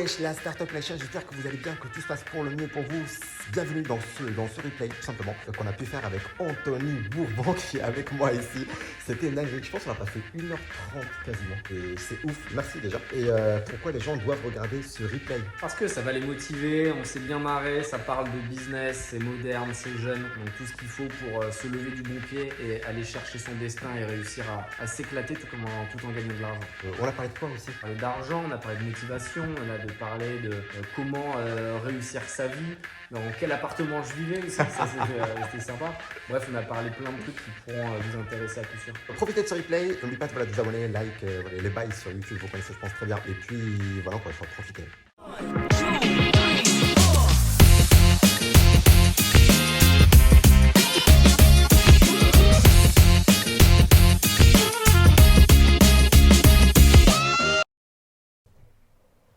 Wesh la Startup Nation, j'espère que vous allez bien, que tout se passe pour le mieux pour vous. Bienvenue dans ce replay, tout simplement, qu'on a pu faire avec Anthony Bourbon qui est avec moi ici. C'était une dinguerie, je pense qu'on a passé 1h30 quasiment. Et c'est ouf, merci déjà. Et pourquoi les gens doivent regarder ce replay? Parce que ça va les motiver, on s'est bien marré, ça parle de business, c'est moderne, c'est jeune. Donc tout ce qu'il faut pour se lever du bon pied et aller chercher son destin et réussir à s'éclater tout en gagnant de l'argent. On a parlé de quoi aussi? On a parlé d'argent, on a parlé de motivation, on a parlé de comment réussir sa vie, dans quel appartement je vivais aussi, ça c'était sympa. Bref, on a parlé plein de trucs qui pourront vous intéresser à coup sûr. Profitez de ce replay, n'oubliez pas de vous abonner, like, les bails sur YouTube, vous connaissez je pense très bien. Et puis voilà, on va profiter.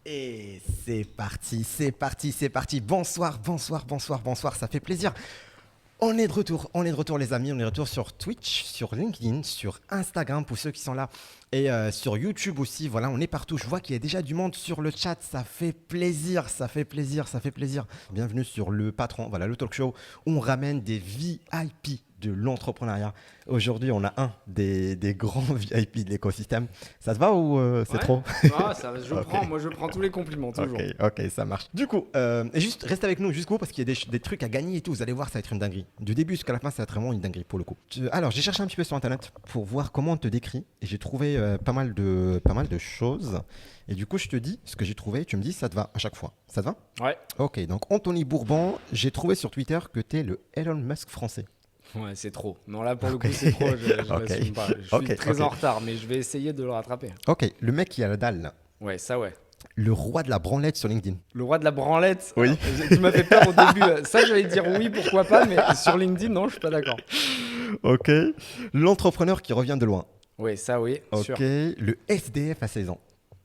Et c'est parti, c'est parti, c'est parti. Bonsoir, bonsoir, bonsoir, bonsoir, ça fait plaisir. On est de retour les amis, on est de retour sur Twitch, sur LinkedIn, sur Instagram pour ceux qui sont là et sur YouTube aussi, voilà, on est partout. Je vois qu'il y a déjà du monde sur le chat, ça fait plaisir, ça fait plaisir, ça fait plaisir. Bienvenue sur Le Patron, voilà le talk show où on ramène des VIP de l'entrepreneuriat. Aujourd'hui, on a un des grands VIP de l'écosystème. Ça te va ou c'est trop? Ah, ça, moi je prends tous les compliments, toujours. Ok, ça marche. Du coup, juste restez avec nous jusqu'au bout parce qu'il y a des trucs à gagner et tout. Vous allez voir, ça va être une dinguerie. Du début jusqu'à la fin, ça va être vraiment une dinguerie pour le coup. Alors, j'ai cherché un petit peu sur Internet pour voir comment on te décrit et j'ai trouvé pas mal de choses. Et du coup, je te dis ce que j'ai trouvé. Tu me dis, ça te va à chaque fois. Ça te va? Ouais. Ok, donc Anthony Bourbon, j'ai trouvé sur Twitter que tu es le Elon Musk français. Ouais, c'est trop. Non, là, pour le coup, c'est trop. Je m'assume pas. Je suis très en retard, mais je vais essayer de le rattraper. Ok, le mec qui a la dalle. Ouais, ça, ouais. Le roi de la branlette sur LinkedIn. Le roi de la branlette. Oui. Tu m'as fait peur au début. Ça, j'allais dire oui, pourquoi pas, mais sur LinkedIn, non, je suis pas d'accord. Ok. L'entrepreneur qui revient de loin. Oui, ça, oui. Ok. Sûr. Le SDF à 16 ans.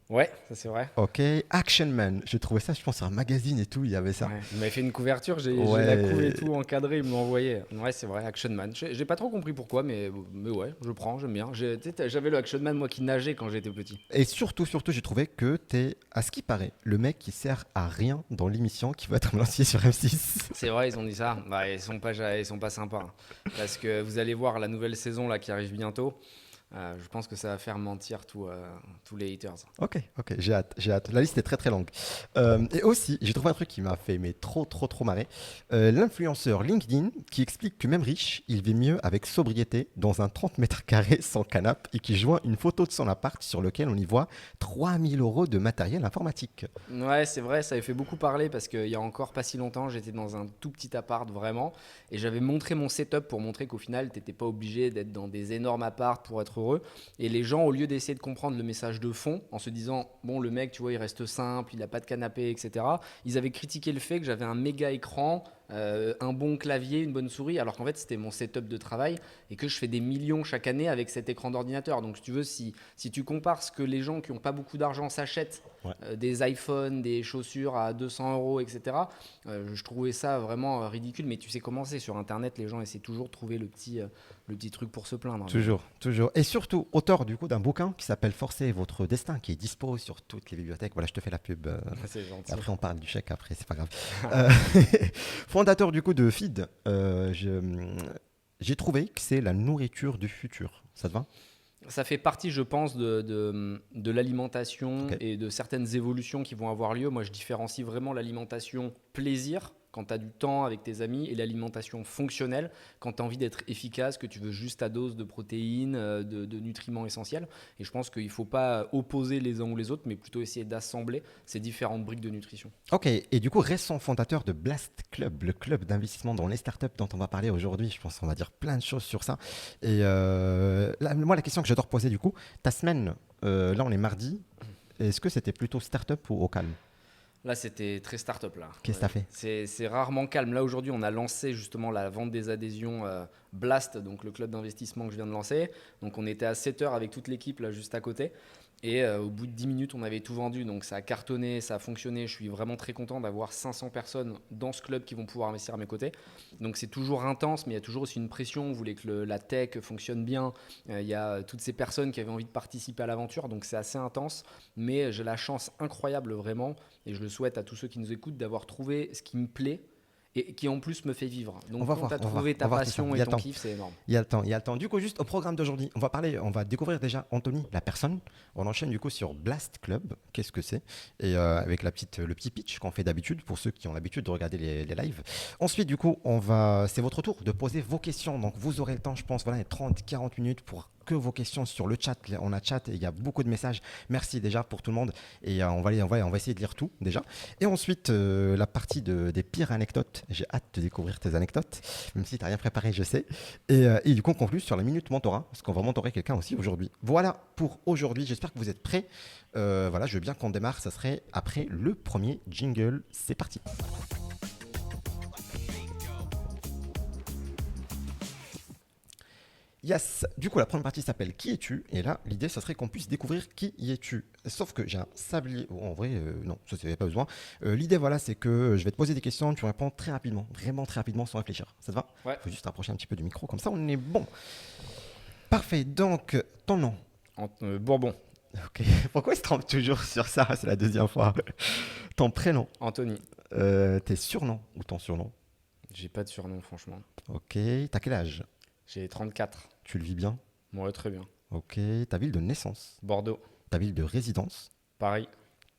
Ouais, ça c'est vrai. Ok. Action Man. J'ai trouvé ça, je pense, sur un magazine et tout, il y avait ça. Ouais. Il m'avait fait une couverture, j'ai la couve et tout encadré, il me l'a envoyé. Ouais, c'est vrai, Action Man. J'ai pas trop compris pourquoi, mais ouais, je prends, j'aime bien. J'avais le Action Man, moi, qui nageait quand j'étais petit. Et surtout, j'ai trouvé que t'es, à ce qui paraît, le mec qui sert à rien dans l'émission qui va être lancé sur M6. C'est vrai, ils ont dit ça. Bah, ils sont pas sympas. Hein. Parce que vous allez voir la nouvelle saison là qui arrive bientôt. Je pense que ça va faire mentir tous les haters. Ok, j'ai hâte. La liste est très très longue. Et aussi, j'ai trouvé un truc qui m'a fait mais trop marrer. L'influenceur LinkedIn qui explique que même riche, il vit mieux avec sobriété dans un 30 mètres carrés sans canapé et qui joint une photo de son appart sur lequel on y voit 3000 € de matériel informatique. Ouais, c'est vrai, ça avait fait beaucoup parler parce qu'il y a encore pas si longtemps, j'étais dans un tout petit appart vraiment et j'avais montré mon setup pour montrer qu'au final, t'étais pas obligé d'être dans des énormes apparts pour être heureux. Et les gens, au lieu d'essayer de comprendre le message de fond en se disant bon, le mec, tu vois, il reste simple, il a pas de canapé, etc., ils avaient critiqué le fait que j'avais un méga écran, un bon clavier, une bonne souris, alors qu'en fait c'était mon setup de travail et que je fais des millions chaque année avec cet écran d'ordinateur. Donc si tu veux, si tu compares ce que les gens qui n'ont pas beaucoup d'argent s'achètent, des iPhones, des chaussures à 200 €, etc., je trouvais ça vraiment ridicule. Mais tu sais comment c'est sur Internet, les gens essaient toujours de trouver le petit truc pour se plaindre. Toujours. Et surtout, auteur du coup d'un bouquin qui s'appelle Forcez votre destin, qui est dispo sur toutes les bibliothèques. Voilà, je te fais la pub. C'est gentil. Après, on parle du chèque, après, c'est pas grave. Fondateur du coup de Feed, j'ai trouvé que c'est la nourriture du futur. Ça te va? Ça fait partie, je pense, de l'alimentation Okay. et de certaines évolutions qui vont avoir lieu. Moi, je différencie vraiment l'alimentation plaisir, quand tu as du temps avec tes amis, et l'alimentation fonctionnelle, quand tu as envie d'être efficace, que tu veux juste ta dose de protéines, de nutriments essentiels. Et je pense qu'il ne faut pas opposer les uns ou les autres, mais plutôt essayer d'assembler ces différentes briques de nutrition. Ok, et du coup, récent fondateur de Blast Club, le club d'investissement dans les startups dont on va parler aujourd'hui. Je pense qu'on va dire plein de choses sur ça. Et moi, la question que j'adore poser du coup, ta semaine, là on est mardi, est-ce que c'était plutôt startup ou au calme? Là, c'était très start-up. Là. Qu'est-ce que tu as fait? C'est rarement calme. Là, aujourd'hui, on a lancé justement la vente des adhésions Blast, donc le club d'investissement que je viens de lancer. Donc, on était à 7 heures avec toute l'équipe là juste à côté. Et au bout de 10 minutes, on avait tout vendu. Donc ça a cartonné, ça a fonctionné. Je suis vraiment très content d'avoir 500 personnes dans ce club qui vont pouvoir investir à mes côtés. Donc c'est toujours intense, mais il y a toujours aussi une pression. On voulait que la tech fonctionne bien. Il y a toutes ces personnes qui avaient envie de participer à l'aventure. Donc c'est assez intense. Mais j'ai la chance incroyable vraiment, et je le souhaite à tous ceux qui nous écoutent, d'avoir trouvé ce qui me plaît et qui en plus me fait vivre. On Donc va quand voir, tu as on va voir, trouvé on va ta voir tout ça. passion Il y et a le ton temps. kiff, c'est énorme. Il y a le temps, il y a le temps. Du coup, juste au programme d'aujourd'hui, on va découvrir déjà Anthony, la personne. On enchaîne du coup sur Blast Club. Qu'est-ce que c'est? Et avec le petit pitch qu'on fait d'habitude pour ceux qui ont l'habitude de regarder les lives. Ensuite, du coup, c'est votre tour de poser vos questions. Donc, vous aurez le temps, je pense, voilà, 30-40 minutes pour que vos questions sur le chat. On a chat et il y a beaucoup de messages. Merci déjà pour tout le monde. Et on va essayer de lire tout déjà. Et ensuite, la partie des pires anecdotes. J'ai hâte de découvrir tes anecdotes, même si tu n'as rien préparé, je sais. Et du coup, on conclut sur la minute mentorat, parce qu'on va mentorer quelqu'un aussi aujourd'hui. Voilà pour aujourd'hui. J'espère que vous êtes prêts. Voilà, je veux bien qu'on démarre. Ça serait après le premier jingle. C'est parti. Yes, du coup la première partie s'appelle Qui es-tu? Et là l'idée ça serait qu'on puisse découvrir qui y es-tu. Sauf que j'ai un sablier, en vrai non, ça c'est pas besoin. L'idée voilà c'est que je vais te poser des questions, tu réponds très rapidement, vraiment très rapidement sans réfléchir. Ça te va? Ouais. Faut juste rapprocher un petit peu du micro, comme ça on est bon. Parfait, donc ton nom. Bourbon. Ok, pourquoi il se trompe toujours sur ça? C'est la deuxième fois. Ton prénom. Anthony. Tes surnoms ou ton surnom. J'ai pas de surnom, franchement. Ok, t'as quel âge? J'ai 34. Tu le vis bien? Ouais, très bien. Ok, ta ville de naissance. Bordeaux. Ta ville de résidence. Paris.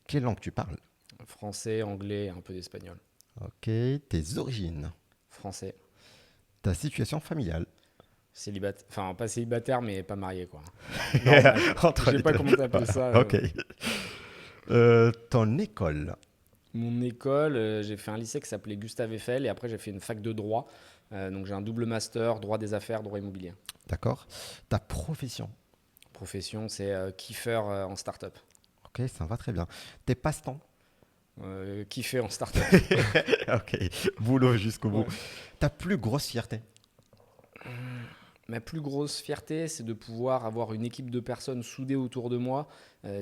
Quelle langue tu parles? Français, anglais et un peu d'espagnol. Ok, tes origines. Français. Ta situation familiale. Célibataire. Enfin, pas célibataire, mais pas marié, quoi. Normal. Entre Je les sais pas deux. comment t'appelles ça. Ok. Ton école. Mon école, j'ai fait un lycée qui s'appelait Gustave Eiffel et après j'ai fait une fac de droit. Donc j'ai un double master, droit des affaires, droit immobilier. D'accord. Ta profession. Profession, c'est kiffer en start-up. Ok, ça va très bien. Tes passe-temps. Kiffer en start-up. Ok, boulot jusqu'au bout. Ouais. Ta plus grosse fierté. Ma plus grosse fierté, c'est de pouvoir avoir une équipe de personnes soudées autour de moi,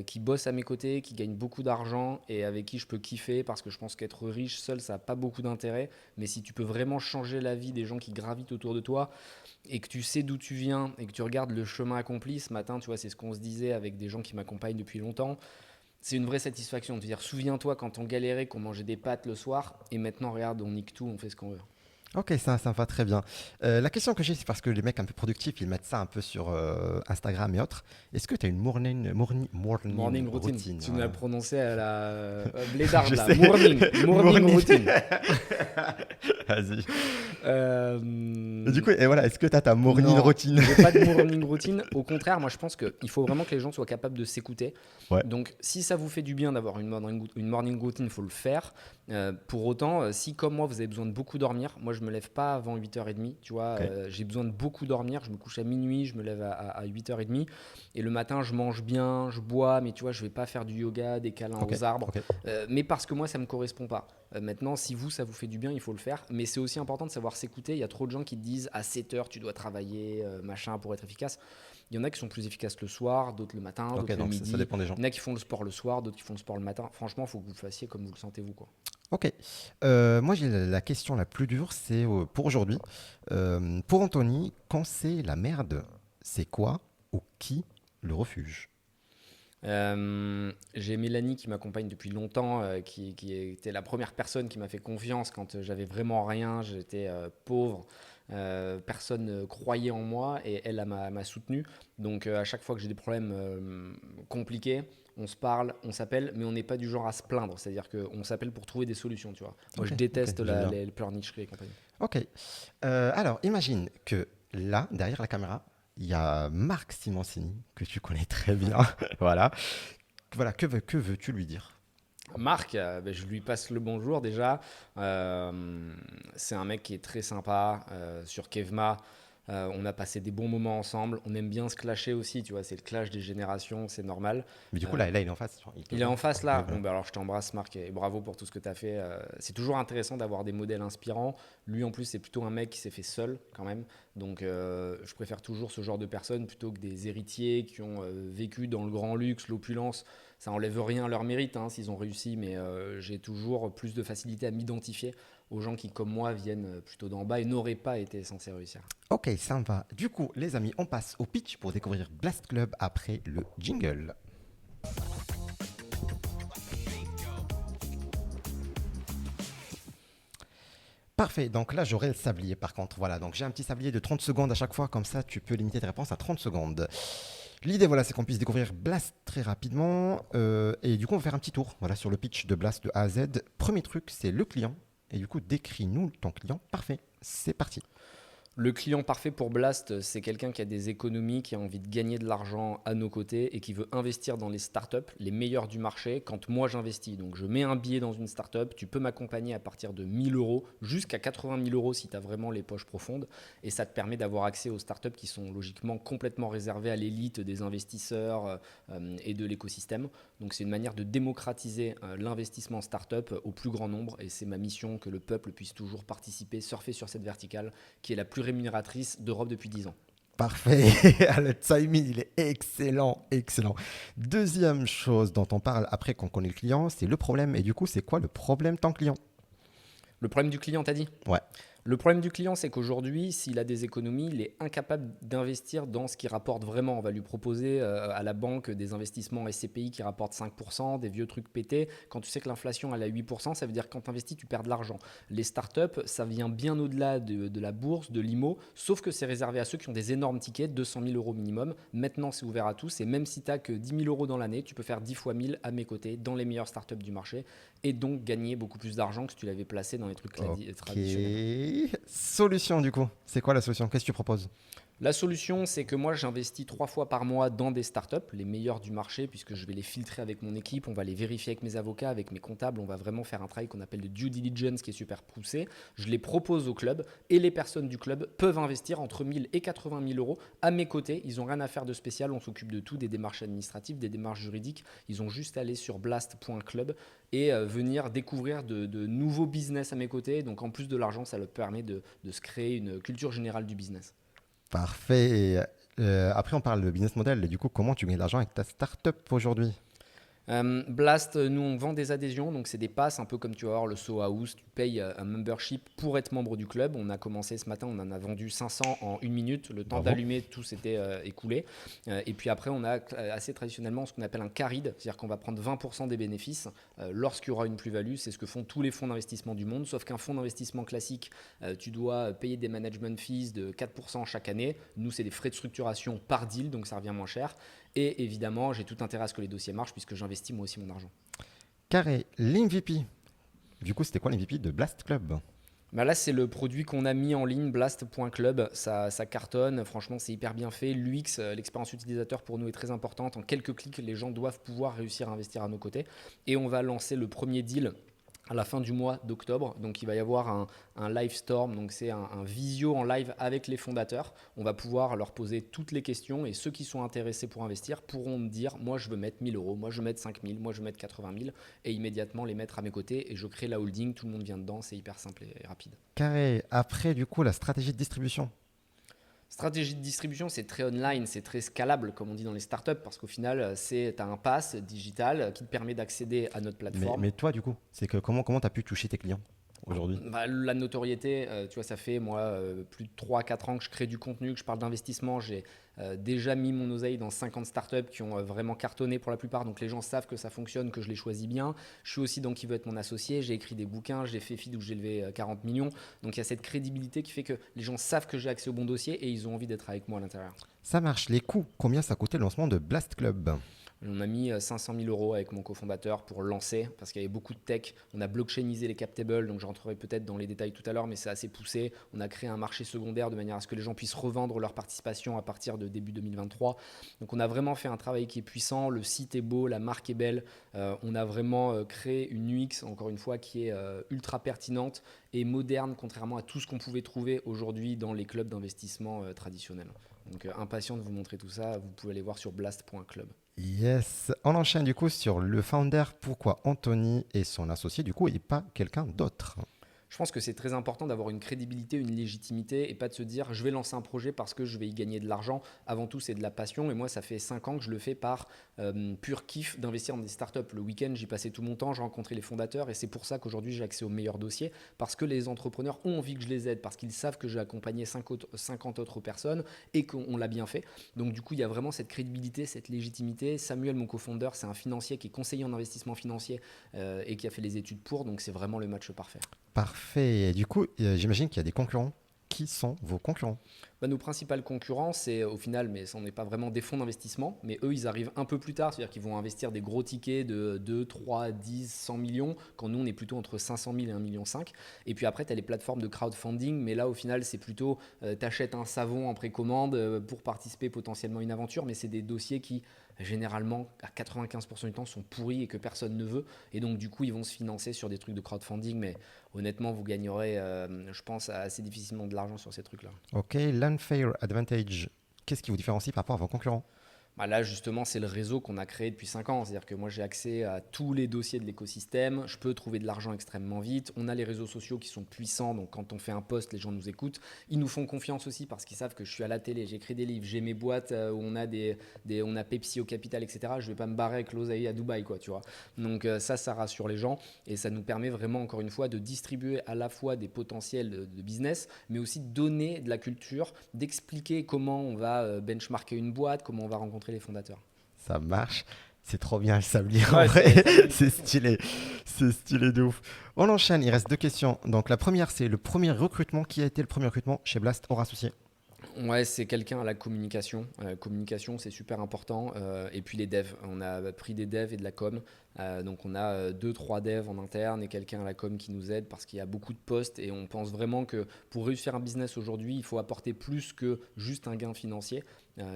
qui bossent à mes côtés, qui gagnent beaucoup d'argent et avec qui je peux kiffer parce que je pense qu'être riche seul, ça n'a pas beaucoup d'intérêt. Mais si tu peux vraiment changer la vie des gens qui gravitent autour de toi et que tu sais d'où tu viens et que tu regardes le chemin accompli, ce matin, tu vois, c'est ce qu'on se disait avec des gens qui m'accompagnent depuis longtemps. C'est une vraie satisfaction de te dire, souviens-toi quand on galérait, qu'on mangeait des pâtes le soir et maintenant, regarde, on nique tout, on fait ce qu'on veut. Ok, ça me va très bien. La question que j'ai, c'est parce que les mecs un peu productifs, ils mettent ça un peu sur Instagram et autres. Est-ce que tu as une morning Routine. Tu voilà. l'as prononcé à la blédarde Je là. sais. Morning routine. Vas-y. Euh, Et du coup, et voilà, est-ce que tu as ta morning non, routine? j'ai pas de morning routine. Au contraire, moi je pense qu'il faut vraiment que les gens soient capables de s'écouter. Ouais. Donc si ça vous fait du bien d'avoir une morning routine, il faut le faire. Pour autant, si comme moi vous avez besoin de beaucoup dormir, moi je me lève pas avant 8h30. Tu vois, Ok. j'ai besoin de beaucoup dormir. Je me couche à minuit, je me lève à 8h30. Et le matin, je mange bien, je bois, mais tu vois, je vais pas faire du yoga, des câlins Ok, aux arbres. ok. Mais parce que moi, ça me correspond pas. Maintenant, si vous, ça vous fait du bien, il faut le faire. Mais c'est aussi important de savoir s'écouter. Il y a trop de gens qui te disent à 7h, tu dois travailler, machin, pour être efficace. Il y en a qui sont plus efficaces le soir, d'autres le matin, Ok, d'autres le donc midi. ça dépend des gens. Il y en a qui font le sport le soir, d'autres qui font le sport le matin. Franchement, il faut que vous le fassiez comme vous le sentez vous, quoi. Ok. Moi, j'ai la question la plus dure, c'est pour aujourd'hui. Pour Anthony, quand c'est la merde, c'est quoi ou qui le refuge? J'ai Mélanie qui m'accompagne depuis longtemps, qui était la première personne qui m'a fait confiance quand j'avais vraiment rien, j'étais pauvre, personne ne croyait en moi et elle m'a soutenu. Donc à chaque fois que j'ai des problèmes compliqués, on se parle, on s'appelle, mais on n'est pas du genre à se plaindre, c'est-à-dire qu'on s'appelle pour trouver des solutions, tu vois. Moi Ok, je déteste ok, j'aime bien. les pleurnicheries et compagnie. Ok. Alors, imagine que là, derrière la caméra, il y a Marc Simoncini, que tu connais très bien. Voilà. Voilà, que veux-tu lui dire? Marc, je lui passe le bonjour déjà. C'est un mec qui est très sympa sur Kevma. On a passé des bons moments ensemble. On aime bien se clasher aussi, tu vois, c'est le clash des générations, c'est normal. Mais du coup, là, il est en face. Il est en face là. Ouais, voilà. Bon, bah alors je t'embrasse Marc et bravo pour tout ce que tu as fait. C'est toujours intéressant d'avoir des modèles inspirants. Lui en plus c'est plutôt un mec qui s'est fait seul quand même. Donc je préfère toujours ce genre de personnes plutôt que des héritiers qui ont vécu dans le grand luxe, l'opulence. Ça enlève rien à leur mérite hein, s'ils ont réussi, mais j'ai toujours plus de facilité à m'identifier aux gens qui comme moi viennent plutôt d'en bas et n'auraient pas été censés réussir. Ok, ça me va. Du coup, les amis, on passe au pitch pour découvrir Blast Club après le jingle. Parfait, donc là j'aurai le sablier par contre. Voilà, donc j'ai un petit sablier de 30 secondes à chaque fois, comme ça tu peux limiter tes réponses à 30 secondes. L'idée, voilà, c'est qu'on puisse découvrir Blast très rapidement. Et du coup, on va faire un petit tour voilà, sur le pitch de Blast de A à Z. Premier truc, c'est le client. Et du coup, décris-nous ton client. Parfait, c'est parti. Le client parfait pour Blast, c'est quelqu'un qui a des économies, qui a envie de gagner de l'argent à nos côtés et qui veut investir dans les startups, les meilleures du marché, quand moi j'investis. Donc je mets un billet dans une startup, tu peux m'accompagner à partir de 1000 euros jusqu'à 80 000 euros si tu as vraiment les poches profondes. Et ça te permet d'avoir accès aux startups qui sont logiquement complètement réservées à l'élite des investisseurs et de l'écosystème. Donc c'est une manière de démocratiser l'investissement startup au plus grand nombre. Et c'est ma mission que le peuple puisse toujours participer, surfer sur cette verticale qui est la plus rémunératrice d'Europe depuis 10 ans. Parfait, le timing il est excellent, excellent. Deuxième chose dont on parle après qu'on connaît le client, c'est le problème. Et du coup, c'est quoi le problème tant client? Le problème du client, t'as dit? Ouais. Le problème du client, c'est qu'aujourd'hui, s'il a des économies, il est incapable d'investir dans ce qui rapporte vraiment. On va lui proposer à la banque des investissements SCPI qui rapportent 5%, des vieux trucs pétés. Quand tu sais que l'inflation elle est à 8%, ça veut dire que quand tu investis, tu perds de l'argent. Les startups, ça vient bien au-delà de la bourse, de l'IMO, sauf que c'est réservé à ceux qui ont des énormes tickets, 200 000 euros minimum. Maintenant, c'est ouvert à tous. Et même si tu n'as que 10 000 euros dans l'année, tu peux faire 10 fois 1000 à mes côtés dans les meilleures startups du marché et donc gagner beaucoup plus d'argent que si tu l'avais placé dans les trucs traditionnels. Solution du coup. C'est quoi la solution? Qu'est-ce que tu proposes? La solution, c'est que moi, j'investis 3 fois par mois dans des startups, les meilleures du marché, puisque je vais les filtrer avec mon équipe, on va les vérifier avec mes avocats, avec mes comptables, on va vraiment faire un travail qu'on appelle de due diligence qui est super poussé. Je les propose au club et les personnes du club peuvent investir entre 1000 et 80 000 euros à mes côtés. Ils n'ont rien à faire de spécial, on s'occupe de tout, des démarches administratives, des démarches juridiques. Ils ont juste à aller sur blast.club et venir découvrir de nouveaux business à mes côtés. Donc en plus de l'argent, ça leur permet de se créer une culture générale du business. Parfait. Après, on parle de business model. Et du coup, comment tu gagnes de l'argent avec ta startup aujourd'hui? Blast, nous on vend des adhésions, donc c'est des passes, un peu comme tu vas voir le Soho House, tu payes un membership pour être membre du club. On a commencé ce matin, on en a vendu 500 en 1 minute, le temps d'allumer, tout s'était écoulé. Et puis après, on a assez traditionnellement ce qu'on appelle un carried, c'est-à-dire qu'on va prendre 20% des bénéfices lorsqu'il y aura une plus-value. C'est ce que font tous les fonds d'investissement du monde, sauf qu'un fonds d'investissement classique, tu dois payer des management fees de 4% chaque année. Nous, c'est des frais de structuration par deal, donc ça revient moins cher. Et évidemment, j'ai tout intérêt à ce que les dossiers marchent puisque j'investis moi aussi mon argent. Carré, l'MVP. Du coup, c'était quoi l'MVP de Blast Club? Bah là, c'est le produit qu'on a mis en ligne, blast.club. Ça cartonne, franchement, c'est hyper bien fait. L'UX, l'expérience utilisateur pour nous est très importante. En quelques clics, les gens doivent pouvoir réussir à investir à nos côtés. Et on va lancer le premier deal à la fin du mois d'octobre. Donc il va y avoir un live storm, donc c'est un visio en live avec les fondateurs. On va pouvoir leur poser toutes les questions et ceux qui sont intéressés pour investir pourront me dire moi je veux mettre 1000 euros, moi je veux mettre 5000, moi je veux mettre 80 000 et immédiatement les mettre à mes côtés et je crée la holding, tout le monde vient dedans, c'est hyper simple et rapide. Carré, après du coup la stratégie de distribution. Stratégie de distribution, c'est très online, c'est très scalable, comme on dit dans les startups, parce qu'au final, tu as un pass digital qui te permet d'accéder à notre plateforme. Mais toi, du coup, c'est que comment tu as pu toucher tes clients aujourd'hui? La notoriété, tu vois, ça fait moi plus de 3-4 ans que je crée du contenu, que je parle d'investissement. J'ai déjà mis mon oseille dans 50 startups qui ont vraiment cartonné pour la plupart. Donc les gens savent que ça fonctionne, que je les choisis bien. Je suis aussi dans Qui veut être mon associé. J'ai écrit des bouquins, j'ai fait feed où j'ai levé 40 millions. Donc il y a cette crédibilité qui fait que les gens savent que j'ai accès au bon dossier et ils ont envie d'être avec moi à l'intérieur. Ça marche. Les coûts, combien ça coûtait le lancement de Blast Club? On a mis 500 000 euros avec mon cofondateur pour lancer, parce qu'il y avait beaucoup de tech. On a blockchainisé les cap tables, donc je rentrerai peut-être dans les détails tout à l'heure, mais c'est assez poussé. On a créé un marché secondaire de manière à ce que les gens puissent revendre leur participation à partir de début 2023. Donc on a vraiment fait un travail qui est puissant, le site est beau, la marque est belle. On a vraiment créé une UX, encore une fois, qui est ultra pertinente et moderne, contrairement à tout ce qu'on pouvait trouver aujourd'hui dans les clubs d'investissement traditionnels. Donc impatient de vous montrer tout ça, vous pouvez aller voir sur blast.club. Yes, on enchaîne du coup sur le founder. Pourquoi Anthony et son associé du coup et pas quelqu'un d'autre? Je pense que c'est très important d'avoir une crédibilité, une légitimité et pas de se dire je vais lancer un projet parce que je vais y gagner de l'argent. Avant tout, c'est de la passion et moi, ça fait 5 ans que je le fais par pur kiff d'investir dans des startups. Le week-end, j'y passais tout mon temps, j'ai rencontré les fondateurs et c'est pour ça qu'aujourd'hui, j'ai accès aux meilleurs dossiers parce que les entrepreneurs ont envie que je les aide, parce qu'ils savent que j'ai accompagné 50 autres personnes et qu'on l'a bien fait. Donc du coup, il y a vraiment cette crédibilité, cette légitimité. Samuel, mon cofondeur, c'est un financier qui est conseiller en investissement financier et qui a fait les études pour, donc c'est vraiment le match parfait. Parfait. Et du coup, j'imagine qu'il y a des concurrents. Qui sont vos concurrents? Nos principaux concurrents, c'est au final, mais ça n'est pas vraiment des fonds d'investissement, mais eux, ils arrivent un peu plus tard, c'est-à-dire qu'ils vont investir des gros tickets de 2, 3, 10, 100 millions, quand nous, on est plutôt entre 500 000 et 1,5 million. Et puis après, tu as les plateformes de crowdfunding, mais là, au final, c'est plutôt, tu achètes un savon en précommande pour participer potentiellement à une aventure, mais c'est des dossiers qui, généralement, à 95% du temps, sont pourris et que personne ne veut. Et donc, du coup, ils vont se financer sur des trucs de crowdfunding, mais honnêtement, vous gagnerez, je pense, assez difficilement de l'argent sur ces trucs-là. Ok, l'unfair advantage. Qu'est-ce qui vous différencie par rapport à vos concurrents? Là, justement, c'est le réseau qu'on a créé depuis 5 ans. C'est-à-dire que moi, j'ai accès à tous les dossiers de l'écosystème. Je peux trouver de l'argent extrêmement vite. On a les réseaux sociaux qui sont puissants. Donc, quand on fait un post, les gens nous écoutent. Ils nous font confiance aussi parce qu'ils savent que je suis à la télé, j'écris des livres, j'ai mes boîtes où on a, on a Pepsi au capital, etc. Je ne vais pas me barrer avec l'oseille à Dubaï, quoi, tu vois. Donc, ça rassure les gens. Et ça nous permet vraiment, encore une fois, de distribuer à la fois des potentiels de business, mais aussi de donner de la culture, d'expliquer comment on va benchmarker une boîte, comment on va rencontrer les fondateurs. Ça marche. C'est trop bien le sablier en Ouais, vrai. C'est stylé. C'est stylé de ouf. On enchaîne. Il reste 2 questions. Donc la première, c'est le premier recrutement. Qui a été le premier recrutement chez Blast hors associé? Ouais, c'est quelqu'un à la communication. Communication, c'est super important. Et puis les devs. On a pris des devs et de la com. Donc on a 2-3 devs en interne et quelqu'un à la com qui nous aide parce qu'il y a beaucoup de postes et on pense vraiment que pour réussir un business aujourd'hui, il faut apporter plus que juste un gain financier.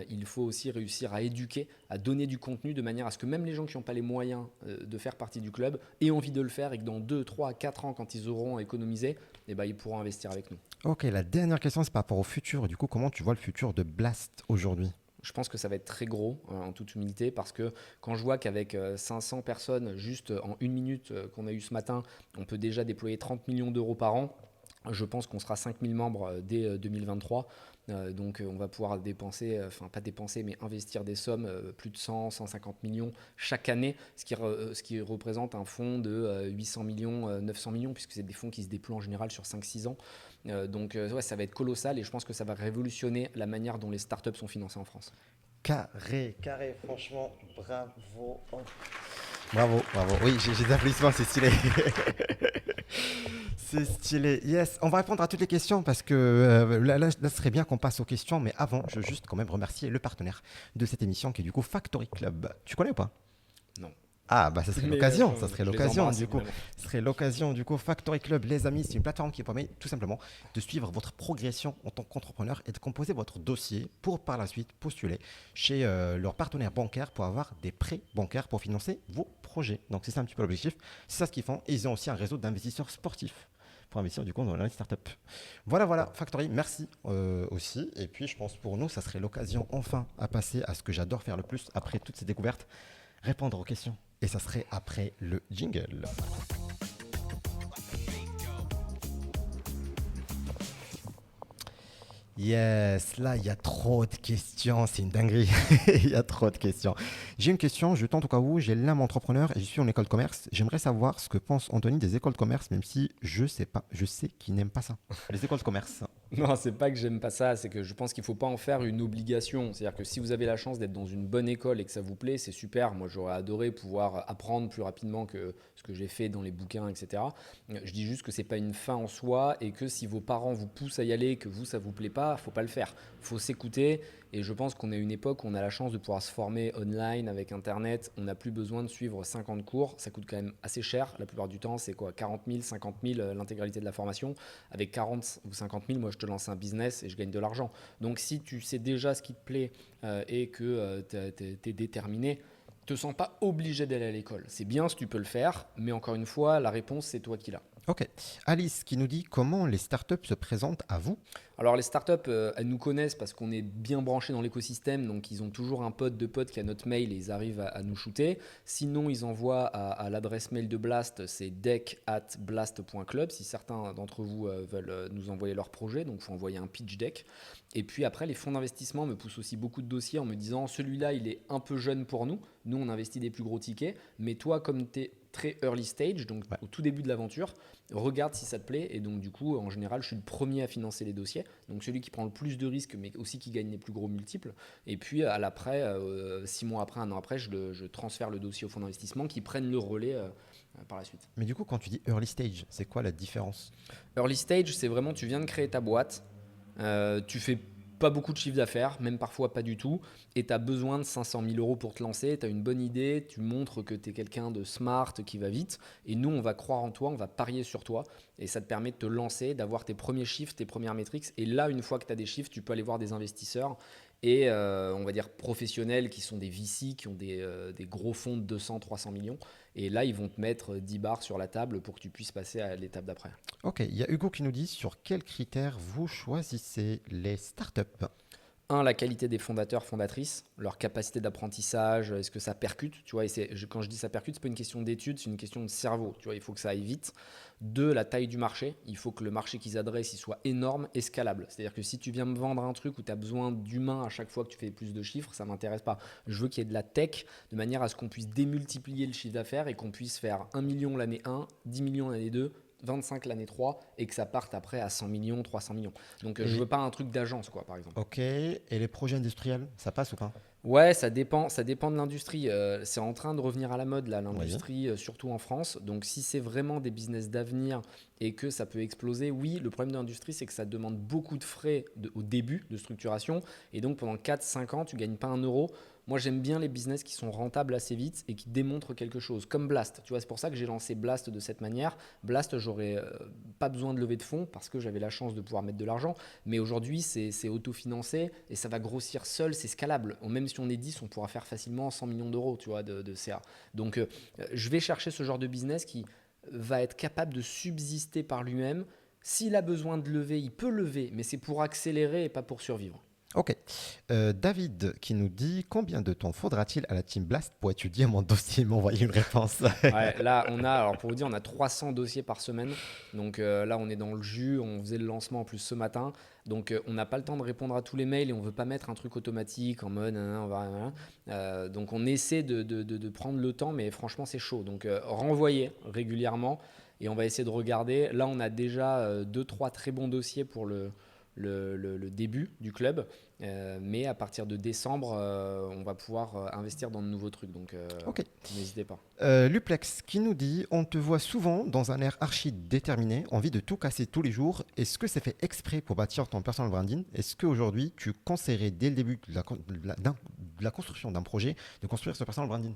Il faut aussi réussir à éduquer, à donner du contenu de manière à ce que même les gens qui n'ont pas les moyens de faire partie du club aient envie de le faire et que dans 2, 3, 4 ans, quand ils auront économisé, ils pourront investir avec nous. Ok, la dernière question, c'est par rapport au futur. Du coup, comment tu vois le futur de Blast aujourd'hui? Je pense que ça va être très gros, en toute humilité, parce que quand je vois qu'avec 500 personnes, juste en 1 minute qu'on a eu ce matin, on peut déjà déployer 30 millions d'euros par an. Je pense qu'on sera 5000 membres dès 2023. Donc on va pouvoir dépenser, enfin pas dépenser, mais investir des sommes, plus de 100, 150 millions chaque année, ce qui représente un fonds de 800 millions, 900 millions, puisque c'est des fonds qui se déploient en général sur 5-6 ans. Donc ouais, ça va être colossal et je pense que ça va révolutionner la manière dont les startups sont financées en France. Carré, carré, franchement, bravo. Oh. Bravo, bravo. Oui, j'ai des applaudissements, c'est stylé. C'est stylé. Yes, on va répondre à toutes les questions parce que là, ce serait bien qu'on passe aux questions. Mais avant, je veux juste quand même remercier le partenaire de cette émission qui est du coup Factory Club. Tu connais ou pas? Non. Ah, bah ça serait Mais l'occasion, ça serait je les l'occasion embrasse, du coup. évidemment. Ce serait l'occasion du coup. Factory Club, les amis, c'est une plateforme qui permet tout simplement de suivre votre progression en tant qu'entrepreneur et de composer votre dossier pour par la suite postuler chez leur partenaire bancaire pour avoir des prêts bancaires pour financer vos projets. Donc c'est ça un petit peu l'objectif, c'est ça ce qu'ils font. Et ils ont aussi un réseau d'investisseurs sportifs pour investir du coup dans les startups. Voilà, Factory, merci aussi. Et puis je pense pour nous, ça serait l'occasion enfin à passer à ce que j'adore faire le plus après toutes ces découvertes, répondre aux questions. Et ça serait après le jingle. Yes, là, il y a trop de questions. C'est une dinguerie. Il y a trop de questions. J'ai une question, je tente au cas où. J'ai l'âme entrepreneur et je suis en école de commerce. J'aimerais savoir ce que pense Anthony des écoles de commerce, même si je sais pas. Je sais qu'il n'aime pas ça. Les écoles de commerce. Non, c'est pas que j'aime pas ça, c'est que je pense qu'il faut pas en faire une obligation. C'est-à-dire que si vous avez la chance d'être dans une bonne école et que ça vous plaît, c'est super. Moi, j'aurais adoré pouvoir apprendre plus rapidement que ce que j'ai fait dans les bouquins, etc. Je dis juste que c'est pas une fin en soi et que si vos parents vous poussent à y aller et que vous, ça vous plaît pas, faut pas le faire. Faut s'écouter Et je pense qu'on est à une époque où on a la chance de pouvoir se former online avec Internet. On n'a plus besoin de suivre 50 cours. Ça coûte quand même assez cher. La plupart du temps, c'est quoi 40 000, 50 000 l'intégralité de la formation. Avec 40 ou 50 000, moi, je te lance un business et je gagne de l'argent. Donc, si tu sais déjà ce qui te plaît et que tu es déterminé, te sens pas obligé d'aller à l'école. C'est bien si tu peux le faire, mais encore une fois, la réponse, c'est toi qui l'as. Ok. Alice qui nous dit comment les startups se présentent à vous. Alors les startups, elles nous connaissent parce qu'on est bien branché dans l'écosystème, donc ils ont toujours un pote de pote qui a notre mail et ils arrivent à nous shooter. Sinon, ils envoient à l'adresse mail de Blast, c'est deck@blast.club, si certains d'entre vous veulent nous envoyer leur projet, donc il faut envoyer un pitch deck. Et puis après, les fonds d'investissement me poussent aussi beaucoup de dossiers en me disant celui-là, il est un peu jeune pour nous. Nous, on investit des plus gros tickets, mais toi, comme tu es très early stage, donc Ouais. au tout début de l'aventure, regarde si ça te plaît. Et donc, du coup, en général, je suis le premier à financer les dossiers. Donc, celui qui prend le plus de risques, mais aussi qui gagne les plus gros multiples. Et puis, à l'après, 6 mois après, 1 an après, je transfère le dossier au fonds d'investissement qui prennent le relais par la suite. Mais du coup, quand tu dis early stage, c'est quoi la différence? Early stage, c'est vraiment, tu viens de créer ta boîte, tu fais pas beaucoup de chiffre d'affaires, même parfois pas du tout, et tu as besoin de 500 000 euros pour te lancer, tu as une bonne idée, tu montres que tu es quelqu'un de smart, qui va vite, et nous, on va croire en toi, on va parier sur toi, et ça te permet de te lancer, d'avoir tes premiers chiffres, tes premières métriques, et là, une fois que tu as des chiffres, tu peux aller voir des investisseurs, et on va dire professionnels qui sont des VC, qui ont des gros fonds de 200, 300 millions, et là, ils vont te mettre 10 bars sur la table pour que tu puisses passer à l'étape d'après. Ok, il y a Hugo qui nous dit sur quels critères vous choisissez les startups. La qualité des fondateurs, fondatrices, leur capacité d'apprentissage, est-ce que ça percute, tu vois, quand je dis ça percute, c'est pas une question d'études, c'est une question de cerveau, tu vois, il faut que ça aille vite. 2, la taille du marché, il faut que le marché qu'ils adressent il soit énorme et scalable. C'est-à-dire que si tu viens me vendre un truc où tu as besoin d'humains à chaque fois que tu fais plus de chiffres, ça m'intéresse pas. Je veux qu'il y ait de la tech de manière à ce qu'on puisse démultiplier le chiffre d'affaires et qu'on puisse faire 1 million l'année 1, 10 millions l'année 2, 25 l'année 3 et que ça parte après à 100 millions, 300 millions. Donc je veux pas un truc d'agence, quoi, par exemple. Ok, et les projets industriels, ça passe ou pas? Ouais, ça dépend de l'industrie. C'est en train de revenir à la mode, là, Vas-y. l'industrie, surtout en France. Donc, si c'est vraiment des business d'avenir et que ça peut exploser, oui, le problème de l'industrie, c'est que ça demande beaucoup de frais au début de structuration. Et donc, pendant 4-5 ans, tu ne gagnes pas un euro. Moi, j'aime bien les business qui sont rentables assez vite et qui démontrent quelque chose, comme Blast. Tu vois, c'est pour ça que j'ai lancé Blast de cette manière. Blast, j'aurais pas besoin de lever de fonds parce que j'avais la chance de pouvoir mettre de l'argent. Mais aujourd'hui, c'est autofinancé et ça va grossir seul, c'est scalable. Même si on est 10, on pourra faire facilement 100 millions d'euros, tu vois, de CA. Donc, je vais chercher ce genre de business qui va être capable de subsister par lui-même. S'il a besoin de lever, il peut lever, mais c'est pour accélérer et pas pour survivre. Ok. David qui nous dit combien de temps faudra-t-il à la Team Blast pour étudier mon dossier et m'envoyer une réponse? Ouais, là, alors pour vous dire, on a 300 dossiers par semaine. Donc là, on est dans le jus. On faisait le lancement en plus ce matin. Donc on n'a pas le temps de répondre à tous les mails et on ne veut pas mettre un truc automatique en mode donc on essaie de prendre le temps, mais franchement, c'est chaud. Donc renvoyer régulièrement et on va essayer de regarder. Là, on a déjà 2-3 très bons dossiers pour le début du club, mais à partir de décembre, on va pouvoir investir dans de nouveaux trucs, donc Ok. n'hésitez pas. Luplex qui nous dit on te voit souvent dans un air archi déterminé, envie de tout casser tous les jours. Est-ce que c'est fait exprès pour bâtir ton personal branding? Est-ce qu'aujourd'hui tu conseillerais dès le début de la construction d'un projet de construire ce personal branding?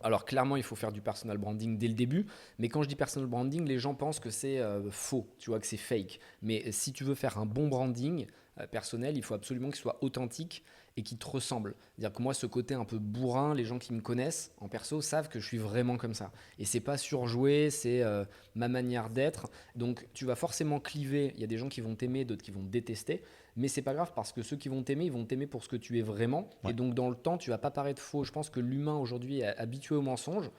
Alors clairement, il faut faire du personal branding dès le début, mais quand je dis personal branding, les gens pensent que c'est faux, tu vois, que c'est fake. Mais si tu veux faire un bon branding personnel, il faut absolument qu'il soit authentique et qu'il te ressemble. C'est-à-dire que moi, ce côté un peu bourrin, les gens qui me connaissent en perso savent que je suis vraiment comme ça. Et c'est pas surjoué, c'est ma manière d'être. Donc tu vas forcément cliver. Il y a des gens qui vont t'aimer, d'autres qui vont te détester. Mais c'est pas grave parce que ceux qui vont t'aimer, ils vont t'aimer pour ce que tu es vraiment. Ouais. Et donc dans le temps, tu vas pas paraître faux. Je pense que l'humain aujourd'hui est habitué au mensonge,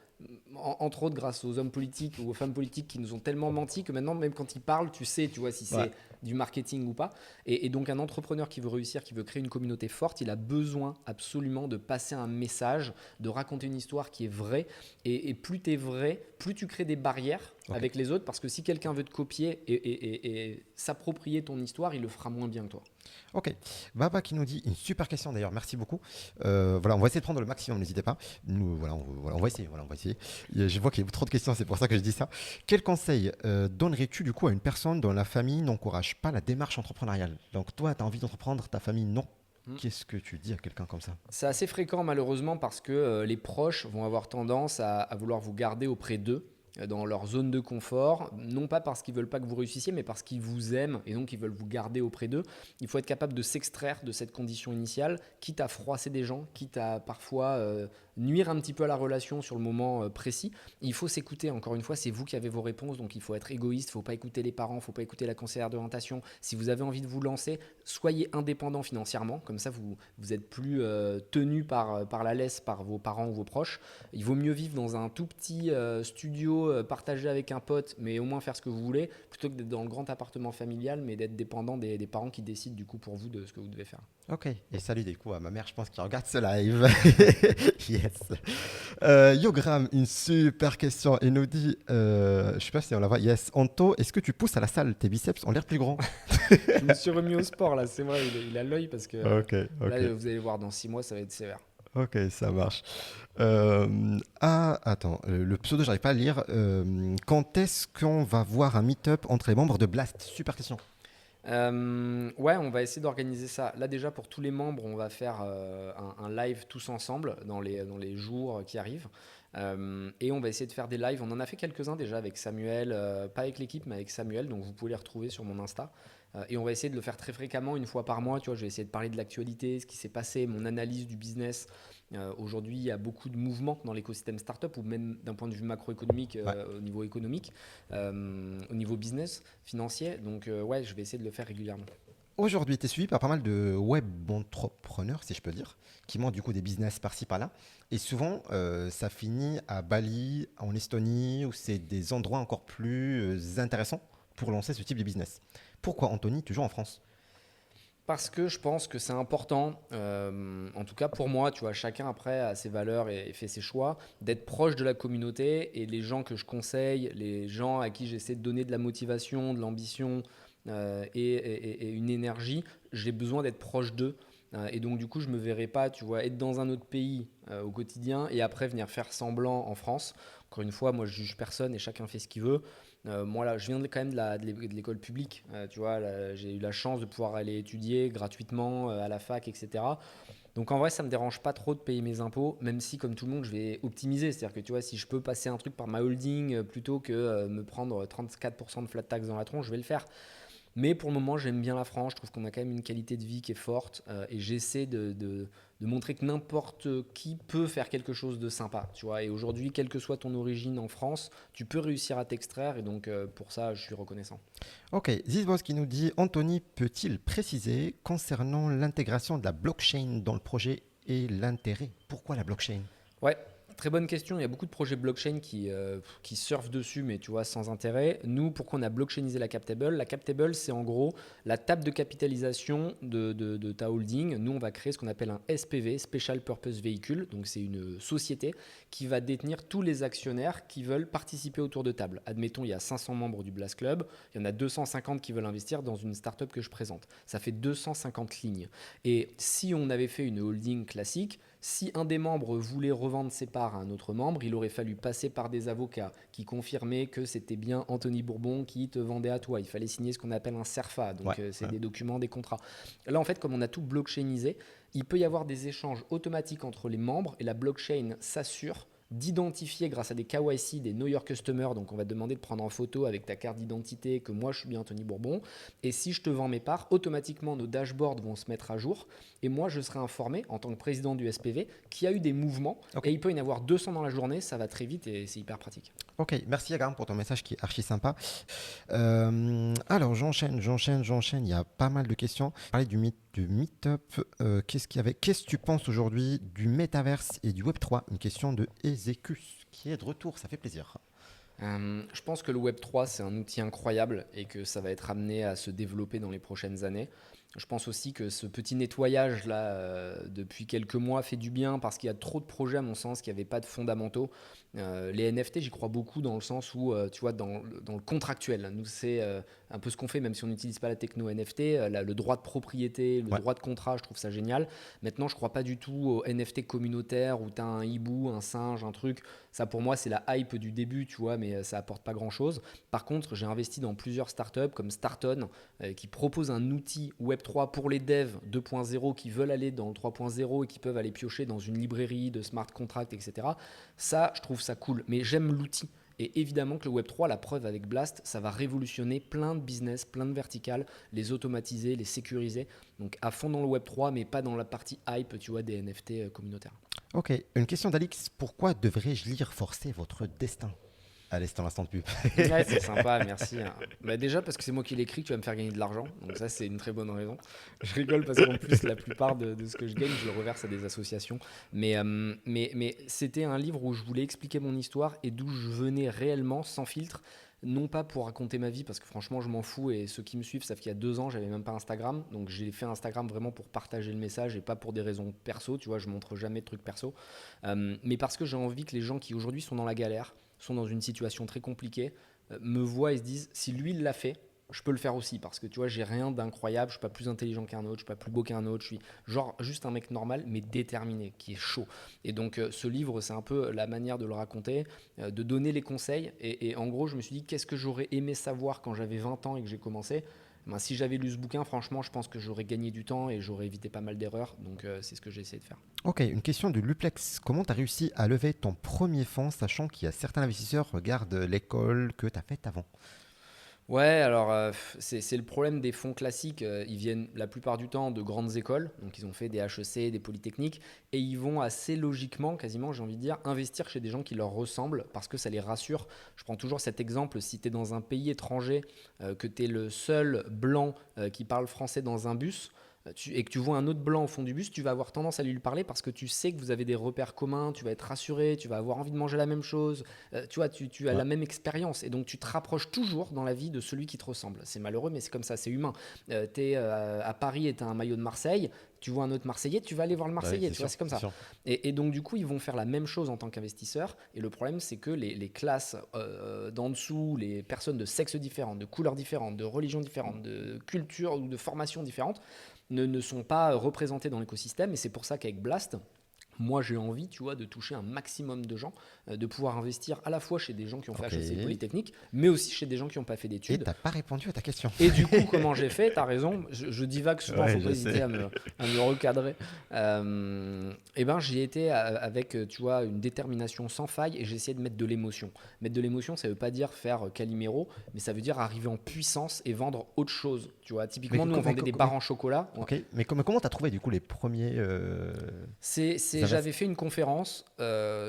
entre autres grâce aux hommes politiques ou aux femmes politiques qui nous ont tellement menti que maintenant, même quand ils parlent, tu sais, tu vois, si c'est Ouais. du marketing ou pas. Et donc un entrepreneur qui veut réussir, qui veut créer une communauté forte, il a besoin absolument de passer un message, de raconter une histoire qui est vraie. Et plus tu es vrai, plus tu crées des barrières avec les autres, parce que si quelqu'un veut te copier et s'approprier ton histoire, il le fera moins bien que toi. Ok. Baba qui nous dit une super question d'ailleurs, merci beaucoup. Voilà, on va essayer de prendre le maximum, n'hésitez pas. Nous, voilà, on va essayer. Voilà, on va essayer. Je vois qu'il y a trop de questions, c'est pour ça que je dis ça. Quel conseil donnerais-tu du coup à une personne dont la famille n'encourage pas la démarche entrepreneuriale? Donc toi, tu as envie d'entreprendre, ta famille non. Qu'est-ce que tu dis à quelqu'un comme ça? C'est assez fréquent malheureusement parce que les proches vont avoir tendance à vouloir vous garder auprès d'eux dans leur zone de confort, non pas parce qu'ils veulent pas que vous réussissiez, mais parce qu'ils vous aiment et donc ils veulent vous garder auprès d'eux. Il faut être capable de s'extraire de cette condition initiale, quitte à froisser des gens, quitte à parfois nuire un petit peu à la relation sur le moment précis. Il faut s'écouter, encore une fois, c'est vous qui avez vos réponses, donc il faut être égoïste, il ne faut pas écouter les parents, il ne faut pas écouter la conseillère d'orientation. Si vous avez envie de vous lancer, soyez indépendant financièrement, comme ça vous êtes plus tenu par la laisse par vos parents ou vos proches. Il vaut mieux vivre dans un tout petit studio partagé avec un pote, mais au moins faire ce que vous voulez, plutôt que d'être dans le grand appartement familial, mais d'être dépendant des parents qui décident du coup pour vous de ce que vous devez faire. Ok, et salut des coups à ma mère, je pense, qui regarde ce live. Yes. Yogram, une super question. Il nous dit, je sais pas si on la voit, yes, Anto, est-ce que tu pousses à la salle? Tes biceps ont l'air plus grands. Je me suis remis au sport là, c'est vrai, il a l'œil parce que Ok, ok. là vous allez voir dans 6 mois ça va être sévère. Ok, ça marche. Attends, le pseudo, j'arrive pas à lire. Quand est-ce qu'on va voir un meet-up entre les membres de Blast? Super question. Ouais, on va essayer d'organiser ça. Là déjà pour tous les membres, on va faire un live tous ensemble dans les jours qui arrivent. Et on va essayer de faire des lives. On en a fait quelques-uns déjà avec Samuel, pas avec l'équipe, mais avec Samuel. Donc vous pouvez les retrouver sur mon Insta. Et on va essayer de le faire très fréquemment, une fois par mois. Tu vois, je vais essayer de parler de l'actualité, ce qui s'est passé, mon analyse du business. Aujourd'hui, il y a beaucoup de mouvements dans l'écosystème startup, ou même d'un point de vue macroéconomique, Ouais. au niveau économique, au niveau business, financier. Donc ouais, je vais essayer de le faire régulièrement. Aujourd'hui, tu es suivi par pas mal de web entrepreneurs, si je peux dire, qui montent du coup des business par-ci par-là. Et souvent, ça finit à Bali, en Estonie, où c'est des endroits encore plus intéressants pour lancer ce type de business. Pourquoi, Anthony, toujours en France? Parce que je pense que c'est important, en tout cas pour moi, tu vois, chacun après a ses valeurs et fait ses choix, d'être proche de la communauté et les gens que je conseille, les gens à qui j'essaie de donner de la motivation, de l'ambition et une énergie, j'ai besoin d'être proche d'eux. Et donc du coup, je me verrais pas, tu vois, être dans un autre pays au quotidien et après venir faire semblant en France. Encore une fois, moi je juge personne et chacun fait ce qu'il veut. Moi, là, je viens quand même de l'école publique. Tu vois, là, j'ai eu la chance de pouvoir aller étudier gratuitement à la fac, etc. Donc en vrai, ça me dérange pas trop de payer mes impôts, même si, comme tout le monde, je vais optimiser. C'est-à-dire que tu vois, si je peux passer un truc par ma holding plutôt que me prendre 34% de flat tax dans la tronche, je vais le faire. Mais pour le moment, j'aime bien la France. Je trouve qu'on a quand même une qualité de vie qui est forte. Et j'essaie de montrer que n'importe qui peut faire quelque chose de sympa. Tu vois. Et aujourd'hui, quelle que soit ton origine en France, tu peux réussir à t'extraire. Et donc, pour ça, je suis reconnaissant. Ok, Zizboss qui nous dit, Anthony peut-il préciser concernant l'intégration de la blockchain dans le projet et l'intérêt? Pourquoi la blockchain? Ouais, très bonne question. Il y a beaucoup de projets blockchain qui surfent dessus, mais tu vois, sans intérêt. Nous, pourquoi on a blockchainisé la Captable? La Captable, c'est en gros la table de capitalisation de ta holding. Nous, on va créer ce qu'on appelle un SPV, Special Purpose Vehicle. Donc, c'est une société qui va détenir tous les actionnaires qui veulent participer autour de table. Admettons, il y a 500 membres du Blast Club. Il y en a 250 qui veulent investir dans une startup que je présente. Ça fait 250 lignes. Et si on avait fait une holding classique, si un des membres voulait revendre ses parts à un autre membre, il aurait fallu passer par des avocats qui confirmaient que c'était bien Anthony Bourbon qui te vendait à toi. Il fallait signer ce qu'on appelle un CERFA, donc c'est des documents, des contrats. Là, en fait, comme on a tout blockchainisé, il peut y avoir des échanges automatiques entre les membres et la blockchain s'assure d'identifier grâce à des KYC, des Know Your Customer, donc on va te demander de prendre en photo avec ta carte d'identité que moi je suis bien Anthony Bourbon, et si je te vends mes parts, automatiquement nos dashboards vont se mettre à jour, et moi je serai informé en tant que président du SPV qu'il y a eu des mouvements, et il peut y en avoir 200 dans la journée, ça va très vite et c'est hyper pratique. Ok, merci Yagram pour ton message qui est archi sympa. Alors j'enchaîne. Il y a pas mal de questions. Parler du meet-up. Qu'est-ce qu'il y avait? Qu'est-ce que tu penses aujourd'hui du métaverse et du Web3? Une question de Ezecus qui est de retour. Ça fait plaisir. Je pense que le Web3 c'est un outil incroyable et que ça va être amené à se développer dans les prochaines années. Je pense aussi que ce petit nettoyage là depuis quelques mois fait du bien parce qu'il y a trop de projets à mon sens qui n'avaient pas de fondamentaux. Les NFT, j'y crois beaucoup dans le sens où, tu vois, dans le contractuel, nous c'est un peu ce qu'on fait même si on n'utilise pas la techno NFT, le droit de propriété, le droit de contrat, je trouve ça génial. Maintenant, je ne crois pas du tout aux NFT communautaires où tu as un hibou, un singe, un truc. Ça pour moi, c'est la hype du début, tu vois, mais ça apporte pas grand-chose. Par contre, j'ai investi dans plusieurs startups comme Starton qui propose un outil Web3 pour les devs 2.0 qui veulent aller dans le 3.0 et qui peuvent aller piocher dans une librairie de smart contracts, etc. Ça, je trouve ça cool. Mais j'aime l'outil. Et évidemment que le Web3, la preuve avec Blast, ça va révolutionner plein de business, plein de verticales, les automatiser, les sécuriser. Donc à fond dans le Web3, mais pas dans la partie hype, tu vois, des NFT communautaires. Ok, une question d'Alix. Pourquoi devrais-je lire Forcer votre destin? Allez, c'est l'instant de pub. Ouais, c'est sympa, merci. Bah déjà parce que c'est moi qui l'écris que tu vas me faire gagner de l'argent. Donc ça, c'est une très bonne raison. Je rigole parce qu'en plus, la plupart de ce que je gagne, je le reverse à des associations. Mais c'était un livre où je voulais expliquer mon histoire et d'où je venais réellement, sans filtre. Non pas pour raconter ma vie, parce que franchement, je m'en fous. Et ceux qui me suivent savent qu'il y a 2 ans, j'avais même pas Instagram. Donc j'ai fait Instagram vraiment pour partager le message et pas pour des raisons perso. Tu vois, je montre jamais de trucs perso. Mais parce que j'ai envie que les gens qui aujourd'hui sont dans la galère, sont dans une situation très compliquée, me voient et se disent si lui il l'a fait, je peux le faire aussi parce que tu vois, j'ai rien d'incroyable, je suis pas plus intelligent qu'un autre, je suis pas plus beau qu'un autre, je suis genre juste un mec normal mais déterminé, qui est chaud. Et donc ce livre, c'est un peu la manière de le raconter, de donner les conseils. Et en gros, je me suis dit qu'est-ce que j'aurais aimé savoir quand j'avais 20 ans et que j'ai commencé. Ben, si j'avais lu ce bouquin, franchement, je pense que j'aurais gagné du temps et j'aurais évité pas mal d'erreurs. Donc c'est ce que j'ai essayé de faire. Ok, une question de Luplex. Comment tu as réussi à lever ton premier fonds, sachant qu'il y a certains investisseurs regardent l'école que tu as faite avant? Ouais, alors c'est le problème des fonds classiques. Ils viennent la plupart du temps de grandes écoles, donc ils ont fait des HEC, des polytechniques, et ils vont assez logiquement, quasiment j'ai envie de dire, investir chez des gens qui leur ressemblent parce que ça les rassure. Je prends toujours cet exemple, si tu es dans un pays étranger, que tu es le seul blanc qui parle français dans un bus, et que tu vois un autre blanc au fond du bus, tu vas avoir tendance à lui parler parce que tu sais que vous avez des repères communs, tu vas être rassuré, tu vas avoir envie de manger la même chose, tu vois, tu as Ouais. la même expérience et donc tu te rapproches toujours dans la vie de celui qui te ressemble. C'est malheureux, mais c'est comme ça, c'est humain. Tu es à Paris et tu as un maillot de Marseille, tu vois un autre Marseillais, tu vas aller voir le Bah oui, Marseillais, c'est tu vois, sûr, c'est comme c'est ça. sûr. Et donc du coup, ils vont faire la même chose en tant qu'investisseurs. Et le problème, c'est que les classes d'en dessous, les personnes de sexe différents, de couleurs différentes, de religions différentes, de culture ou de formations différentes, ne sont pas représentés dans l'écosystème. Et c'est pour ça qu'avec Blast, moi j'ai envie, tu vois, de toucher un maximum de gens, de pouvoir investir à la fois chez des gens qui ont fait Ok. HEC et Polytechnique, mais aussi chez des gens qui n'ont pas fait Et d'études. t'as pas répondu à ta question. Et du coup, comment j'ai fait? T'as raison, je divague souvent, Ouais, faut je pas hésiter sais. à me recadrer. Et ben, j'y étais avec, tu vois, une détermination sans faille et j'ai essayé de mettre de l'émotion. Mettre de l'émotion, ça veut pas dire faire Calimero, mais ça veut dire arriver en puissance et vendre autre chose. Tu vois, Mais, typiquement, nous, on vendait des barres en chocolat. ok, mais comment t'as trouvé du coup les premiers J'avais fait une conférence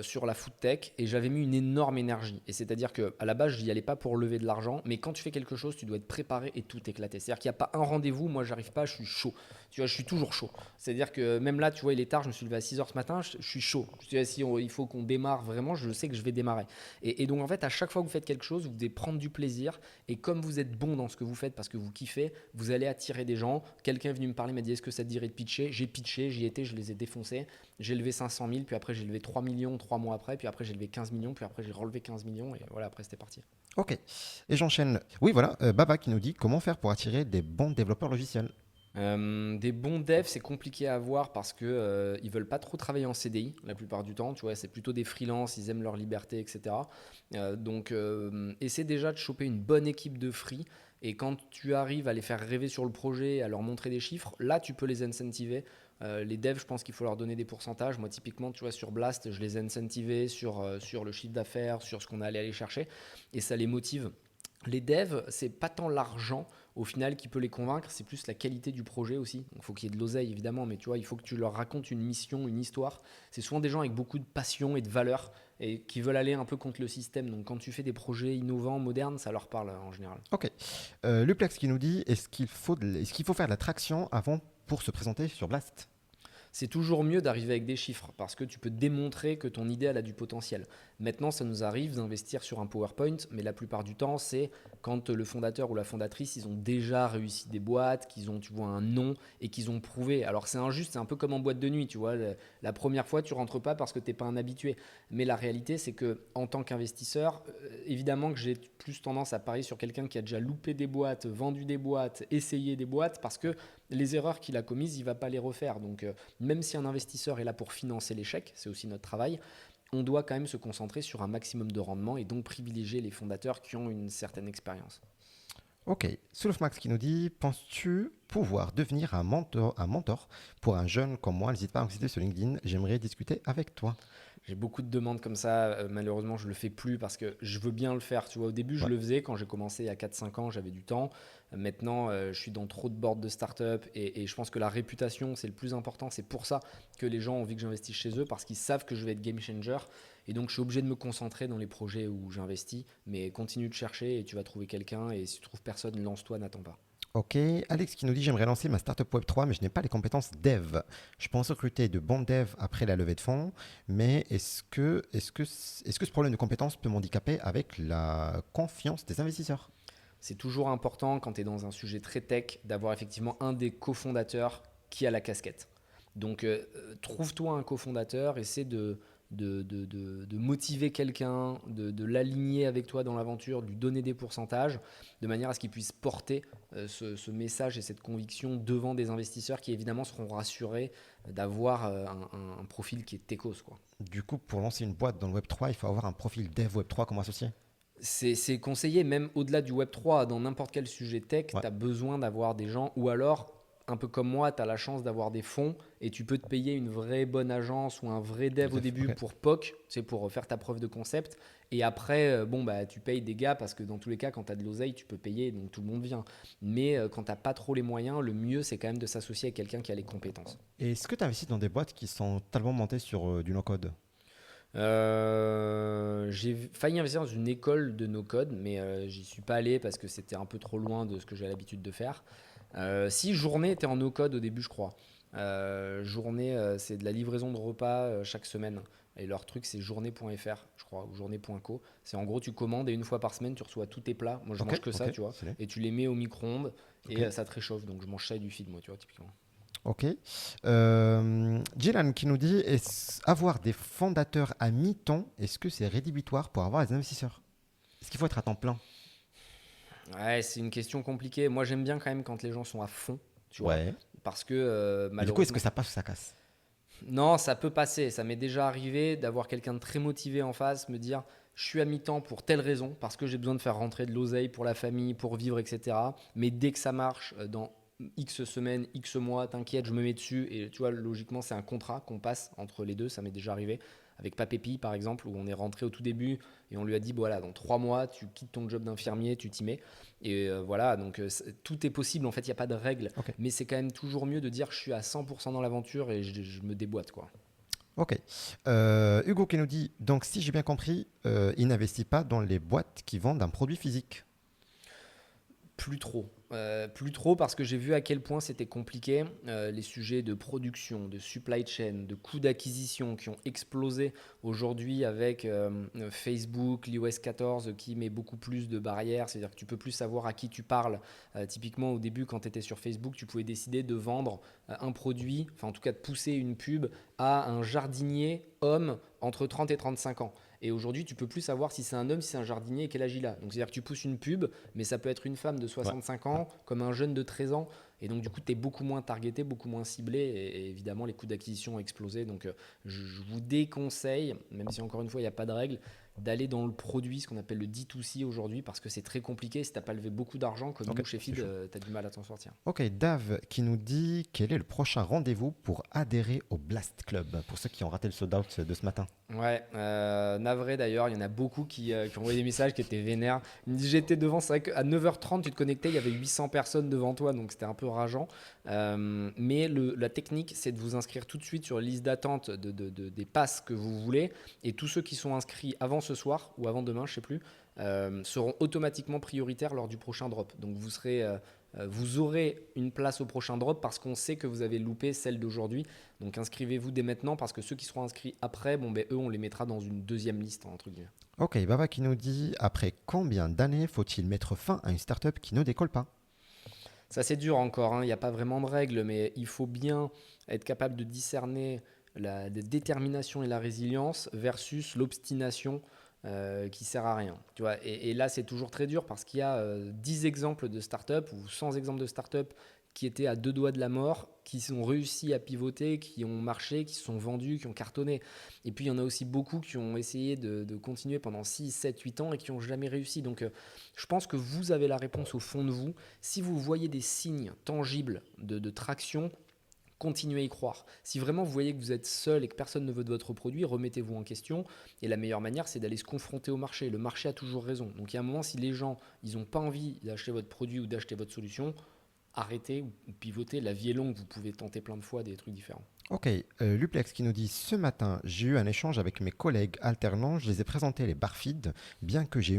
sur la food tech et j'avais mis une énorme énergie. Et c'est-à-dire qu'à la base, je n'y allais pas pour lever de l'argent, mais quand tu fais quelque chose, tu dois être préparé et tout éclater. C'est-à-dire qu'il n'y a pas un rendez-vous, moi j'arrive pas, je suis chaud. Tu vois, je suis toujours chaud. C'est-à-dire que même là, tu vois, il est tard, je me suis levé à 6 h ce matin, je suis chaud. Je dis, si il faut qu'on démarre vraiment, je sais que je vais démarrer. Et donc en fait, à chaque fois que vous faites quelque chose, vous devez prendre du plaisir. Et comme vous êtes bon dans ce que vous faites parce que vous kiffez, vous allez attirer des gens. Quelqu'un est venu me parler, m'a dit, est-ce que ça te dirait de pitcher? J'ai pitché, j'y étais, je les ai défoncés. J'ai levé 500 000, puis après j'ai levé 3 millions 3 mois après, puis après j'ai levé 15 millions, puis après j'ai relevé 15 millions, et voilà, après c'était parti. Ok, et j'enchaîne. Oui, voilà, Baba qui nous dit comment faire pour attirer des bons développeurs logiciels. Des bons devs, c'est compliqué à avoir parce que ils veulent pas trop travailler en CDI la plupart du temps. Tu vois, c'est plutôt des freelances, ils aiment leur liberté, etc. Donc, essaie déjà de choper une bonne équipe de free. Et quand tu arrives à les faire rêver sur le projet, à leur montrer des chiffres, là, tu peux les incentiver. Les devs, je pense qu'il faut leur donner des pourcentages. Moi, typiquement, tu vois, sur Blast, je les ai incentivés sur le chiffre d'affaires, sur ce qu'on allait aller chercher. Et ça les motive. Les devs, c'est pas tant l'argent au final qui peut les convaincre, c'est plus la qualité du projet aussi. Il faut qu'il y ait de l'oseille évidemment, mais tu vois, il faut que tu leur racontes une mission, une histoire. C'est souvent des gens avec beaucoup de passion et de valeur et qui veulent aller un peu contre le système. Donc quand tu fais des projets innovants, modernes, ça leur parle en général. Ok, Luplex qui nous dit est-ce qu'il faut faire de la traction avant pour se présenter sur Blast? C'est toujours mieux d'arriver avec des chiffres parce que tu peux démontrer que ton idée elle a du potentiel. Maintenant, ça nous arrive d'investir sur un PowerPoint, mais la plupart du temps, c'est quand le fondateur ou la fondatrice, ils ont déjà réussi des boîtes, qu'ils ont, tu vois, un nom et qu'ils ont prouvé. Alors c'est injuste, c'est un peu comme en boîte de nuit, tu vois. La première fois, tu rentres pas parce que tu n'es pas un habitué. Mais la réalité, c'est que en tant qu'investisseur, évidemment que j'ai plus tendance à parier sur quelqu'un qui a déjà loupé des boîtes, vendu des boîtes, essayé des boîtes, parce que les erreurs qu'il a commises, il ne va pas les refaire. Donc même si un investisseur est là pour financer l'échec, c'est aussi notre travail, on doit quand même se concentrer sur un maximum de rendement et donc privilégier les fondateurs qui ont une certaine expérience. Ok, Max qui nous dit, penses-tu pouvoir devenir un mentor pour un jeune comme moi? N'hésite pas à me citer sur LinkedIn, j'aimerais discuter avec toi. J'ai beaucoup de demandes comme ça. Malheureusement, je le fais plus parce que je veux bien le faire. Tu vois, au début, je Ouais. le faisais quand j'ai commencé il y a 4-5 ans, j'avais du temps. Maintenant, je suis dans trop de boards de start-up et je pense que la réputation, c'est le plus important. C'est pour ça que les gens ont envie que j'investisse chez eux parce qu'ils savent que je vais être game changer. Et donc, je suis obligé de me concentrer dans les projets où j'investis. Mais continue de chercher et tu vas trouver quelqu'un. Et si tu trouves personne, lance-toi, n'attends pas. Ok, Alex qui nous dit, j'aimerais lancer ma startup Web3, mais je n'ai pas les compétences dev. Je pense recruter de bons devs après la levée de fonds, mais est-ce que ce problème de compétences peut m'handicaper avec la confiance des investisseurs? C'est toujours important quand tu es dans un sujet très tech d'avoir effectivement un des cofondateurs qui a la casquette. Donc, trouve-toi un cofondateur, essaie de motiver quelqu'un, de l'aligner avec toi dans l'aventure, de lui donner des pourcentages, de manière à ce qu'il puisse porter ce message et cette conviction devant des investisseurs qui évidemment seront rassurés d'avoir un profil qui est techos, quoi. Du coup, pour lancer une boîte dans le Web3, il faut avoir un profil dev Web3 comme associé? C'est conseillé, même au-delà du Web3, dans n'importe quel sujet tech, Ouais, tu as besoin d'avoir des gens, ou alors, un peu comme moi, tu as la chance d'avoir des fonds et tu peux te payer une vraie bonne agence ou un vrai le dev au dev, début ok. pour POC, c'est pour faire ta preuve de concept. Et après, bon, bah, tu payes des gars parce que dans tous les cas, quand tu as de l'oseille, tu peux payer, donc tout le monde vient. Mais quand tu n'as pas trop les moyens, le mieux, c'est quand même de s'associer avec quelqu'un qui a les compétences. Et est-ce que tu investis dans des boîtes qui sont totalement montées sur du no-code? J'ai failli investir dans une école de no-code, mais j'y suis pas allé parce que c'était un peu trop loin de ce que j'ai l'habitude de faire. Si Journée était en no-code au début, je crois. Journée, c'est de la livraison de repas chaque semaine. Et leur truc, c'est journée.fr, je crois, ou journée.co. C'est en gros, tu commandes et une fois par semaine, tu reçois tous tes plats. Moi, je Ok, mange que ça, ok, tu vois. stylé. Et tu les mets au micro-ondes Ok, et ça te réchauffe. Donc, je mange ça et du feed, moi, tu vois, typiquement. ok. Dylan qui nous dit, avoir des fondateurs à mi-temps, est-ce que c'est rédhibitoire pour avoir des investisseurs? Est-ce qu'il faut être à temps plein? Ouais, c'est une question compliquée. Moi, j'aime bien quand même quand les gens sont à fond, tu vois. Ouais. Parce que Mais du coup, est-ce que malheureusement, ça passe ou ça casse? non, ça peut passer. Ça m'est déjà arrivé d'avoir quelqu'un de très motivé en face, me dire je suis à mi-temps pour telle raison, parce que j'ai besoin de faire rentrer de l'oseille pour la famille, pour vivre, etc. Mais dès que ça marche, dans X semaines, X mois, t'inquiète, je me mets dessus. Et tu vois, logiquement, c'est un contrat qu'on passe entre les deux. Ça m'est déjà arrivé avec Papépi, par exemple, où on est rentré au tout début et on lui a dit voilà, dans 3 mois, tu quittes ton job d'infirmier, tu t'y mets. Et voilà, donc tout est possible. En fait, il n'y a pas de règle. Ok. Mais c'est quand même toujours mieux de dire je suis à 100% dans l'aventure et je me déboîte, quoi. Ok. Hugo qui nous dit, donc si j'ai bien compris, il n'investit pas dans les boîtes qui vendent un produit physique. Plus trop. Plus trop parce que j'ai vu à quel point c'était compliqué. Les sujets de production, de supply chain, de coûts d'acquisition qui ont explosé aujourd'hui avec Facebook, l'iOS 14 qui met beaucoup plus de barrières. C'est-à-dire que tu peux plus savoir à qui tu parles. Typiquement, au début, quand tu étais sur Facebook, tu pouvais décider de vendre un produit, enfin en tout cas de pousser une pub à un jardinier homme entre 30 et 35 ans. Et aujourd'hui, tu peux plus savoir si c'est un homme, si c'est un jardinier et quel âge il a. Donc, c'est-à-dire que tu pousses une pub, mais ça peut être une femme de Ouais. 65 Ouais. ans, comme un jeune de 13 ans. Et donc, du coup, tu es beaucoup moins targeté, beaucoup moins ciblé. Et évidemment, les coûts d'acquisition ont explosé. Donc, je vous déconseille, même si encore une fois, il n'y a pas de règle, d'aller dans le produit, ce qu'on appelle le D2C aujourd'hui, parce que c'est très compliqué. Si tu n'as pas levé beaucoup d'argent, comme Ok, nous chez c'est Feed, chaud. tu as du mal à t'en sortir. Ok, Dave qui nous dit, quel est le prochain rendez-vous pour adhérer au Blast Club, pour ceux qui ont raté le sold out de ce matin? Ouais, navré d'ailleurs, il y en a beaucoup qui ont envoyé des messages qui étaient vénères. Ils me disent j'étais devant, c'est vrai qu'à 9h30 tu te connectais, il y avait 800 personnes devant toi, donc c'était un peu rageant. Mais la technique, c'est de vous inscrire tout de suite sur la liste d'attente des passes que vous voulez. Et tous ceux qui sont inscrits avant ce soir ou avant demain, je ne sais plus, seront automatiquement prioritaires lors du prochain drop. Donc vous aurez une place au prochain drop parce qu'on sait que vous avez loupé celle d'aujourd'hui. Donc inscrivez-vous dès maintenant parce que ceux qui seront inscrits après, bon, ben, eux, on les mettra dans une deuxième liste, entre guillemets. Ok, Baba qui nous dit, après combien d'années faut-il mettre fin à une startup qui ne décolle pas? Ça, c'est dur encore, hein. Il n'y a pas vraiment de règles, mais il faut bien être capable de discerner la détermination et la résilience versus l'obstination qui sert à rien. Tu vois, et là, c'est toujours très dur parce qu'il y a 10 exemples de startups ou 100 exemples de startups qui étaient à deux doigts de la mort, qui ont réussi à pivoter, qui ont marché, qui se sont vendus, qui ont cartonné. Et puis il y en a aussi beaucoup qui ont essayé de continuer pendant 6, 7, 8 ans et qui n'ont jamais réussi. Donc je pense que vous avez la réponse au fond de vous. Si vous voyez des signes tangibles de traction, continuez à y croire. Si vraiment vous voyez que vous êtes seul et que personne ne veut de votre produit, remettez-vous en question. Et la meilleure manière, c'est d'aller se confronter au marché. Le marché a toujours raison. Donc il y a un moment, si les gens ils n'ont pas envie d'acheter votre produit ou d'acheter votre solution, arrêtez ou pivotez. La vie est longue, vous pouvez tenter plein de fois des trucs différents. Ok, Luplex qui nous dit: ce matin, j'ai eu un échange avec mes collègues alternants. Je les ai présentés les barfeed. Bien que j'ai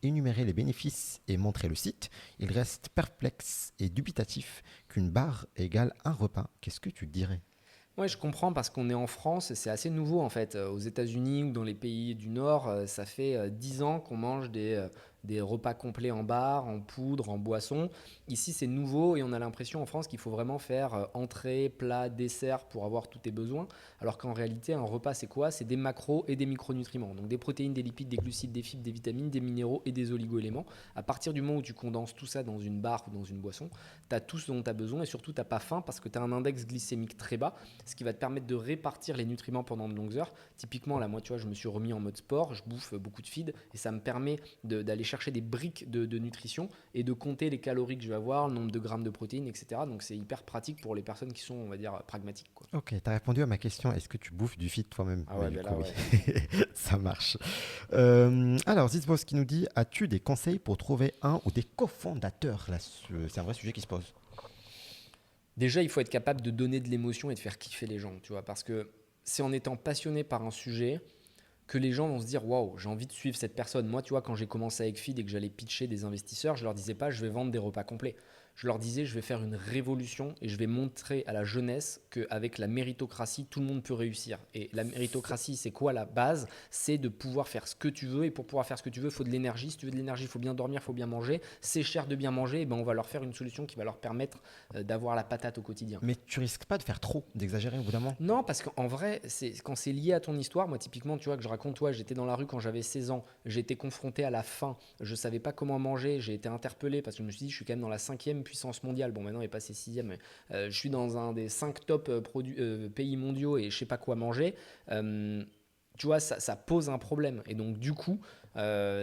énuméré les bénéfices et montré le site, ils restent perplexes et dubitatifs qu'une barre égale un repas. Qu'est-ce que tu dirais? Ouais, je comprends parce qu'on est en France et c'est assez nouveau en fait. Aux États-Unis ou dans les pays du Nord, ça fait 10 ans qu'on mange des repas complets en bar, en poudre, en boisson. Ici, c'est nouveau et on a l'impression en France qu'il faut vraiment faire entrée, plat, dessert pour avoir tous tes besoins. Alors qu'en réalité, un repas, c'est quoi? C'est des macros et des micronutriments. Donc des protéines, des lipides, des glucides, des fibres, des vitamines, des minéraux et des oligo-éléments. À partir du moment où tu condenses tout ça dans une barre ou dans une boisson, tu as tout ce dont tu as besoin et surtout, tu n'as pas faim parce que tu as un index glycémique très bas, ce qui va te permettre de répartir les nutriments pendant de longues heures. Typiquement, là, moi, tu vois, je me suis remis en mode sport, je bouffe beaucoup de feed et ça me permet d'aller chercher des briques de nutrition et de compter les calories que je vais avoir, le nombre de grammes de protéines, etc. Donc, c'est hyper pratique pour les personnes qui sont, on va dire, pragmatiques, quoi. Ok, tu as répondu à ma question. Est-ce que tu bouffes du feed toi-même? Ah ouais, Du ben coup, là, oui. ouais. Ça marche. Alors, Zizbos qui nous dit: as-tu des conseils pour trouver un ou des cofondateurs? Là, c'est un vrai sujet qui se pose. Déjà, il faut être capable de donner de l'émotion et de faire kiffer les gens, tu vois, parce que c'est en étant passionné par un sujet que les gens vont se dire waouh, j'ai envie de suivre cette personne. Moi, tu vois, quand j'ai commencé avec Feed et que j'allais pitcher des investisseurs, je leur disais pas je vais vendre des repas complets. Je leur disais je vais faire une révolution et je vais montrer à la jeunesse qu'avec la méritocratie, tout le monde peut réussir. Et la méritocratie, c'est quoi la base? C'est de pouvoir faire ce que tu veux. Et pour pouvoir faire ce que tu veux, il faut de l'énergie. Si tu veux de l'énergie, il faut bien dormir, il faut bien manger. C'est cher de bien manger. Et ben, on va leur faire une solution qui va leur permettre d'avoir la patate au quotidien. Mais tu risques pas de faire trop, d'exagérer au bout d'un moment? Non, parce qu'en vrai, quand c'est lié à ton histoire, moi typiquement, tu vois, que je raconte, toi, j'étais dans la rue quand j'avais 16 ans, j'ai été confronté à la faim, je savais pas comment manger, j'ai été interpellé parce que je me suis dit, je suis quand même dans la 5e puissance mondiale. Bon, maintenant, il est passé 6e, mais je suis dans un des 5 top pays mondiaux et je sais pas quoi manger. Tu vois, ça pose un problème. Et donc, du coup,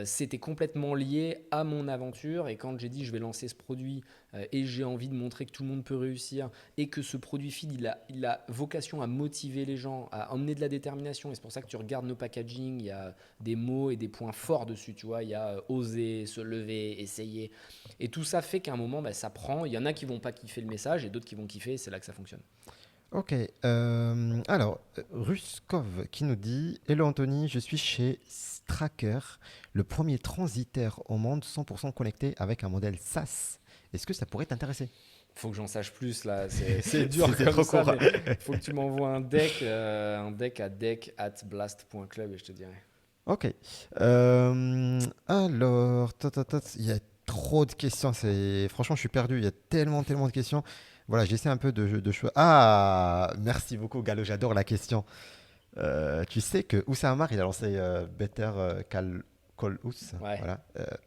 c'était complètement lié à mon aventure. Et quand j'ai dit je vais lancer ce produit et j'ai envie de montrer que tout le monde peut réussir et que ce produit feed, il a vocation à motiver les gens, à emmener de la détermination. Et c'est pour ça que tu regardes nos packaging, il y a des mots et des points forts dessus. Tu vois, il y a oser, se lever, essayer. Et tout ça fait qu'à un moment, ça prend. Il y en a qui vont pas kiffer le message et d'autres qui vont kiffer. Et c'est là que ça fonctionne. Ok, alors, Ruskov qui nous dit: hello Anthony, je suis chez Stracker, le premier transitaire au monde 100% connecté avec un modèle SaaS. Est-ce que ça pourrait t'intéresser? Faut que j'en sache plus là, c'est dur C'est comme trop ça, court. mais faut que tu m'envoies un deck à deck@blast.club et je te dirai. Ok, alors, il y a trop de questions. Franchement, je suis perdu. Il y a tellement, tellement de questions. Voilà, j'essaie un peu de choisir. Ah, merci beaucoup, Gallo. J'adore la question. Tu sais que Oussama Ammar, il a lancé Better Call Ous. Ouais. Voilà.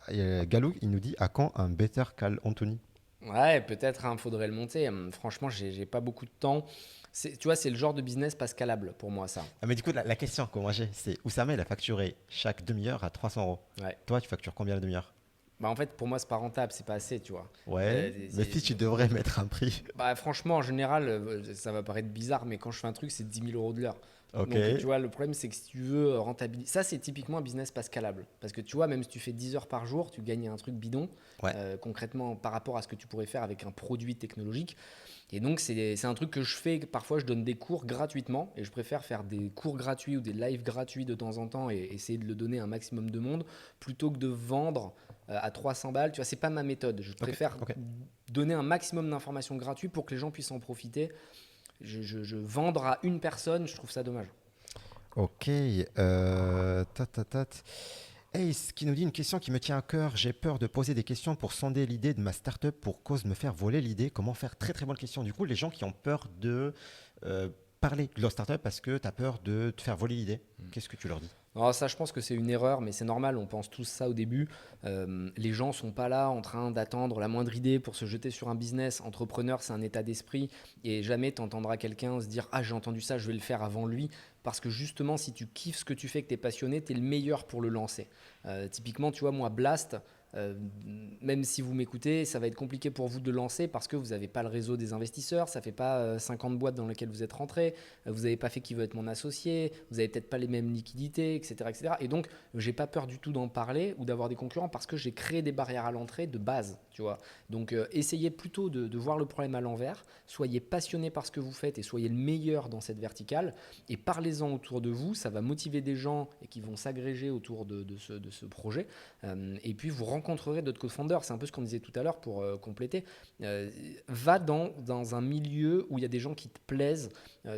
Et Gallo, il nous dit: à quand un Better Call Anthony? Ouais, peut-être, hein, faudrait le monter. Franchement, j'ai pas beaucoup de temps. Tu vois, c'est le genre de business pas scalable pour moi, ça. Ah, mais du coup, la question que moi j'ai, c'est: Oussama, il a facturé chaque demi-heure à 300 euros. Ouais. Toi, tu factures combien la demi-heure? Bah, en fait, pour moi, c'est pas rentable, c'est pas assez, tu vois. Ouais, mais si tu devrais mettre un prix. Bah, franchement, en général, ça va paraître bizarre, mais quand je fais un truc, c'est 10 000 euros de l'heure. Ok. Donc, tu vois, le problème, c'est que si tu veux rentabiliser. Ça, c'est typiquement un business pas scalable. Parce que tu vois, même si tu fais 10 heures par jour, tu gagnes un truc bidon, Ouais. concrètement, par rapport à ce que tu pourrais faire avec un produit technologique. Et donc, c'est un truc que je fais. Parfois, je donne des cours gratuitement. Et je préfère faire des cours gratuits ou des lives gratuits de temps en temps et essayer de le donner à un maximum de monde plutôt que de vendre à 300 balles. Tu vois, c'est pas ma méthode. Je préfère ok. donner un maximum d'informations gratuites pour que les gens puissent en profiter. Vendre à une personne, je trouve ça dommage. Ok. Ace qui nous dit: une question qui me tient à cœur. J'ai peur de poser des questions pour sonder l'idée de ma startup pour cause me faire voler l'idée. Comment faire? Très très bonne question. Du coup, les gens qui ont peur de parler de leur startup parce que tu as peur de te faire voler l'idée. Qu'est-ce que tu leur dis? Alors ça, je pense que c'est une erreur, mais c'est normal, on pense tous ça au début. Les gens sont pas là en train d'attendre la moindre idée pour se jeter sur un business. Entrepreneur, c'est un état d'esprit et jamais tu entendras quelqu'un se dire « Ah, j'ai entendu ça, je vais le faire avant lui ». Parce que justement, si tu kiffes ce que tu fais, que tu es passionné, tu es le meilleur pour le lancer. Typiquement, tu vois, moi, Blast, euh, même si vous m'écoutez, ça va être compliqué pour vous de lancer parce que vous n'avez pas le réseau des investisseurs, ça fait pas 50 boîtes dans lesquelles vous êtes rentré, vous n'avez pas fait qui veut être mon associé, vous n'avez peut-être pas les mêmes liquidités, etc. etc. Et donc, j'ai pas peur du tout d'en parler ou d'avoir des concurrents parce que j'ai créé des barrières à l'entrée de base, tu vois. Donc, essayez plutôt de voir le problème à l'envers, soyez passionné par ce que vous faites et soyez le meilleur dans cette verticale et parlez-en autour de vous, ça va motiver des gens et qui vont s'agréger autour de ce projet. Et puis, vous rencontrerez d'autres co-founders. C'est un peu ce qu'on disait tout à l'heure pour compléter. Va dans un milieu où il y a des gens qui te plaisent.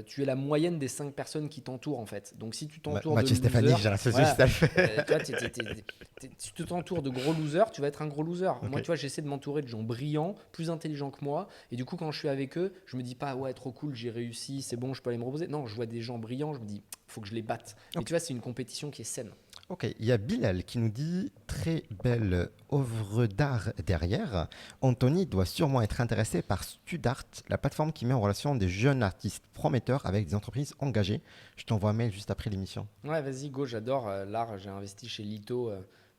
Tu es la moyenne des 5 personnes qui t'entourent en fait. Donc si tu t'entoures de Mathieu Stéphanie, losers, j'ai l'associé voilà, juste à le faire. tu vois, si tu t'entoures de gros losers, tu vas être un gros loser. Ok. Moi, tu vois, j'essaie de m'entourer de gens brillants, plus intelligents que moi. Et du coup, quand je suis avec eux, je me dis pas ouais, trop cool, j'ai réussi, c'est bon, je peux aller me reposer. Non, je vois des gens brillants, je me dis faut que je les batte. Et Ok. tu vois, c'est une compétition qui est saine. Ok, il y a Bilal qui nous dit très belle œuvre d'art derrière. Anthony doit sûrement être intéressé par Studart, la plateforme qui met en relation des jeunes artistes prometteurs avec des entreprises engagées. Je t'envoie un mail juste après l'émission. Ouais, vas-y, go, j'adore l'art. J'ai investi chez Lito,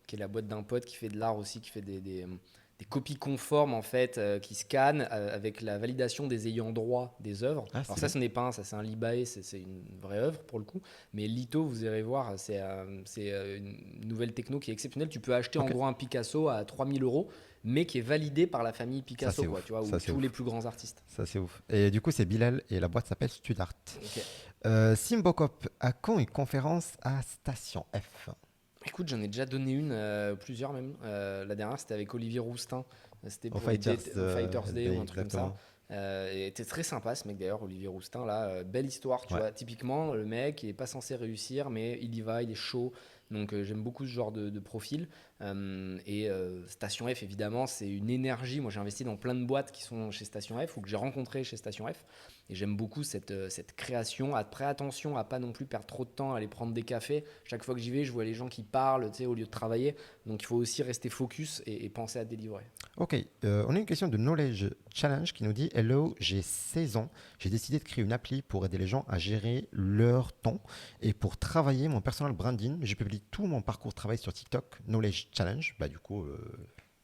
qui est la boîte d'un pote qui fait de l'art aussi, qui fait des copies conformes en fait, qui scannent avec la validation des ayants droit des œuvres. Ah, Alors c'est ça, bien. ce n'est pas un, ça c'est un Libae, c'est une vraie œuvre pour le coup. Mais Lito, vous irez voir, c'est une nouvelle techno qui est exceptionnelle. Tu peux acheter en Ok, gros un Picasso à 3 000 euros, mais qui est validé par la famille ça Picasso, c'est quoi, ouf. tu vois, ou Ça c'est tous les ouf. plus grands artistes. Ça c'est ouf. Et du coup, c'est Bilal et la boîte s'appelle Studart. Ok. Simbocop, à quand une conférence à Station F? Écoute, j'en ai déjà donné une, plusieurs même. La dernière, c'était avec Olivier Roustin. C'était Au pour les Fighters, au Fighters Day ou un truc comme ça. exactement. Et était très sympa ce mec d'ailleurs, Olivier Roustin. Là, belle histoire, tu Ouais. vois. Typiquement, le mec, il est pas censé réussir, mais il y va, il est chaud. Donc j'aime beaucoup ce genre de profil. Station F, évidemment, c'est une énergie. Moi, j'ai investi dans plein de boîtes qui sont chez Station F ou que j'ai rencontrées chez Station F. Et j'aime beaucoup cette création. Après, attention à pas non plus perdre trop de temps à aller prendre des cafés. Chaque fois que j'y vais, je vois les gens qui parlent, tu sais, au lieu de travailler. Donc il faut aussi rester focus et penser à délivrer. Ok, on a une question de Knowledge Challenge qui nous dit Hello, j'ai 16 ans. J'ai décidé de créer une appli pour aider les gens à gérer leur temps et pour travailler mon personal branding. Je publie tout mon parcours de travail sur TikTok, Knowledge Challenge. Bah, du coup,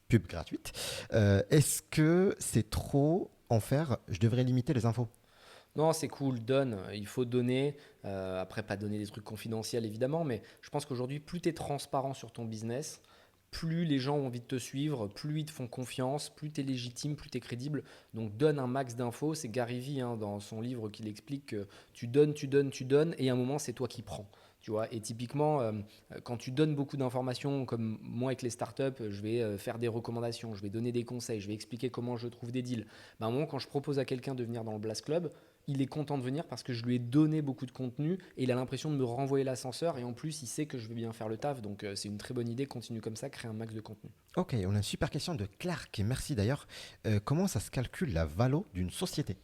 pub gratuite. Est-ce que c'est trop en faire? Je devrais limiter les infos. Non, c'est cool, donne. Il faut donner. Après, pas donner des trucs confidentiels, évidemment, mais je pense qu'aujourd'hui, plus tu es transparent sur ton business, plus les gens ont envie de te suivre, plus ils te font confiance, plus tu es légitime, plus tu es crédible. Donc, donne un max d'infos. C'est Gary Vee, hein, dans son livre, qu'il explique que tu donnes, tu donnes, tu donnes, et à un moment, c'est toi qui prends. Tu vois, et typiquement, quand tu donnes beaucoup d'informations, comme moi avec les startups, je vais faire des recommandations, je vais donner des conseils, je vais expliquer comment je trouve des deals. Ben, à un moment, quand je propose à quelqu'un de venir dans le Blast Club, il est content de venir parce que je lui ai donné beaucoup de contenu et il a l'impression de me renvoyer l'ascenseur et en plus il sait que je vais bien faire le taf, donc c'est une très bonne idée, continue comme ça, crée un max de contenu. Ok, on a une super question de Clark et merci d'ailleurs. Comment ça se calcule la valo d'une société?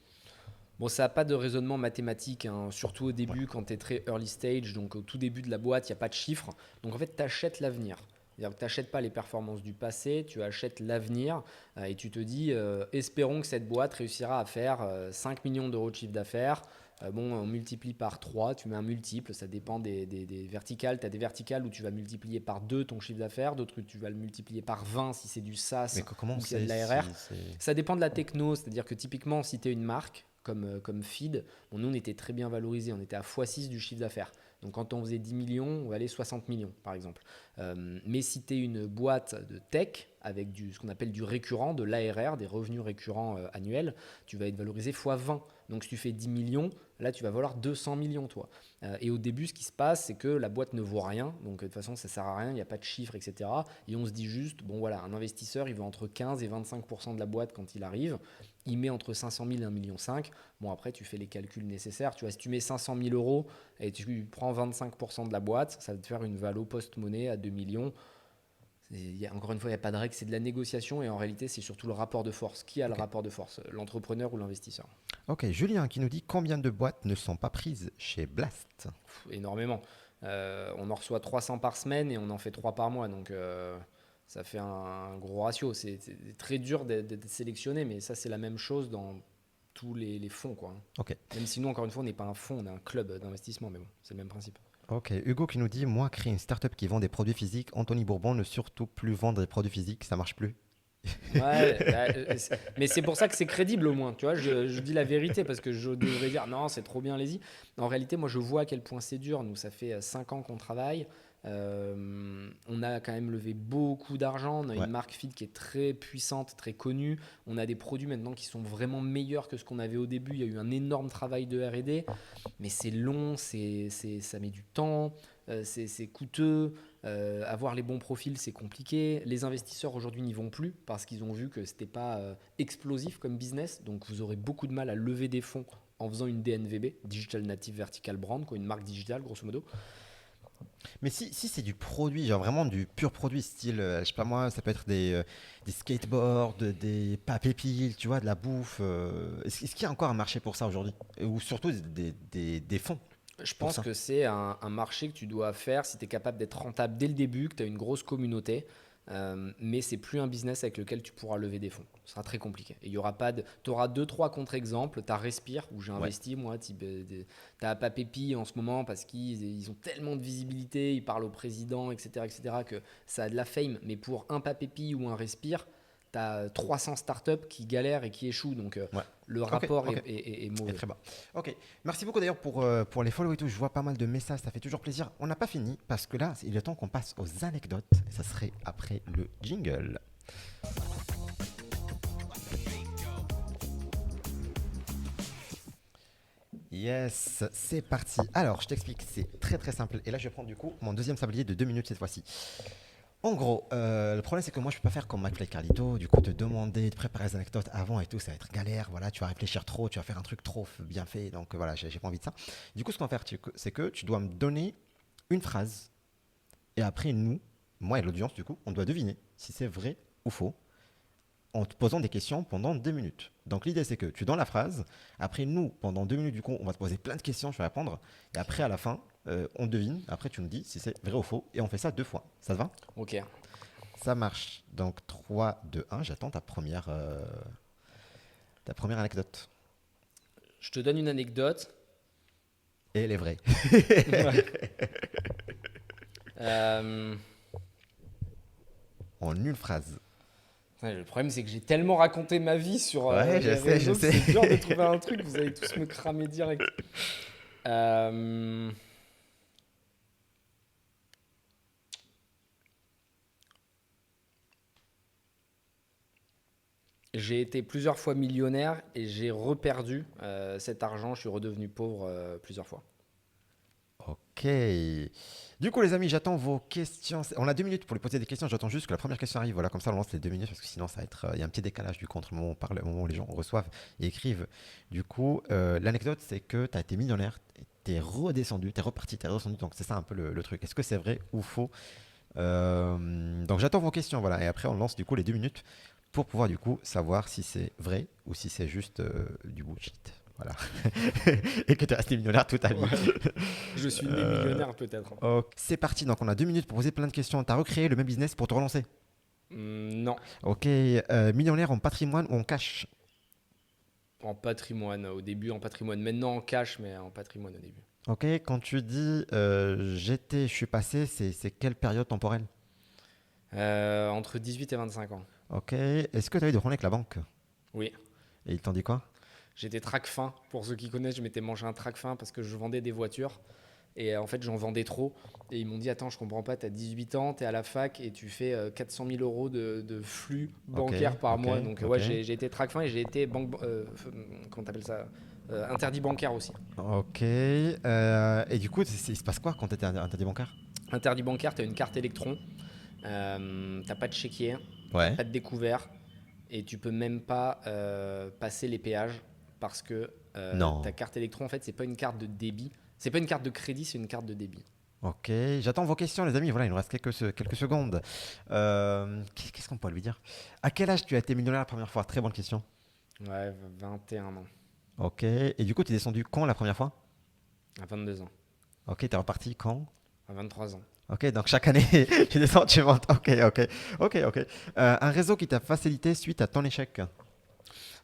Bon, ça n'a pas de raisonnement mathématique, hein, surtout au Ouais. début quand tu es très early stage, donc au tout début de la boîte, il n'y a pas de chiffres. Donc en fait, tu achètes l'avenir. C'est-à-dire que tu n'achètes pas les performances du passé, tu achètes l'avenir et tu te dis, espérons que cette boîte réussira à faire 5 millions d'euros de chiffre d'affaires. Bon, on multiplie par 3, tu mets un multiple, ça dépend des verticales. Tu as des verticales où tu vas multiplier par 2 ton chiffre d'affaires, d'autres où tu vas le multiplier par 20 si c'est du SaaS Mais comment ou s'il y a de c'est l'ARR. si c'est... Ça dépend de la techno, c'est-à-dire que typiquement, si tu es une marque comme Feed, bon, nous on était très bien valorisé, on était à x6 du chiffre d'affaires. Donc quand on faisait 10 millions, on allait 60 millions par exemple. Mais si tu es une boîte de tech avec ce qu'on appelle du récurrent, de l'ARR, des revenus récurrents annuels, tu vas être valorisé x20. Donc si tu fais 10 millions, là tu vas valoir 200 millions toi. Et au début, ce qui se passe, c'est que la boîte ne vaut rien. Donc de toute façon, ça ne sert à rien, il n'y a pas de chiffres, etc. Et on se dit juste, bon voilà, un investisseur, il veut entre 15 et 25% de la boîte quand il arrive. Il met entre 500 000 et 1,5 million. Bon, après, tu fais les calculs nécessaires. Tu vois, si tu mets 500 000 euros et tu prends 25% de la boîte, ça va te faire une valo post-monnaie à 2 millions. Encore une fois, il n'y a pas de règle, c'est de la négociation et en réalité, c'est surtout le rapport de force. Qui a le rapport de force? L'entrepreneur ou l'investisseur? Ok, Julien qui nous dit combien de boîtes ne sont pas prises chez Blast? Énormément. On en reçoit 300 par semaine et on en fait 3 par mois. Donc, ça fait un gros ratio. C'est très dur d'être sélectionné, mais ça, c'est la même chose dans tous les fonds, quoi. Ok. Même si nous, encore une fois, on n'est pas un fonds, on est un club d'investissement, mais bon, c'est le même principe. Ok, Hugo qui nous dit moi, créer une startup qui vend des produits physiques, Anthony Bourbon ne surtout plus vendre des produits physiques, ça marche plus. Ouais, mais c'est pour ça que c'est crédible au moins. Tu vois, je dis la vérité parce que je devrais dire non, c'est trop bien, allez-y. En réalité, moi, je vois à quel point c'est dur. Nous, ça fait 5 ans qu'on travaille. On a quand même levé beaucoup d'argent. On a Ouais. une marque feed qui est très puissante, très connue. On a des produits maintenant qui sont vraiment meilleurs que ce qu'on avait au début. Il y a eu un énorme travail de R&D, mais c'est long, ça met du temps, c'est coûteux. Avoir les bons profils, c'est compliqué. Les investisseurs aujourd'hui n'y vont plus parce qu'ils ont vu que c'était pas explosif comme business. Donc vous aurez beaucoup de mal à lever des fonds en faisant une DNVB, Digital Native Vertical Brand, quoi, une marque digitale grosso modo. Mais si c'est du produit, genre vraiment du pur produit, style, je sais pas moi, ça peut être des skateboards, des papépiles, tu vois, de la bouffe. Est-ce qu'il y a encore un marché pour ça aujourd'hui? Ou surtout des fonds Je pour pense ça? que c'est un marché que tu dois faire si tu es capable d'être rentable dès le début, que tu as une grosse communauté. Mais c'est plus un business avec lequel tu pourras lever des fonds. Ce sera très compliqué. Il y aura pas de. Tu auras 2-3 contre-exemples. Tu as Respire, où j'ai Ouais. investi, moi. Tu as Papépi en ce moment parce qu'ils ont tellement de visibilité, ils parlent au président, etc., etc., que ça a de la fame. Mais pour un Papépi ou un Respire, tu as 300 startups qui galèrent et qui échouent. Donc Ouais. le Ok, rapport ok. est Et mauvais. très bas. Ok. Merci beaucoup d'ailleurs pour les follow et tout. Je vois pas mal de messages, ça fait toujours plaisir. On n'a pas fini parce que là, il est temps qu'on passe aux anecdotes. Et ça serait après le jingle. Yes, c'est parti. Alors, je t'explique, c'est très très simple. Et là, je vais prendre du coup mon deuxième sablier de 2 minutes cette fois-ci. En gros, le problème c'est que moi je peux pas faire comme McFly Carlito, du coup te demander de préparer les anecdotes avant et tout, ça va être galère, voilà, tu vas réfléchir trop, tu vas faire un truc trop bien fait, donc voilà, j'ai pas envie de ça. Du coup, ce qu'on va faire, c'est que tu dois me donner une phrase, et après nous, moi et l'audience du coup, on doit deviner si c'est vrai ou faux, en te posant des questions pendant 2 minutes. Donc l'idée c'est que tu donnes la phrase, après nous, pendant 2 minutes du coup, on va te poser plein de questions, je vais répondre, et après à la fin, on devine, après tu nous dis si c'est vrai ou faux, et on fait ça 2 fois. Ça te va? Ok. Ça marche. Donc 3, 2, 1. J'attends ta première anecdote. Je te donne une anecdote. Et elle est vraie. Ouais. Euh, En une phrase. Ouais, le problème, c'est que j'ai tellement raconté ma vie sur Ouais, je les sais, je réseaux que sais. c'est dur de trouver un truc. Vous allez tous me cramer direct. Euh, J'ai été plusieurs fois millionnaire et j'ai reperdu cet argent. Je suis redevenu pauvre plusieurs fois. Ok. Du coup, les amis, j'attends vos questions. On a 2 minutes pour lui poser des questions. J'attends juste que la première question arrive. Voilà, comme ça, on lance les 2 minutes parce que sinon, ça va être. Il y a un petit décalage du coup entre le moment où on parle et le moment où les gens reçoivent et écrivent. Du coup, l'anecdote, c'est que tu as été millionnaire, tu es redescendu, tu es reparti, tu es redescendu. Donc, c'est ça un peu le truc. Est-ce que c'est vrai ou faux? Donc, j'attends vos questions. Voilà. Et après, on lance du coup les 2 minutes pour pouvoir du coup savoir si c'est vrai ou si c'est juste du bullshit. Voilà. Et que tu es resté millionnaire toute ta vie. Ouais. Je suis né millionnaire peut-être. Ok. C'est parti, donc on a 2 minutes pour poser plein de questions. Tu as recréé le même business pour te relancer. Non. Ok, millionnaire en patrimoine ou en cash? En patrimoine au début, en patrimoine. Maintenant en cash, mais en patrimoine au début. Ok, quand tu dis j'étais, je suis passé, c'est quelle période temporelle? Entre 18 et 25 ans. Ok, est-ce que tu as eu des problèmes avec la banque? Oui. Et ils t'ont dit quoi? J'étais trac-fin. Pour ceux qui connaissent, je m'étais mangé un trac-fin parce que je vendais des voitures. Et en fait, j'en vendais trop. Et ils m'ont dit, attends, je comprends pas, tu as 18 ans, tu es à la fac et tu fais 400 000 euros de flux Ok, bancaire par ok, mois. Donc ok. ouais, j'ai été trac-fin et j'ai été comment t'appelles ça? Interdit bancaire aussi. Ok, et du coup, il se passe quoi quand tu étais interdit bancaire? Interdit bancaire, tu as une carte électron, t'as pas de chéquier, t'as Ouais. pas de découvert et tu peux même pas passer les péages parce que ta Non. carte électron, en fait, c'est pas une carte de débit. C'est pas une carte de crédit, c'est une carte de débit. Ok, j'attends vos questions, les amis. Voilà, il nous reste quelques secondes. Qu'est-ce qu'on peut lui dire? À quel âge tu as été millionnaire la première fois? Très bonne question. Ouais, 21 ans, Ok, et du coup, tu es descendu quand la première fois? à 22 ans, Ok, t'es reparti quand? à 23 ans. Ok, donc chaque année, tu descends, tu montes. Ok, ok, ok, ok. Un réseau qui t'a facilité suite à ton échec,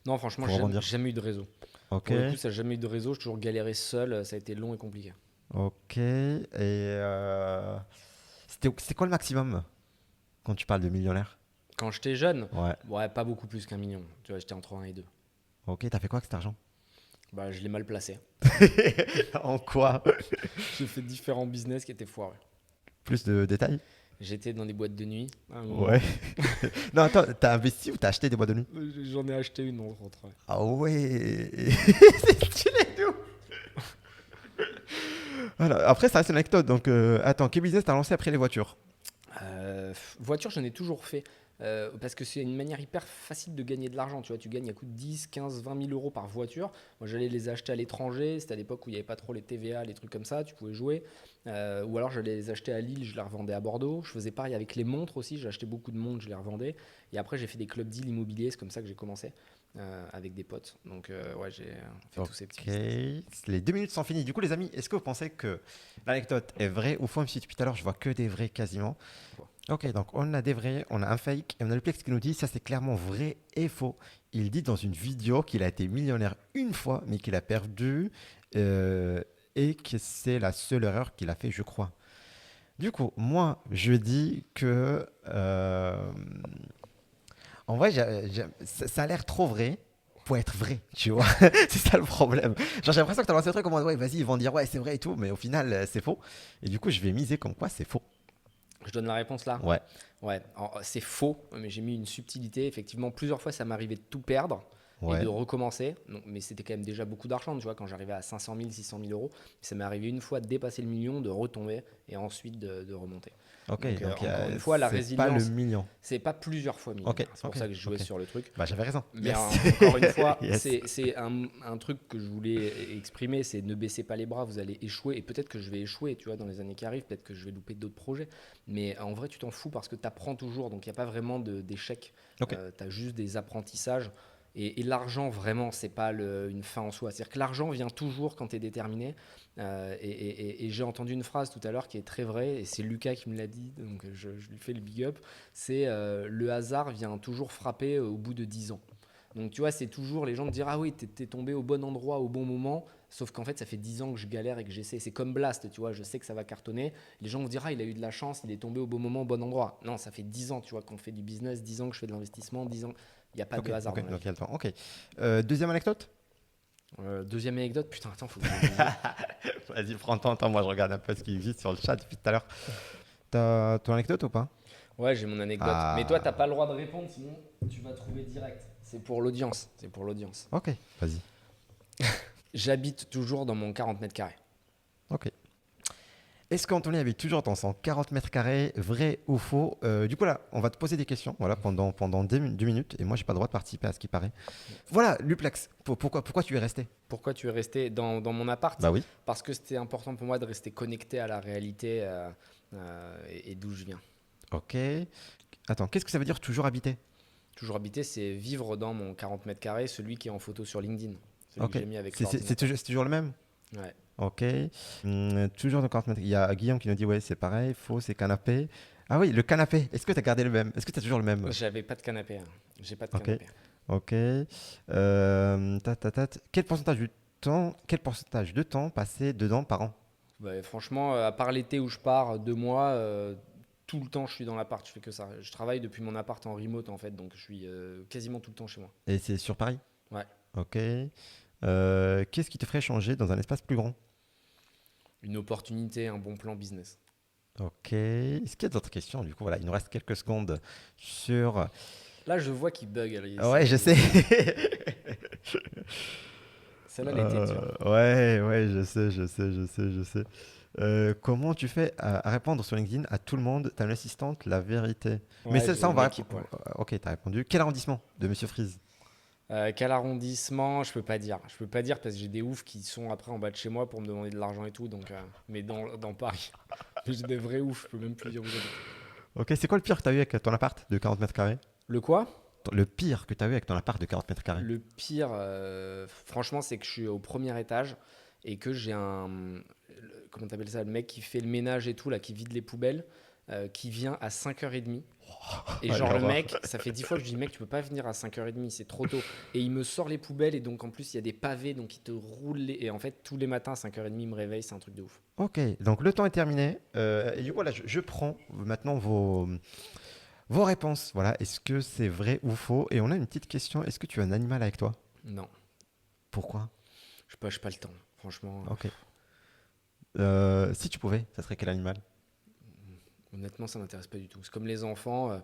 Non, franchement, pour j'ai jamais, rebondir. jamais eu de réseau. Ok, Pour le coup, ça n'a jamais eu de réseau. J'ai toujours galéré seul. Ça a été long et compliqué. ok. Et c'est quoi le maximum quand tu parles de millionnaire? Quand j'étais jeune, Ouais. ouais, pas beaucoup plus qu'un million. Tu vois, j'étais entre un et 2. Ok, t'as fait quoi avec cet argent? Bah, je l'ai mal placé. En quoi? J'ai fait différents business qui étaient foireux. Plus de détails? J'étais dans des boîtes de nuit à un moment. Ouais. Non, attends, t'as investi ou t'as acheté des boîtes de nuit? J'en ai acheté une entre autres. Ouais. Ah ouais. C'est stylé, nous. Voilà. Après, ça reste une anecdote. Donc, attends, quel business t'as lancé après les voitures? Voiture, j'en ai toujours fait. Parce que c'est une manière hyper facile de gagner de l'argent. Tu vois, tu gagnes à coup de 10, 15, 20 000 euros par voiture. Moi, j'allais les acheter à l'étranger. C'était à l'époque où il n'y avait pas trop les TVA, les trucs comme ça. Tu pouvais jouer. Ou alors, j'allais les acheter à Lille, je les revendais à Bordeaux. Je faisais pareil avec les montres aussi. J'ai acheté beaucoup de montres, je les revendais. Et après, j'ai fait des clubs deals immobiliers. C'est comme ça que j'ai commencé avec des potes. Donc, ouais, j'ai fait tous ces petits Ok. business. Les 2 minutes sont finies. Du coup, les amis, est-ce que vous pensez que l'anecdote est vraie ou faux? Même si depuis tout à l'heure, je vois que des vrais quasiment. Ok, donc on a des vrais, on a un fake et on a le Plex qui nous dit ça c'est clairement vrai et faux. Il dit dans une vidéo qu'il a été millionnaire une fois mais qu'il a perdu euh, et que c'est la seule erreur qu'il a fait, je crois. Du coup, moi je dis que en vrai ça a l'air trop vrai pour être vrai, tu vois. C'est ça le problème. Genre j'ai l'impression que tu as lancé un truc comme ouais vas-y ils vont dire ouais c'est vrai et tout mais au final c'est faux. Et du coup je vais miser comme quoi c'est faux. Je donne la réponse là. Ouais, Ouais, c'est faux, mais j'ai mis une subtilité. Effectivement, plusieurs fois, ça m'arrivait de tout perdre et de ouais. recommencer. Donc, mais c'était quand même déjà beaucoup d'argent, tu vois, quand j'arrivais à 500 000, 600 000 euros. Ça m'est arrivé une fois de dépasser le million, de retomber et ensuite de remonter. Ok, Donc, donc encore une fois, la c'est pas le résilience, million. c'est pas plusieurs fois million. Ok, C'est pour ok, ça que je jouais ok. sur le truc. Bah j'avais raison. Mais Yes. encore une fois, Yes. c'est un truc que je voulais exprimer, c'est ne baissez pas les bras, vous allez échouer. Et peut-être que je vais échouer, tu vois, dans les années qui arrivent, peut-être que je vais louper d'autres projets. Mais en vrai, tu t'en fous parce que tu apprends toujours, donc il n'y a pas vraiment d'échec. Ok. Tu as juste des apprentissages. Et l'argent, vraiment, c'est pas une fin en soi. C'est-à-dire que l'argent vient toujours quand tu es déterminé. Et j'ai entendu une phrase tout à l'heure qui est très vraie, et c'est Lucas qui me l'a dit, donc je lui fais le big up. C'est le hasard vient toujours frapper au bout de 10 ans. Donc tu vois, c'est toujours les gens te diront ah oui, t'es tombé au bon endroit au bon moment, sauf qu'en fait ça fait 10 ans que je galère et que j'essaie. C'est comme Blast, tu vois, je sais que ça va cartonner. Les gens vont dire ah il a eu de la chance, il est tombé au bon moment au bon endroit. Non, ça fait 10 ans, tu vois, qu'on fait du business, 10 ans que je fais de l'investissement, 10 ans, il n'y a pas Ok, de hasard ok, dans la donc vie. il y a le temps. Ok. Deuxième anecdote? Deuxième anecdote, putain attends, faut que Vas-y, prends ton temps. Moi, je regarde un peu ce qui existe sur le chat depuis tout à l'heure. T'as ton anecdote ou pas? Ouais, j'ai mon anecdote. Mais toi, Ah, t'as pas le droit de répondre, sinon tu vas trouver direct. C'est pour l'audience. C'est pour l'audience. ok, vas-y. J'habite toujours dans mon 40 mètres carrés. Ok. Est-ce qu'Anthony habite toujours dans son 40 mètres carrés, vrai ou faux? Du coup, là, on va te poser des questions voilà, pendant 2 minutes. Et moi, j'ai pas le droit de participer à ce qui paraît. Voilà, Luplex. Pourquoi tu es resté? Pourquoi tu es resté dans mon appart? Bah oui. Parce que c'était important pour moi de rester connecté à la réalité et d'où je viens. Ok. Attends, qu'est-ce que ça veut dire toujours habiter? Toujours habiter, c'est vivre dans mon 40 mètres carrés, celui qui est en photo sur LinkedIn. Celui Ok. que j'ai mis avec C'est l'ordinateur. toujours le même? Ouais. Ok. Toujours dans 40 mètres. Il y a Guillaume qui nous dit ouais, c'est pareil. Faux, c'est canapé. Ah oui, le canapé. Est-ce que tu as gardé le même? Est-ce que tu as toujours le même? J'avais pas de canapé. Hein. J'ai pas de Ok. canapé. Ok. Quel pourcentage de temps passé dedans par an? Ouais, franchement, à part l'été où je pars 2 mois, tout le temps je suis dans l'appart, je fais que ça. Je travaille depuis mon appart en remote en fait, donc je suis quasiment tout le temps chez moi. Et c'est sur Paris? Ouais, Ok. Qu'est-ce qui te ferait changer dans un espace plus grand? une opportunité, un bon plan business. Ok. Est-ce qu'il y a d'autres questions? Du coup, voilà, il nous reste quelques secondes sur. Là, je vois qu'il bug. Ouais, je sais. Celle-là, elle était dure. Ouais, je sais. Comment tu fais à répondre sur LinkedIn à tout le monde, t'as une assistante, la vérité? Mais Ouais, ça, j'ai on une va équipe, répondre. ouais. Ok, t'as répondu. Quel arrondissement de Monsieur Freeze? Quel arrondissement? Je peux pas dire. Je peux pas dire parce que j'ai des oufs qui sont après en bas de chez moi pour me demander de l'argent et tout. Donc, mais dans Paris. Mais j'ai des vrais oufs, je peux même plus dire où j'habite. Ok, c'est quoi le pire que tu as eu avec ton appart de 40 mètres carrés? Le quoi? Le pire que tu as eu avec ton appart de 40 mètres carrés? Le pire, franchement, c'est que je suis au premier étage et que j'ai comment t'appelles ça? Le mec qui fait le ménage et tout, là, qui vide les poubelles, qui vient à 5h30. Et Ah, genre, le l'horreur. mec, ça fait 10 fois que je dis, mec, tu peux pas venir à 5h30, c'est trop tôt. Et il me sort les poubelles et donc en plus, il y a des pavés, donc il te roule Et en fait, tous les matins à 5h30, il me réveille, c'est un truc de ouf. Ok, donc le temps est terminé. Et du coup, voilà, je prends maintenant vos réponses. Voilà, est-ce que c'est vrai ou faux? Et on a une petite question. Est-ce que tu as un animal avec toi? Non, Pourquoi? j'ai pas le temps, franchement. Ok. Si tu pouvais, ça serait quel animal? Honnêtement, ça m'intéresse pas du tout. C'est comme les enfants,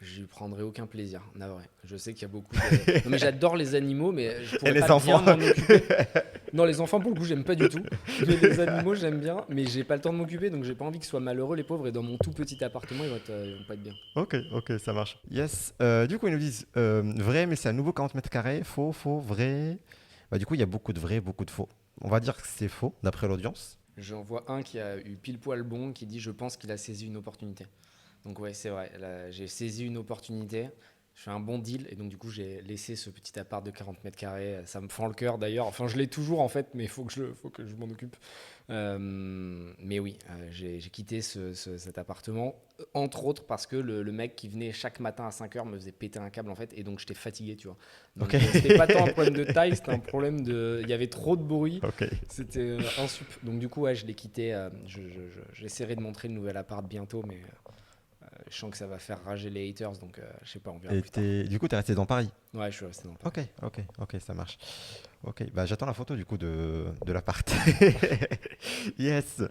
je prendrai aucun plaisir, navré. Je sais qu'il y a beaucoup Non, mais j'adore les animaux, mais je Et pourrais les pas bien enfants? m'en occuper. Non, les enfants, pour le coup, j'aime pas du tout. Mais les animaux, j'aime bien, mais j'ai pas le temps de m'occuper, donc j'ai pas envie qu'ils soient malheureux, les pauvres. Et dans mon tout petit appartement, ils vont pas être bien. Ok, ok, ça marche. Yes. Du coup, ils nous disent vrai, mais c'est un nouveau 40 mètres carrés. Faux, faux, vrai. Bah, du coup, il y a beaucoup de vrai, beaucoup de faux. On va dire que c'est faux, d'après l'audience. J'en vois un qui a eu pile poil bon, qui dit: je pense qu'il a saisi une opportunité. Donc, ouais, c'est vrai. Là, j'ai saisi une opportunité. Je fais un bon deal et donc du coup j'ai laissé ce petit appart de 40 mètres carrés. Ça me fend le cœur d'ailleurs. Enfin, je l'ai toujours en fait, mais faut que je m'en occupe. Mais oui, j'ai quitté cet appartement, entre autres parce que le mec qui venait chaque matin à 5h me faisait péter un câble en fait, et donc j'étais fatigué, tu vois. Donc Ok. c'était pas tant un problème de taille, c'était un problème il y avait trop de bruit, Ok. c'était insup. Donc du coup, ouais, je l'ai quitté. J'essaierai de montrer le nouvel appart bientôt, mais je sens que ça va faire rager les haters, donc je sais pas, on verra Et plus tard. du coup, t'es resté dans Paris. Ouais, je suis resté dans Paris. Ok, ok, ok, ça marche. Ok, bah j'attends la photo du coup de l'appart. Yes.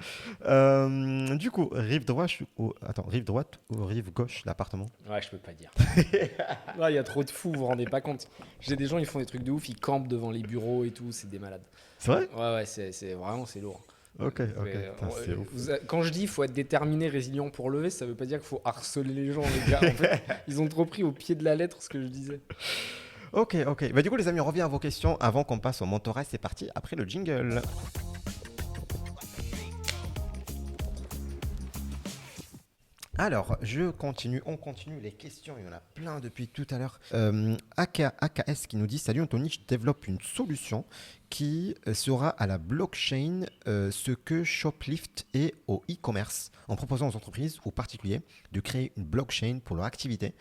Du coup, rive droite ou rive gauche l'appartement? Ouais, je peux pas dire. Là, il y a trop de fous, vous vous rendez pas compte. J'ai des gens, ils font des trucs de ouf, ils campent devant les bureaux et tout, c'est des malades. C'est vrai? Ouais, ouais, c'est vraiment, c'est lourd. Ok, ok, Mais, putain, c'est ouf. quand je dis faut être déterminé, résilient pour lever, ça veut pas dire qu'il faut harceler les gens, les gars. En fait, ils ont trop pris au pied de la lettre ce que je disais. Ok, ok. Bah du coup les amis, on revient à vos questions avant qu'on passe au mentorat. C'est parti après le jingle. Alors, on continue les questions, il y en a plein depuis tout à l'heure. AKS qui nous dit: Salut Anthony, je développe une solution qui sera à la blockchain ce que Shoplift est au e-commerce, en proposant aux entreprises ou particuliers de créer une blockchain pour leur activité.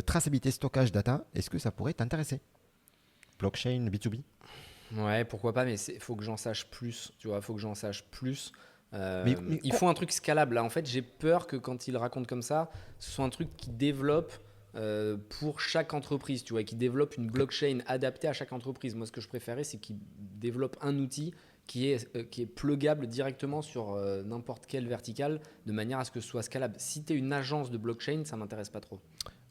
Traçabilité, stockage, data, est-ce que ça pourrait t'intéresser? Blockchain B2B? Ouais, pourquoi pas, mais il faut que j'en sache plus, tu vois, faut que j'en sache plus. Mais Il faut un truc scalable. Là, en fait, j'ai peur que quand il raconte comme ça, ce soit un truc qui développe pour chaque entreprise, tu vois, qui développe une blockchain adaptée à chaque entreprise. Moi, ce que je préférais, c'est qu'il développe un outil qui est pluggable directement sur n'importe quelle verticale, de manière à ce que ce soit scalable. Si tu es une agence de blockchain, ça m'intéresse pas trop.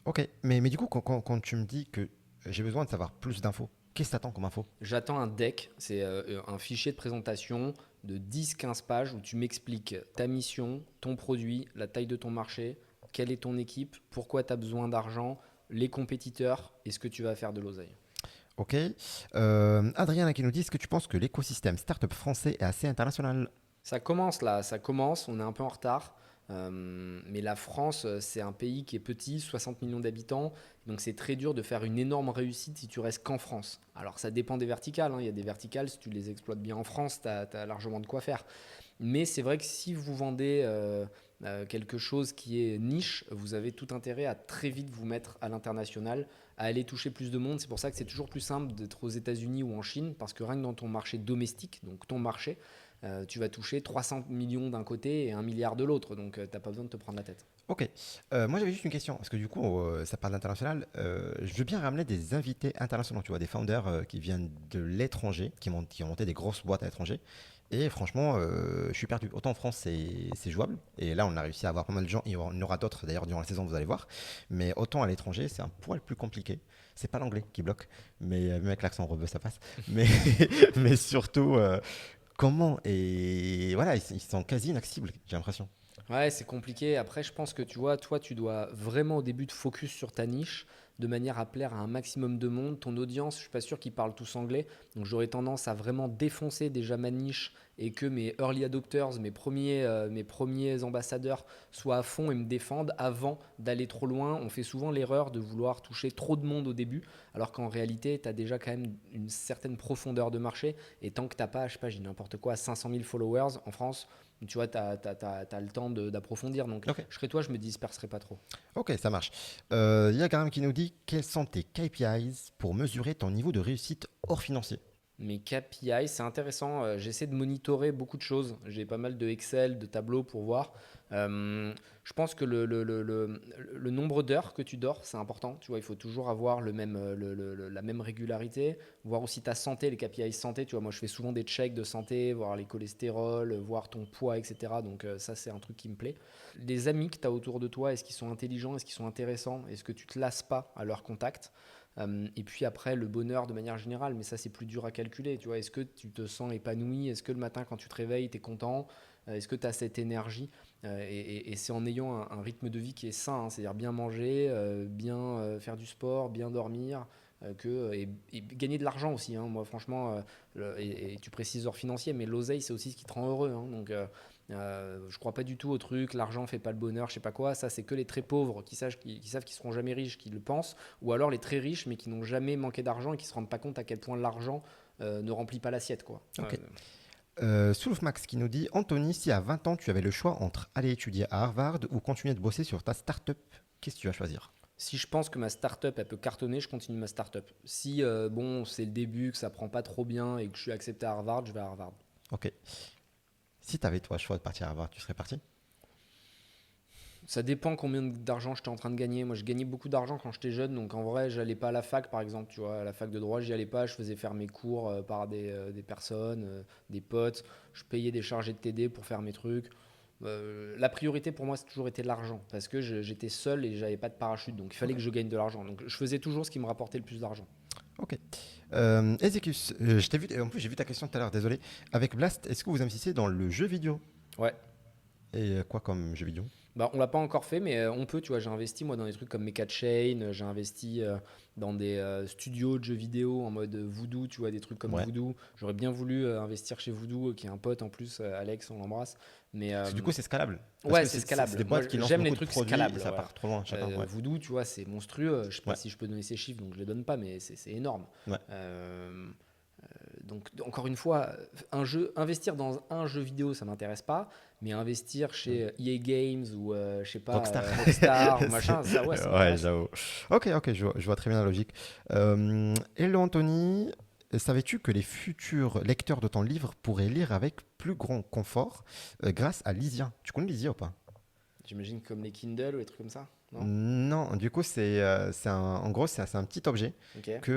Ok, mais du coup, quand tu me dis que j'ai besoin de savoir plus d'infos, qu'est-ce que t'attends comme info? J'attends un deck, c'est un fichier de présentation de 10-15 pages où tu m'expliques ta mission, ton produit, la taille de ton marché, quelle est ton équipe, pourquoi tu as besoin d'argent, les compétiteurs et ce que tu vas faire de l'oseille. Ok. Adrien qui nous dit: est-ce que tu penses que l'écosystème startup français est assez international? Ça commence là, ça commence, on est un peu en retard. Mais la France, c'est un pays qui est petit, 60 millions d'habitants, donc c'est très dur de faire une énorme réussite si tu restes qu'en France. Alors ça dépend des verticales, hein. Il y a des verticales, si tu les exploites bien en France, tu as largement de quoi faire. Mais c'est vrai que si vous vendez quelque chose qui est niche, vous avez tout intérêt à très vite vous mettre à l'international, à aller toucher plus de monde. C'est pour ça que c'est toujours plus simple d'être aux États-Unis ou en Chine, parce que rien que dans ton marché domestique, donc ton marché, tu vas toucher 300 millions d'un côté et 1 milliard de l'autre, donc tu n'as pas besoin de te prendre la tête. Ok. Moi, j'avais juste une question, parce que du coup, ça parle d'international. Je veux bien ramener des invités internationaux, tu vois, des founders qui viennent de l'étranger, qui ont monté des grosses boîtes à l'étranger. Et franchement, je suis perdu. Autant en France, c'est jouable. Et là, on a réussi à avoir pas mal de gens. Il y en aura d'autres d'ailleurs durant la saison, vous allez voir. Mais autant à l'étranger, c'est un poil plus compliqué. C'est pas l'anglais qui bloque, mais même avec l'accent rebeu, ça passe. Mais, mais surtout, comment? Et voilà, ils sont quasi inaccessibles, j'ai l'impression. Ouais, c'est compliqué. Après, je pense que tu vois, toi, tu dois vraiment au début te focus sur ta niche. de manière à plaire à un maximum de monde. Ton audience, je suis pas sûr qu'ils parlent tous anglais, donc j'aurais tendance à vraiment défoncer déjà ma niche et que mes early adopters, mes premiers ambassadeurs soient à fond et me défendent avant d'aller trop loin. On fait souvent l'erreur de vouloir toucher trop de monde au début, alors qu'en réalité, tu as déjà quand même une certaine profondeur de marché. Et tant que tu n'as pas, je sais pas, j'ai n'importe quoi, 500 000 followers en France, tu vois, tu as le temps d'approfondir. Donc, Ok, je serais toi, je me disperserai pas trop. ok, ça marche. Il y a Graham qui nous dit quels sont tes KPIs pour mesurer ton niveau de réussite hors financier. Mes KPI, c'est intéressant. J'essaie de monitorer beaucoup de choses. J'ai pas mal de Excel, de tableaux pour voir. Je pense que le nombre d'heures que tu dors, c'est important. Tu vois, il faut toujours avoir la même régularité. Voir aussi ta santé, les KPI santé. Tu vois, moi, je fais souvent des checks de santé, voir les cholestérols, voir ton poids, etc. Donc, ça, c'est un truc qui me plaît. Les amis que tu as autour de toi, est-ce qu'ils sont intelligents? Est-ce qu'ils sont intéressants? Est-ce que tu te lasses pas à leur contact? Et puis après, le bonheur de manière générale, mais ça c'est plus dur à calculer. Tu vois, est-ce que tu te sens épanoui? Est-ce que le matin quand tu te réveilles, tu es content? Est-ce que tu as cette énergie? Et c'est en ayant un rythme de vie qui est sain, hein, c'est-à-dire bien manger, bien faire du sport, bien dormir. Et gagner de l'argent aussi, hein. Moi franchement, et tu précises hors financier, mais l'oseille c'est aussi ce qui te rend heureux, hein. Donc je crois pas du tout au truc, l'argent fait pas le bonheur, je sais pas quoi. Ça c'est que les très pauvres qui savent qu'ils seront jamais riches, qui le pensent, ou alors les très riches mais qui n'ont jamais manqué d'argent et qui se rendent pas compte à quel point l'argent ne remplit pas l'assiette, quoi. Ok. Soulf Max qui nous dit Anthony, si à 20 ans tu avais le choix entre aller étudier à Harvard ou continuer de bosser sur ta startup, qu'est-ce que tu vas choisir? Si je pense que ma startup elle peut cartonner, je continue ma startup. Si bon, c'est le début, que ça prend pas trop bien et que je suis accepté à Harvard, je vais à Harvard. Ok. Si tu avais toi le choix de partir à Harvard, tu serais parti? Ça dépend combien d'argent j'étais en train de gagner. Moi, je gagnais beaucoup d'argent quand j'étais jeune, donc en vrai, j'allais pas à la fac, par exemple. Tu vois, à la fac de droit, j'y allais pas. Je faisais faire mes cours par des personnes, des potes. Je payais des chargés de TD pour faire mes trucs. La priorité pour moi, c'est toujours été l'argent, parce que j'étais seul et j'avais pas de parachute, donc il fallait Ok. que je gagne de l'argent. Donc je faisais toujours ce qui me rapportait le plus d'argent. Ok. Ezekis, je t'ai vu, en plus j'ai vu ta question tout à l'heure, désolé. Avec Blast, est-ce que vous investissez dans le jeu vidéo? Ouais. Et quoi comme jeu vidéo? Bah, on l'a pas encore fait, mais on peut. Tu vois, j'ai investi moi dans des trucs comme Mecha Chain, j'ai investi dans des studios de jeux vidéo en mode Voodoo, tu vois, des trucs comme Ouais. Voodoo. J'aurais bien voulu investir chez Voodoo, qui est un pote en plus, Alex, on l'embrasse. Mais Parce que du coup, c'est scalable. Parce ouais, que c'est c'est scalable. des Moi, boîtes qui lancent j'aime les beaucoup de trucs produits et scalables. ça Voilà. part trop loin chacun. Ouais. Voodoo, tu vois, c'est monstrueux. Je sais pas si je peux donner ces chiffres, donc je les donne pas, mais c'est énorme. Ouais. Donc, encore une fois, investir dans un jeu vidéo, ça m'intéresse pas, mais investir chez EA Games ou, je sais pas, Rockstar. Rockstar ou machin, ça, ouais, ça Ouais, m'intéresse. j'avoue. Ok, ok, je vois très bien la logique. Hello Anthony, savais-tu que les futurs lecteurs de ton livre pourraient lire avec plus grand confort grâce à Lysia? Tu connais Lysia ou pas? J'imagine comme les Kindle ou des trucs comme ça, non? Non, du coup, en gros, c'est un petit objet Ok.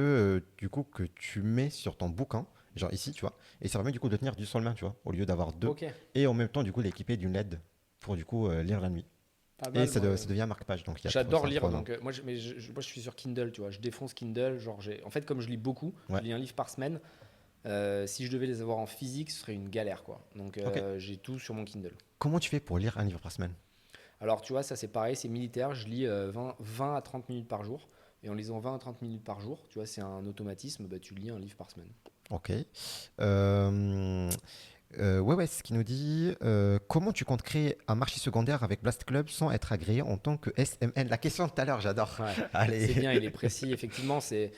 du coup, que tu mets sur ton bouquin, genre ici, tu vois, et ça permet du coup de tenir du seule main, tu vois, au lieu d'avoir deux, Ok. et en même temps, du coup, l'équiper d'une LED pour du coup lire la nuit. Pas Et mal, moi. ça devient marque-page, donc J'adore c'est lire, trop énorme. donc moi je suis sur Kindle, tu vois. Je défonce Kindle. Genre, en fait, comme je lis beaucoup, je Ouais, lis un livre par semaine. Si je devais les avoir en physique, ce serait une galère, quoi. Donc, ok. j'ai tout sur mon Kindle. Comment tu fais pour lire un livre par semaine? Alors, tu vois, ça c'est pareil, c'est militaire. Je lis 20 à 30 minutes par jour. Et en lisant 20 à 30 minutes par jour, tu vois, c'est un automatisme, bah, tu lis un livre par semaine. Ok. Euh, ouais, ouais, ce qui nous dit comment tu comptes créer un marché secondaire avec Blast Club sans être agréé en tant que SMN? La question de tout à l'heure, j'adore. Ouais, c'est Allez. bien, il est précis. Effectivement, c'est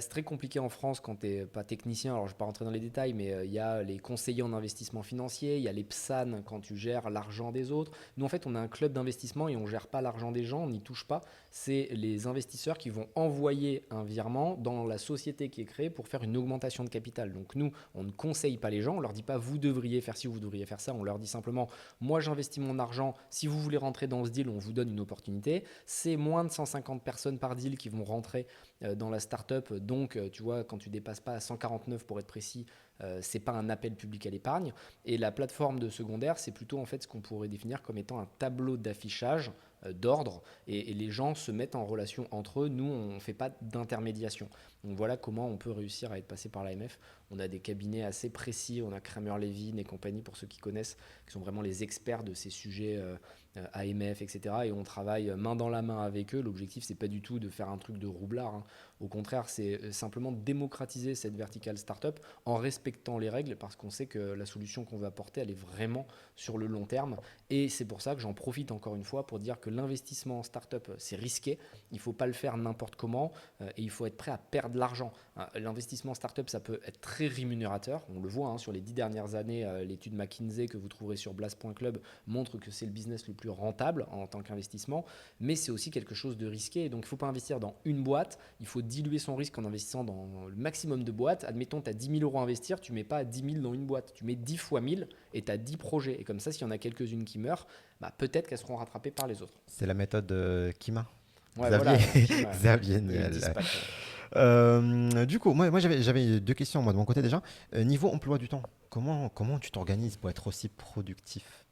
très compliqué en France quand tu n'es pas technicien. Alors, je ne vais pas rentrer dans les détails, mais il y a les conseillers en investissement financier, il y a les PSAN quand tu gères l'argent des autres. Nous, en fait, on a un club d'investissement et on ne gère pas l'argent des gens, on n'y touche pas. C'est les investisseurs qui vont envoyer un virement dans la société qui est créée pour faire une augmentation de capital. Donc, nous, on ne conseille pas les gens, on ne leur dit pas vous devriez faire ci ou vous devriez faire ça. On leur dit simplement moi, j'investis mon argent. Si vous voulez rentrer dans ce deal, on vous donne une opportunité. C'est moins de 150 personnes par deal qui vont rentrer dans la startup. Donc, tu vois, quand tu dépasses pas 149 pour être précis, c'est pas un appel public à l'épargne. Et la plateforme de secondaire, c'est plutôt en fait ce qu'on pourrait définir comme étant un tableau d'affichage d'ordre et les gens se mettent en relation entre eux. Nous, on ne fait pas d'intermédiation. Donc voilà comment on peut réussir à être passé par l'AMF. On a des cabinets assez précis, on a Kramer Levin et compagnie pour ceux qui connaissent, qui sont vraiment les experts de ces sujets AMF, etc. Et on travaille main dans la main avec eux. L'objectif, c'est pas du tout de faire un truc de roublard, hein. Au contraire, c'est simplement démocratiser cette verticale startup en respectant les règles, parce qu'on sait que la solution qu'on veut apporter, elle est vraiment sur le long terme. Et c'est pour ça que j'en profite encore une fois pour dire que l'investissement en startup, c'est risqué. Il ne faut pas le faire n'importe comment et il faut être prêt à perdre de l'argent. L'investissement en startup, ça peut être très rémunérateur. On le voit, hein, sur les 10 dernières années, l'étude McKinsey que vous trouverez sur blast.club montre que c'est le business le plus rentable en tant qu'investissement, mais c'est aussi quelque chose de risqué. Et donc, il ne faut pas investir dans une boîte. Il faut diluer son risque en investissant dans le maximum de boîtes. Admettons, tu as 10 000 euros à investir, tu ne mets pas 10 000 dans une boîte. Tu mets 10 fois 1000 et tu as 10 projets. Et comme ça, s'il y en a quelques-unes qui meurent, peut-être qu'elles seront rattrapées par les autres. C'est la méthode Kima. Ouais, Xavier, voilà. Xavier Niel. Du coup, moi j'avais deux questions moi, de mon côté déjà. Niveau emploi du temps, comment tu t'organises pour être aussi productif?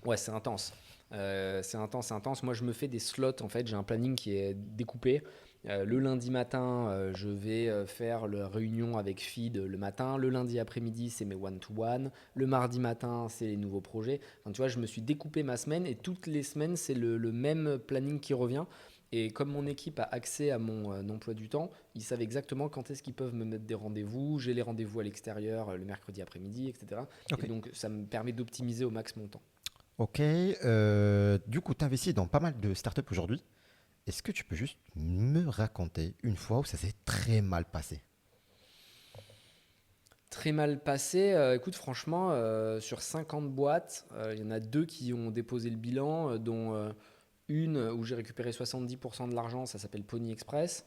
Ouais, c'est intense. C'est intense. Moi, je me fais des slots. En fait, j'ai un planning qui est découpé. Le lundi matin, je vais faire la réunion avec Feed le matin. Le lundi après-midi, c'est mes one-to-one. Le mardi matin, c'est les nouveaux projets. Enfin, tu vois, je me suis découpé ma semaine et toutes les semaines, c'est le même planning qui revient. Et comme mon équipe a accès à mon emploi du temps, ils savent exactement quand est-ce qu'ils peuvent me mettre des rendez-vous. J'ai les rendez-vous à l'extérieur le mercredi après-midi, etc. Ok. Et donc, ça me permet d'optimiser au max mon temps. Ok. Du coup, tu investis dans pas mal de startups aujourd'hui. Est-ce que tu peux juste me raconter une fois où ça s'est très mal passé? Très mal passé. Écoute, franchement, sur 50 boîtes, il y en a deux qui ont déposé le bilan, dont une où j'ai récupéré 70% de l'argent, ça s'appelle Pony Express.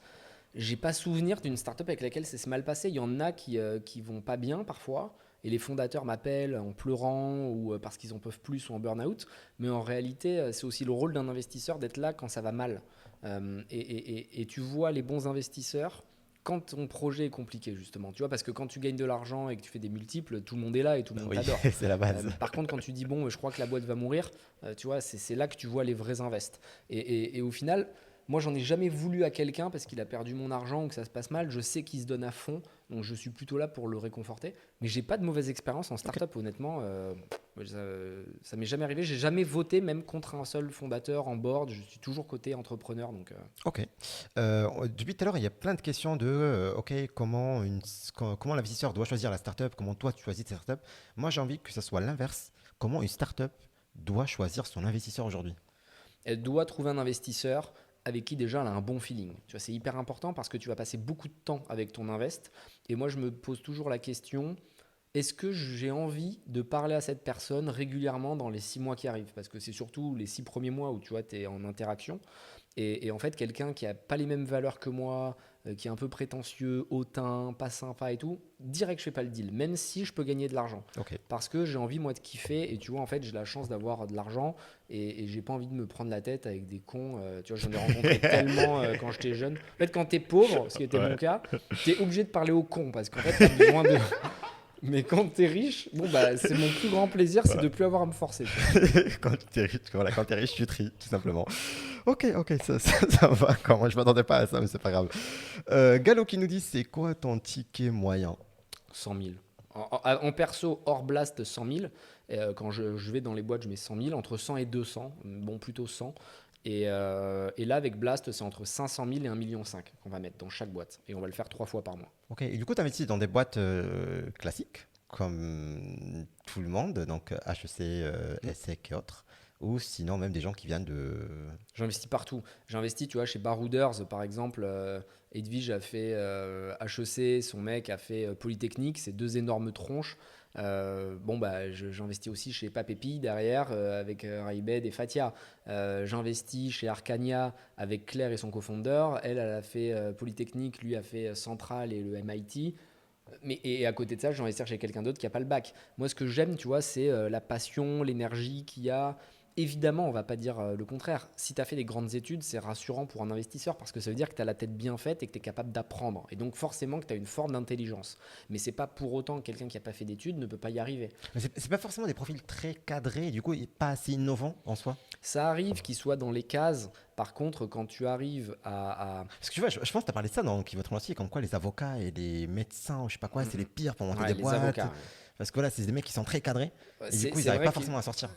J'ai pas souvenir d'une startup avec laquelle ça s'est mal passé. Il y en a qui vont pas bien parfois. Et les fondateurs m'appellent en pleurant ou parce qu'ils en peuvent plus ou en burn-out. Mais en réalité, c'est aussi le rôle d'un investisseur d'être là quand ça va mal. Et tu vois les bons investisseurs quand ton projet est compliqué, justement. Tu vois, parce que quand tu gagnes de l'argent et que tu fais des multiples, tout le monde est là et tout le monde Oui, t'adore. c'est la base. Par contre, quand tu dis, bon, je crois que la boîte va mourir, tu vois, c'est là que tu vois les vrais invests. Et au final, moi, j'en ai jamais voulu à quelqu'un parce qu'il a perdu mon argent ou que ça se passe mal. Je sais qu'il se donne à fond, donc je suis plutôt là pour le réconforter. Mais j'ai pas de mauvaise expérience en startup, honnêtement. Ça m'est jamais arrivé. J'ai jamais voté, même contre un seul fondateur en board. Je suis toujours côté entrepreneur. Donc, Ok. Depuis tout à l'heure, il y a plein de questions de ok, comment l'investisseur doit choisir la startup, comment toi tu choisis ta startup. Moi, j'ai envie que ce soit l'inverse. Comment une startup doit choisir son investisseur aujourd'hui? elle doit trouver un investisseur avec qui déjà elle a un bon feeling. Tu vois, c'est hyper important parce que tu vas passer beaucoup de temps avec ton invest. Et moi, je me pose toujours la question, est-ce que j'ai envie de parler à cette personne régulièrement dans les 6 mois qui arrivent? Parce que c'est surtout les 6 premiers mois où tu vois, tu es en interaction. Et en fait, quelqu'un qui n'a pas les mêmes valeurs que moi, qui est un peu prétentieux, hautain, pas sympa et tout, direct, je fais pas le deal, même si je peux gagner de l'argent. Ok. Parce que j'ai envie, moi, de kiffer. Et tu vois, en fait, j'ai la chance d'avoir de l'argent et j'ai pas envie de me prendre la tête avec des cons. Tu vois, j'en ai rencontré tellement quand j'étais jeune. En fait, quand t'es pauvre, ce qui était mon Ouais. cas, t'es obligé de parler aux cons parce qu'en fait, t'as besoin de. Mais quand t'es riche, bon, c'est mon plus grand plaisir, c'est de plus avoir à me forcer. Tu vois. Quand tu es riche, voilà, quand t'es riche, tu tries, tout simplement. Ok, ça va. Quand moi, je m'attendais pas à ça, mais c'est pas grave. Gallo qui nous dit, c'est quoi ton ticket moyen? 100 000. En perso, hors blast, 100 000. Quand je vais dans les boîtes, je mets 100 000, entre 100 et 200, bon plutôt 100. Et là, avec Blast, c'est entre 500 000 et 1,5 million qu'on va mettre dans chaque boîte. Et on va le faire 3 fois par mois. Ok, et du coup, tu investis dans des boîtes classiques, comme tout le monde, donc HEC, ESSEC et autres, ou sinon même des gens qui viennent de... J'investis partout. J'investis, tu vois, chez Barouders, par exemple. Edwige a fait HEC, son mec a fait Polytechnique, c'est deux énormes tronches. J'investis aussi chez Papépi derrière avec Raibed et Fatia. J'investis chez Arcania avec Claire et son cofondeur. Elle a fait Polytechnique, lui a fait Central et le MIT. Et à côté de ça, j'investis chez quelqu'un d'autre qui n'a pas le bac. Moi, ce que j'aime, tu vois, c'est la passion, l'énergie qu'il y a. Évidemment, on ne va pas dire le contraire. Si tu as fait des grandes études, c'est rassurant pour un investisseur parce que ça veut dire que tu as la tête bien faite et que tu es capable d'apprendre. Et donc, forcément, que tu as une forme d'intelligence. Mais ce n'est pas pour autant que quelqu'un qui n'a pas fait d'études ne peut pas y arriver. Mais c'est pas forcément des profils très cadrés, et du coup, pas assez innovants en soi. Ça arrive qu'ils soient dans les cases. Par contre, quand tu arrives à... Parce que tu vois, je pense que tu as parlé de ça dans votre lancier, comme quoi les avocats et les médecins, ou je sais pas quoi, c'est les pires pour monter des les boîtes. avocats, ouais. Parce que voilà, c'est des mecs qui sont très cadrés et du coup, ils C'est n'arrivent vrai pas que forcément à sortir.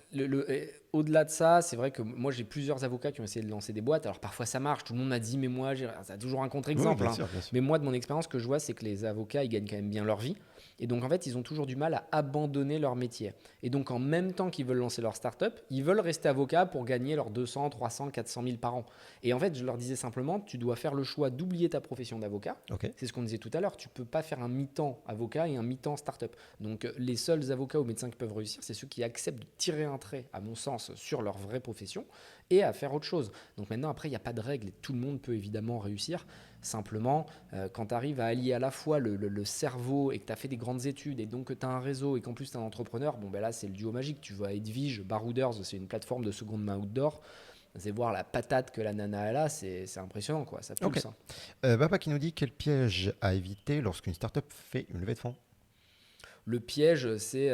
au-delà de ça, c'est vrai que moi j'ai plusieurs avocats qui ont essayé de lancer des boîtes. Alors parfois ça marche, tout le monde m'a dit, mais moi, ça a toujours un Oui, contre-exemple, bien hein. sûr, bien sûr. Mais moi, de mon expérience, ce que je vois, c'est que les avocats, ils gagnent quand même bien leur vie. Et donc en fait, ils ont toujours du mal à abandonner leur métier. Et donc en même temps qu'ils veulent lancer leur start-up, ils veulent rester avocats pour gagner leurs 200, 300, 400 000 par an. Et en fait, je leur disais simplement, tu dois faire le choix d'oublier ta profession d'avocat. Ok. C'est ce qu'on disait tout à l'heure, tu ne peux pas faire un mi-temps avocat et un mi-temps start-up. Donc les seuls avocats ou médecins qui peuvent réussir, c'est ceux qui acceptent de tirer un trait, à mon sens, sur leur vraie profession et à faire autre chose. Donc maintenant, après, il n'y a pas de règle et tout le monde peut évidemment réussir. Simplement, quand tu arrives à allier à la fois le cerveau et que tu as fait des grandes études et donc que tu as un réseau et qu'en plus tu es un entrepreneur, bon ben là c'est le duo magique. Tu vas à Edwige, Barouders, c'est une plateforme de seconde main outdoor. C'est voir la patate que la nana elle a, c'est impressionnant quoi, ça Ok. pulse, hein. Papa qui nous dit quel piège à éviter lorsqu'une startup fait une levée de fonds. Le piège, c'est,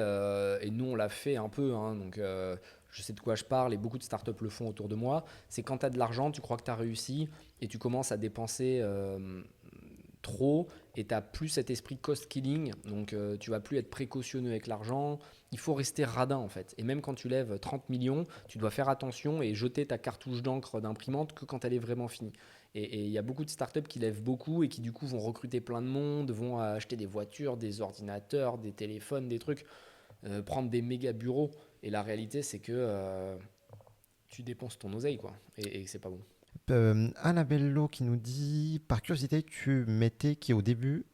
et nous on l'a fait un peu, hein, donc je sais de quoi je parle et beaucoup de startups le font autour de moi, c'est quand tu as de l'argent, tu crois que tu as réussi et tu commences à dépenser trop et tu n'as plus cet esprit cost killing, donc tu vas plus être précautionneux avec l'argent, il faut rester radin en fait. Et même quand tu lèves 30 millions, tu dois faire attention et jeter ta cartouche d'encre d'imprimante que quand elle est vraiment finie. Et il y a beaucoup de startups qui lèvent beaucoup et qui du coup vont recruter plein de monde, vont acheter des voitures, des ordinateurs, des téléphones, des trucs, prendre des méga bureaux. Et la réalité, c'est que tu dépenses ton oseille, quoi. Et c'est pas bon. Annabello qui nous dit par curiosité, tu mettais qui au début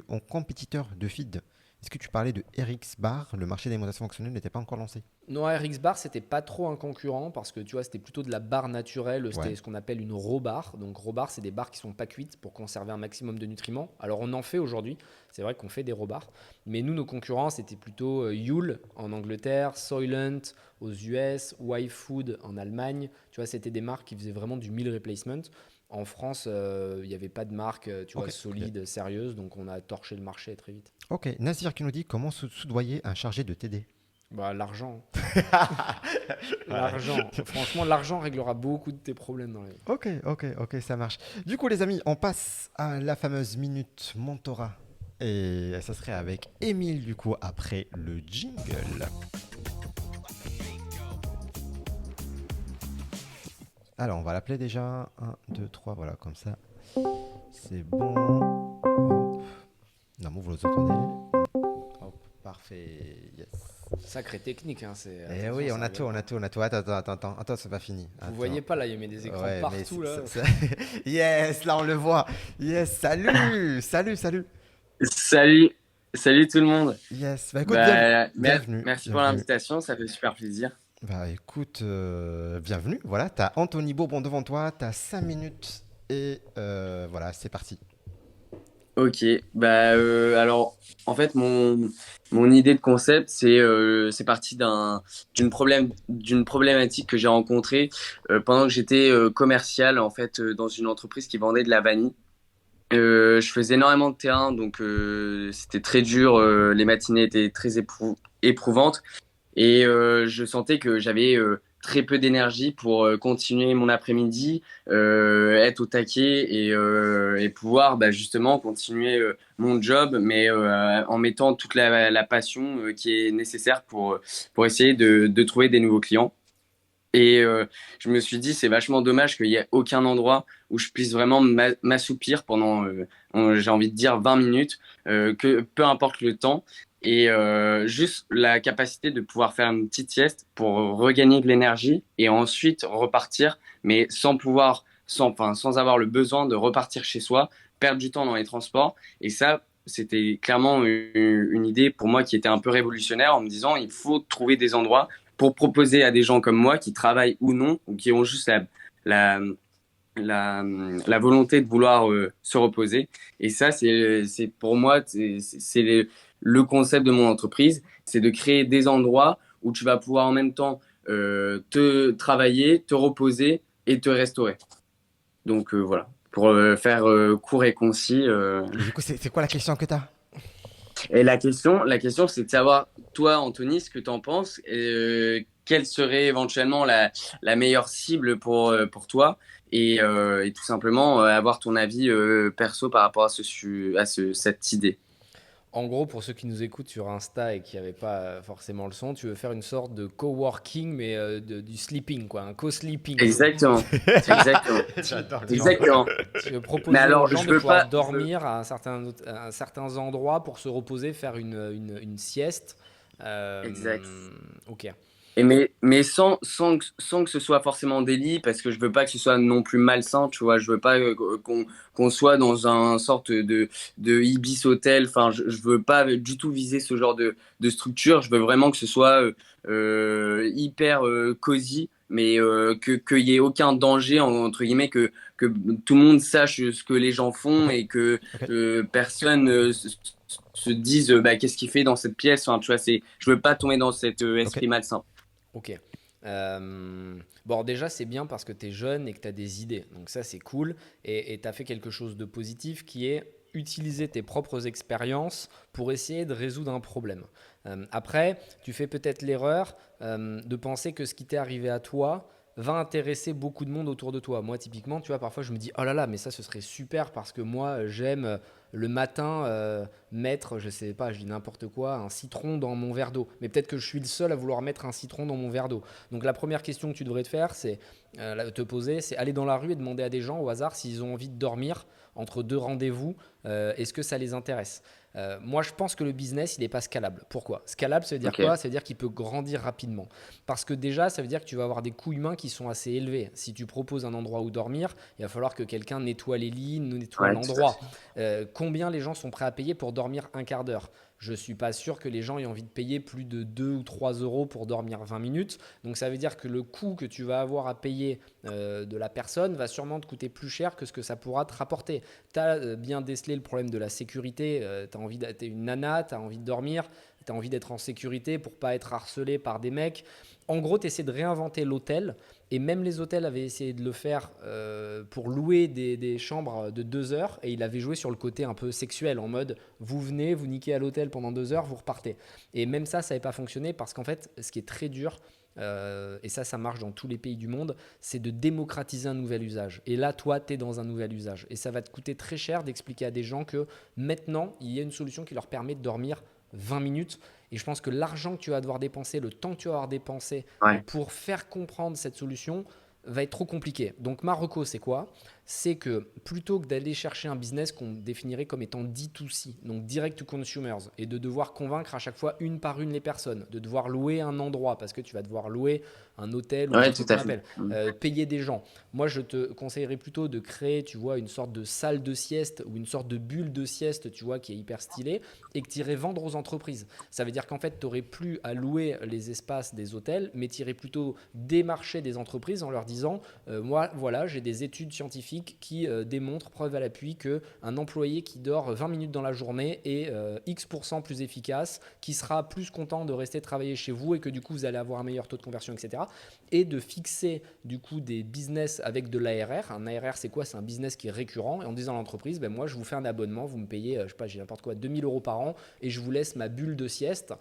en compétiteur de feed? Est-ce que tu parlais de RX Bar? Le marché des modérations fonctionnelles n'était pas encore lancé. Non, RX Bar, c'était pas trop un concurrent parce que tu vois, c'était plutôt de la barre naturelle, Ouais. c'était ce qu'on appelle une raw bar. Donc, raw bar, c'est des barres qui sont pas cuites pour conserver un maximum de nutriments. Alors, on en fait aujourd'hui, c'est vrai qu'on fait des raw bars. Mais nous, nos concurrents, c'était plutôt Yule en Angleterre, Soylent aux US, Y-Food en Allemagne. Tu vois, c'était des marques qui faisaient vraiment du meal replacement. En France, il n'y avait pas de marque, tu vois, Ok. Ok. solide, sérieuse, donc on a torché le marché très vite. Ok. Nasir qui nous dit comment soudoyer un chargé de TD. Bah, l'argent. Ouais. L'argent. Franchement, l'argent réglera beaucoup de tes problèmes dans la vie. Ok, ok, ok, ça marche. Du coup, les amis, on passe à la fameuse minute mentorat. Et ça serait avec Émile, du coup, après le jingle. Alors, on va l'appeler déjà. Un, 2, 3, voilà, comme ça. C'est bon. Hop. Non, vous entendez. Hop, parfait. Yes. Sacrée technique, hein, c'est. Eh Attention, oui, ça on a rigole tout, on pas. a tout, on a tout. Attends, c'est pas fini. Vous Attends. voyez pas là, il met des écrans Ouais, mais partout là. yes, là on le voit. Yes, salut, salut, salut. Salut, salut tout le monde. Yes, bah écoute, Bah, bienvenue, merci pour bienvenue. l'invitation, ça fait super plaisir. Bah écoute, bienvenue. Voilà, t'as Anthony Bourbon devant toi, t'as 5 minutes et voilà, c'est parti. Ok, alors en fait mon idée de concept c'est parti d'une problématique que j'ai rencontrée pendant que j'étais commercial en fait dans une entreprise qui vendait de la vanille. Je faisais énormément de terrain donc c'était très dur, les matinées étaient très éprouvantes. Et je sentais que j'avais très peu d'énergie pour continuer mon après-midi, être au taquet et pouvoir justement continuer mon job, mais en mettant toute la passion qui est nécessaire pour essayer de trouver des nouveaux clients. Et je me suis dit, c'est vachement dommage qu'il n'y ait aucun endroit où je puisse vraiment m'assoupir pendant, j'ai envie de dire, 20 minutes, que peu importe le temps. Et juste la capacité de pouvoir faire une petite sieste pour regagner de l'énergie et ensuite repartir, mais sans avoir le besoin de repartir chez soi, perdre du temps dans les transports. Et ça, c'était clairement une idée pour moi qui était un peu révolutionnaire en me disant, il faut trouver des endroits pour proposer à des gens comme moi qui travaillent ou non, ou qui ont juste la, la, la volonté de vouloir se reposer. Et ça, c'est pour moi, c'est le concept de mon entreprise, c'est de créer des endroits où tu vas pouvoir en même temps te travailler, te reposer et te restaurer. Donc voilà, pour faire court et concis. Et du coup, c'est quoi la question que t'as? Et la question, c'est de savoir, toi, Anthony, ce que tu en penses, et, quelle serait éventuellement la meilleure cible pour toi, et tout simplement avoir ton avis perso par rapport à cette idée. En gros, pour ceux qui nous écoutent sur Insta et qui n'avaient pas forcément le son, tu veux faire une sorte de coworking, mais du sleeping, quoi, un co-sleeping. Exactement. Exactement. J'adore le genre. Exactement. Tu veux Mais proposer aux alors, gens je de veux pouvoir pas. dormir à certains endroits pour se reposer, faire une sieste. Euh, Exact. ok. Mais sans que ce soit forcément délit, parce que je veux pas que ce soit non plus malsain, tu vois. Je veux pas qu'on soit dans un sorte de Ibis hôtel. Enfin, je veux pas du tout viser ce genre de structure. Je veux vraiment que ce soit hyper cosy, mais qu'il y ait aucun danger, entre guillemets, que tout le monde sache ce que les gens font Ok, et que ok. personne se dise bah, qu'est-ce qu'il fait dans cette pièce. Enfin, tu vois, je veux pas tomber dans cet Ok. esprit malsain. Ok. Bon, déjà, c'est bien parce que tu es jeune et que tu as des idées. Donc ça, c'est cool. Et tu as fait quelque chose de positif qui est utiliser tes propres expériences pour essayer de résoudre un problème. Après, tu fais peut-être l'erreur de penser que ce qui t'est arrivé à toi va intéresser beaucoup de monde autour de toi. Moi, typiquement, tu vois, parfois, je me dis, oh là là, mais ça, ce serait super parce que moi, j'aime le matin mettre, je sais pas, je dis n'importe quoi, un citron dans mon verre d'eau. Mais peut-être que je suis le seul à vouloir mettre un citron dans mon verre d'eau. Donc la première question que tu devrais te faire, c'est te poser, c'est aller dans la rue et demander à des gens au hasard s'ils ont envie de dormir entre deux rendez-vous. Est-ce que ça les intéresse? Moi, je pense que le business, il n'est pas scalable. Pourquoi? Scalable, ça veut dire Ok. quoi? Ça veut dire qu'il peut grandir rapidement. Parce que déjà, ça veut dire que tu vas avoir des coûts humains qui sont assez élevés. Si tu proposes un endroit où dormir, il va falloir que quelqu'un nettoie les lits, nettoie Ouais, tout à l'endroit. fait. Combien les gens sont prêts à payer pour dormir un quart d'heure? Je ne suis pas sûr que les gens aient envie de payer plus de 2 ou 3 euros pour dormir 20 minutes. Donc ça veut dire que le coût que tu vas avoir à payer de la personne va sûrement te coûter plus cher que ce que ça pourra te rapporter. Tu as bien décelé le problème de la sécurité. Tu as envie d'être une nana, tu as envie de dormir, tu as envie d'être en sécurité pour pas être harcelé par des mecs. En gros, tu essaies de réinventer l'hôtel. Et même les hôtels avaient essayé de le faire pour louer des chambres de 2 heures. Et il avait joué sur le côté un peu sexuel, en mode vous venez, vous niquez à l'hôtel pendant 2 heures, vous repartez. Et même ça n'avait pas fonctionné parce qu'en fait, ce qui est très dur, et ça marche dans tous les pays du monde, c'est de démocratiser un nouvel usage. Et là, toi, tu es dans un nouvel usage. Et ça va te coûter très cher d'expliquer à des gens que maintenant, il y a une solution qui leur permet de dormir 20 minutes. Et je pense que l'argent que tu vas devoir dépenser, le temps que tu vas avoir dépensé Ouais. pour faire comprendre cette solution va être trop compliqué. Donc ma reco, c'est quoi? C'est que plutôt que d'aller chercher un business qu'on définirait comme étant D2C, donc direct to consumers, et de devoir convaincre à chaque fois une par une les personnes, de devoir louer un endroit, parce que tu vas devoir louer un hôtel ou je Ouais, sais tout pas à comment on fait. appelle, payer des gens. Moi, je te conseillerais plutôt de créer, tu vois, une sorte de salle de sieste ou une sorte de bulle de sieste, tu vois, qui est hyper stylée et que tu irais vendre aux entreprises. Ça veut dire qu'en fait, tu n'aurais plus à louer les espaces des hôtels, mais tu irais plutôt démarcher des entreprises en leur disant moi, voilà, j'ai des études scientifiques qui démontrent, preuve à l'appui, qu'un employé qui dort 20 minutes dans la journée est X% plus efficace, qui sera plus content de rester travailler chez vous et que du coup, vous allez avoir un meilleur taux de conversion, etc. Et de fixer du coup des business avec de l'ARR. Un ARR, c'est quoi? C'est un business qui est récurrent. Et en disant à l'entreprise, ben moi, je vous fais un abonnement, vous me payez, je sais pas, j'ai n'importe quoi, 2000 euros par an et je vous laisse ma bulle de sieste.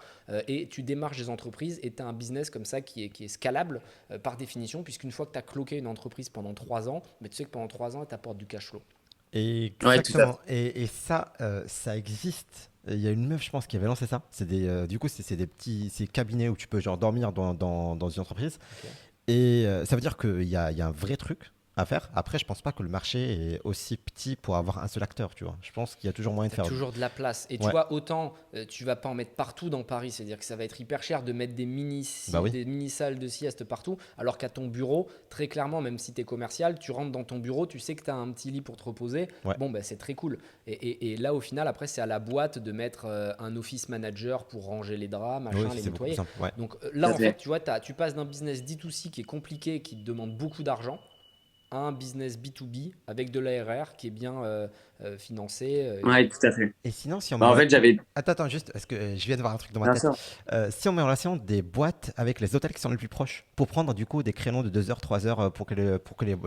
Et tu démarches des entreprises et tu as un business comme ça qui est scalable par définition, puisqu'une fois que tu as cloqué une entreprise pendant 3 ans, ben, tu sais que pendant 3 ans, elle t'apporte du cash flow. Ouais, tout à Exactement. fait. Et ça, ça existe. Il y a une meuf, je pense, qui avait lancé ça. Du coup, c'est des petits cabinets où tu peux genre dormir dans une entreprise. Okay. Et ça veut dire qu'il y a un vrai truc à faire. Après, je pense pas que le marché est aussi petit pour avoir un seul acteur, tu vois. Je pense qu'il y a toujours moyen de Tu as faire. toujours de la place. Et tu Ouais, vois, autant tu vas pas en mettre partout dans Paris, c'est-à-dire que ça va être hyper cher de mettre bah oui. des mini salles de sieste partout, alors qu'à ton bureau, très clairement, même si tu es commercial, tu rentres dans ton bureau, tu sais que tu as un petit lit pour te reposer. Ouais. Bon, ben, c'est très cool. Et là, au final, après, c'est à la boîte de mettre un office manager pour ranger les draps, Oui, machin, les c'est beaucoup plus nettoyer. simple. Ouais. Donc Tout là, à en fait, fait. tu vois, tu passes d'un business D2C qui est compliqué, qui te demande beaucoup d'argent, à un business B2B avec de l'ARR qui est bien financé. Ouais, tout à fait. Et sinon, si on met Bah, en en fait, j'avais. attends, juste, parce que je viens de voir un truc dans ma Bien tête. sûr. Si on met en relation des boîtes avec les hôtels qui sont les plus proches, pour prendre du coup des créneaux de 2 heures, 3 heures pour que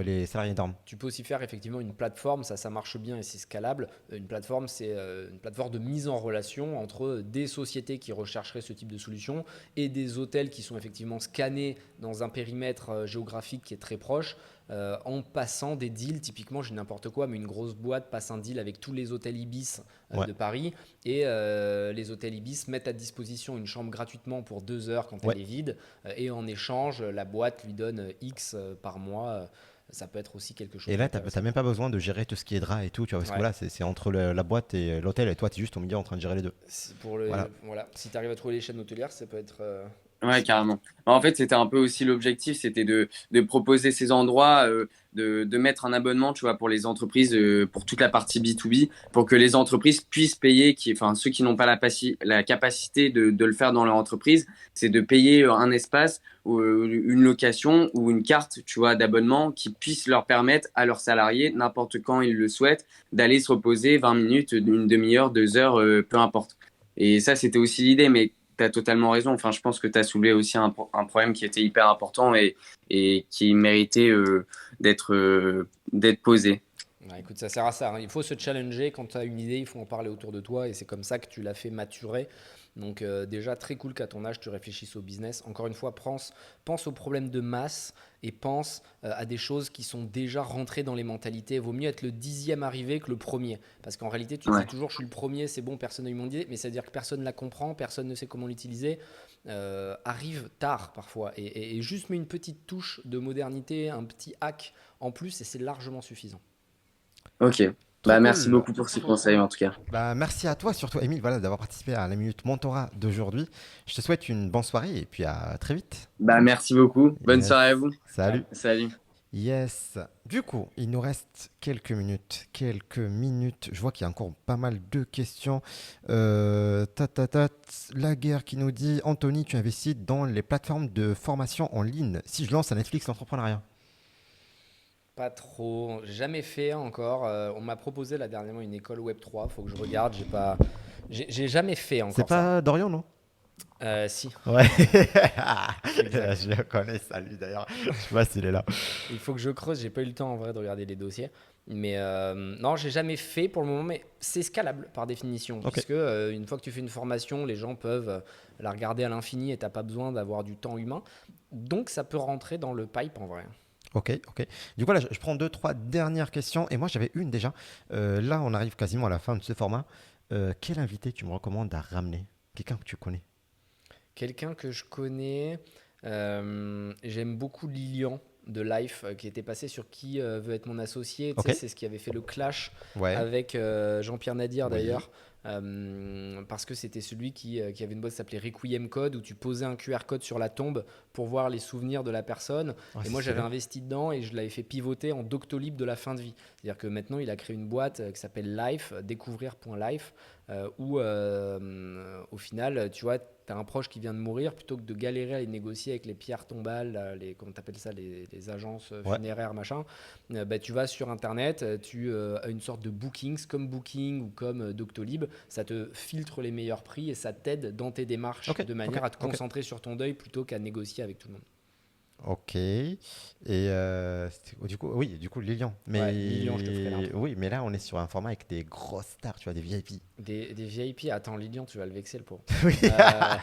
les salariés dorment. Tu peux aussi faire effectivement une plateforme, ça marche bien et c'est scalable. Une plateforme, c'est une plateforme de mise en relation entre des sociétés qui rechercheraient ce type de solution et des hôtels qui sont effectivement scannés dans un périmètre géographique qui est très proche. en passant des deals. Typiquement, j'ai n'importe quoi, mais une grosse boîte passe un deal avec tous les hôtels Ibis Ouais. de Paris et les hôtels Ibis mettent à disposition une chambre gratuitement pour 2 heures quand Ouais. elle est vide et en échange, la boîte lui donne X par mois. Ça peut être aussi quelque Et chose là, t'as d'intéressant. même pas besoin de gérer tout ce qui est drap et tout, tu vois, parce que Ouais. voilà, c'est entre la boîte et l'hôtel, et toi, tu es juste au milieu en train de gérer les deux. Pour Voilà. voilà. Si tu arrives à trouver les chaînes hôtelières, ça peut être Ouais, smart. carrément. Bah, en fait, c'était un peu aussi l'objectif, c'était de proposer ces endroits, de mettre un abonnement, tu vois, pour les entreprises, pour toute la partie B2B, pour que les entreprises puissent payer, enfin, ceux qui n'ont pas la capacité de le faire dans leur entreprise, c'est de payer un espace, ou une location ou une carte, tu vois, d'abonnement qui puisse leur permettre à leurs salariés, n'importe quand ils le souhaitent, d'aller se reposer 20 minutes, une demi-heure, 2 heures, peu importe. Et ça, c'était aussi l'idée, mais tu as totalement raison. Enfin, je pense que tu as soulevé aussi un problème qui était hyper important et qui méritait d'être posé. Ouais, écoute, ça sert à ça, hein. Il faut se challenger quand tu as une idée, il faut en parler autour de toi et c'est comme ça que tu l'as fait maturer. Donc déjà, très cool qu'à ton âge, tu réfléchisses au business. Encore une fois, pense aux problèmes de masse et pense à des choses qui sont déjà rentrées dans les mentalités. Vaut mieux être le 10e arrivé que le premier. Parce qu'en réalité, tu te dis Ouais. toujours, je suis le premier, c'est bon, personne n'a eu mon idée. Mais c'est-à-dire que personne ne la comprend, personne ne sait comment l'utiliser. Arrive tard parfois. Et juste mets une petite touche de modernité, un petit hack en plus et c'est largement suffisant. Ok. Trop Bah, merci cool. beaucoup pour ces conseils, en tout cas. Bah, merci à toi, surtout, Émile, voilà, d'avoir participé à la Minute Mentorat d'aujourd'hui. Je te souhaite une bonne soirée et puis à très vite. Bah, merci beaucoup. Bonne soirée à Yes. vous. Salut. Salut. Yes. Du coup, il nous reste quelques minutes. Quelques minutes. Je vois qu'il y a encore pas mal de questions. La guerre qui nous dit Anthony, tu investis dans les plateformes de formation en ligne. Si je lance un Netflix l'entrepreneuriat. Pas trop, j'ai jamais fait encore. On m'a proposé là dernièrement une école Web3, faut que je regarde. J'ai jamais fait C'est encore ça. pas Dorian, non? Si, Ouais. exact. Je le connais, salut d'ailleurs. Je sais pas s'il est là. Il faut que je creuse. J'ai pas eu le temps en vrai de regarder les dossiers. Mais non, j'ai jamais fait pour le moment. Mais c'est scalable par définition, Ok. puisque une fois que tu fais une formation, les gens peuvent la regarder à l'infini et t'as pas besoin d'avoir du temps humain. Donc ça peut rentrer dans le pipe en vrai. Ok, ok. Du coup, là, je prends deux, trois dernières questions. Et moi, j'avais une déjà. Là, on arrive quasiment à la fin de ce format. Quel invité tu me recommandes à ramener? Quelqu'un que tu connais? Quelqu'un que je connais, j'aime beaucoup Lilian de Life qui était passé sur Qui veut être mon associé. Tu Ok. sais, c'est ce qui avait fait le clash Ouais. avec Jean-Pierre Nadir Oui. d'ailleurs. Parce que c'était celui qui avait une boîte qui s'appelait Requiem Code où tu posais un QR code sur la tombe pour voir les souvenirs de la personne. Ah, Et c'est moi j'avais stylé. investi dedans et je l'avais fait pivoter en Doctolib de la fin de vie. C'est-à-dire que maintenant il a créé une boîte qui s'appelle Life, découvrir.life, où au final, tu vois, tu as un proche qui vient de mourir, plutôt que de galérer à les négocier avec les pierres tombales, là, comment t'appelles ça, les agences Ouais. funéraires, machin, bah, tu vas sur Internet, tu as une sorte de bookings, comme Booking ou comme Doctolib, ça te filtre les meilleurs prix et ça t'aide dans tes démarches Ok, de ok, manière à te ok. concentrer sur ton deuil plutôt qu'à négocier avec tout le monde. Ok. Et du coup, oui, du coup, Lilian. Ouais, Lilian, je te ferai Mais l'intro. oui, mais là, on est sur un format avec des grosses stars, tu vois, des VIP. Des VIP, attends, Lilian, tu vas le vexer le pauvre. Oui. Euh,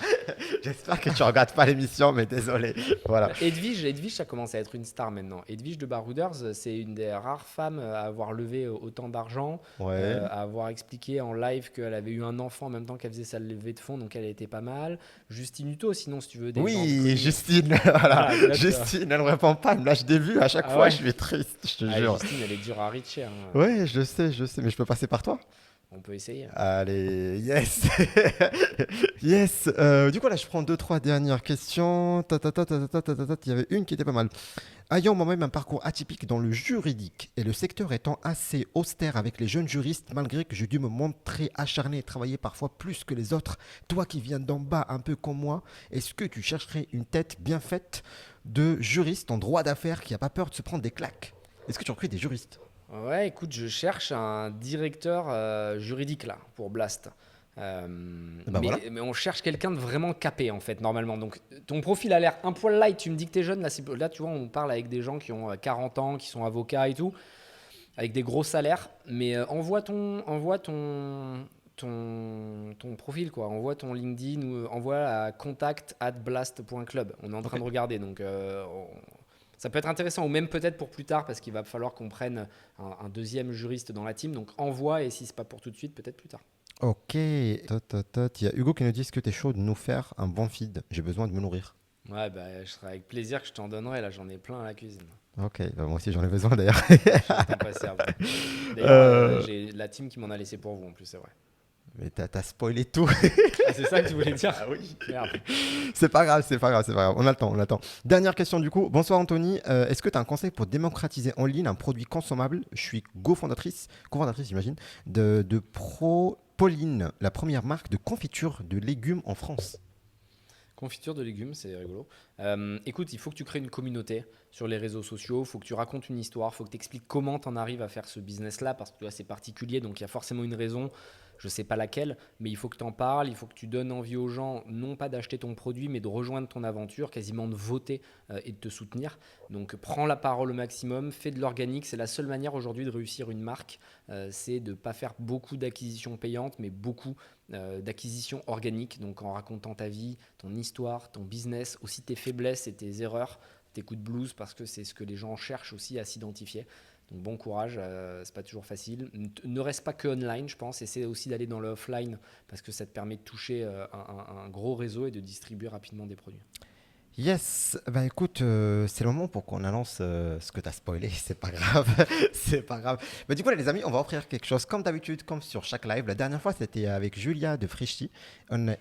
J'espère que tu regardes pas l'émission, mais désolé. Voilà. Edwige, ça commence à être une star maintenant. Edwige de Barouders, c'est une des rares femmes à avoir levé autant d'argent, Ouais. à avoir expliqué en live qu'elle avait eu un enfant en même temps qu'elle faisait sa levée de fonds, donc elle était pas mal. Justine Hutto, sinon, si tu veux des gens Oui, connus. Justine, voilà. Voilà, exactement. Justine, elle ne répond pas, elle me lâche des vues à chaque Ah fois, je ouais. suis triste, je te Ah, jure. Justine, elle est dure à richer, hein. Ouais, je sais, mais je peux passer par toi? On peut essayer. Allez, yes. Yes. Du coup, là, je prends deux, trois dernières questions. Il y avait une qui était pas mal. Ayant moi-même un parcours atypique dans le juridique et le secteur étant assez austère avec les jeunes juristes, malgré que j'ai dû me montrer acharné et travailler parfois plus que les autres, toi qui viens d'en bas un peu comme moi, est-ce que tu chercherais une tête bien faite de juriste en droit d'affaires qui n'a pas peur de se prendre des claques? Est-ce que tu recrutes des juristes? Ouais, écoute, je cherche un directeur juridique là pour Blast. Euh, Eh ben voilà. mais on cherche quelqu'un de vraiment capé en fait normalement. Donc ton profil a l'air un poil light. Tu me dis que t'es jeune là, là tu vois on parle avec des gens qui ont 40 ans, qui sont avocats et tout, avec des gros salaires. Mais envoie ton profil quoi. Envoie ton LinkedIn ou envoie à contact@blast.club. On est en train de regarder donc Ça peut être intéressant, ou même peut-être pour plus tard, parce qu'il va falloir qu'on prenne un deuxième juriste dans la team. Donc envoie, et si c'est pas pour tout de suite, peut-être plus tard. Ok. Il y a Hugo qui nous dit, est-ce que tu es chaud de nous faire un bon feed? J'ai besoin de me nourrir. Ouais, bah, je serai avec plaisir que je t'en donnerai. Là, j'en ai plein à la cuisine. Ok, bah, moi aussi j'en ai besoin d'ailleurs. Je vais t'en passer après. D'ailleurs, j'ai la team qui m'en a laissé pour vous, en plus, c'est vrai. Mais t'as spoilé tout. Ah, c'est ça que tu voulais dire? Ah oui. Merde. C'est pas grave, c'est pas grave, c'est pas grave. On a le temps, on a le temps. Dernière question du coup. Bonsoir Anthony. Est-ce que tu as un conseil pour démocratiser en ligne un produit consommable? Je suis cofondatrice, j'imagine, de Pauline, la première marque de confiture de légumes en France. Confiture de légumes, c'est rigolo. Écoute, il faut que tu crées une communauté sur les réseaux sociaux, il faut que tu racontes une histoire, il faut que tu expliques comment tu en arrives à faire ce business-là, parce que tu vois, c'est particulier, donc il y a forcément une raison, je ne sais pas laquelle, mais il faut que tu en parles, il faut que tu donnes envie aux gens, non pas d'acheter ton produit, mais de rejoindre ton aventure, quasiment de voter et de te soutenir. Donc prends la parole au maximum, fais de l'organique, c'est la seule manière aujourd'hui de réussir une marque, c'est de ne pas faire beaucoup d'acquisitions payantes, mais beaucoup d'acquisition organique, donc en racontant ta vie, ton histoire, ton business, aussi tes faiblesses et tes erreurs, tes coups de blues, parce que c'est ce que les gens cherchent aussi à s'identifier. Donc bon courage, c'est pas toujours facile. Ne reste pas que online, je pense, essaie aussi d'aller dans le offline, parce que ça te permet de toucher un gros réseau et de distribuer rapidement des produits. Yes, bah écoute, c'est le moment pour qu'on annonce ce que tu as spoilé, c'est pas grave, c'est pas grave. Bah du coup là, les amis, on va offrir quelque chose comme d'habitude, comme sur chaque live. La dernière fois c'était avec Julia de Frischti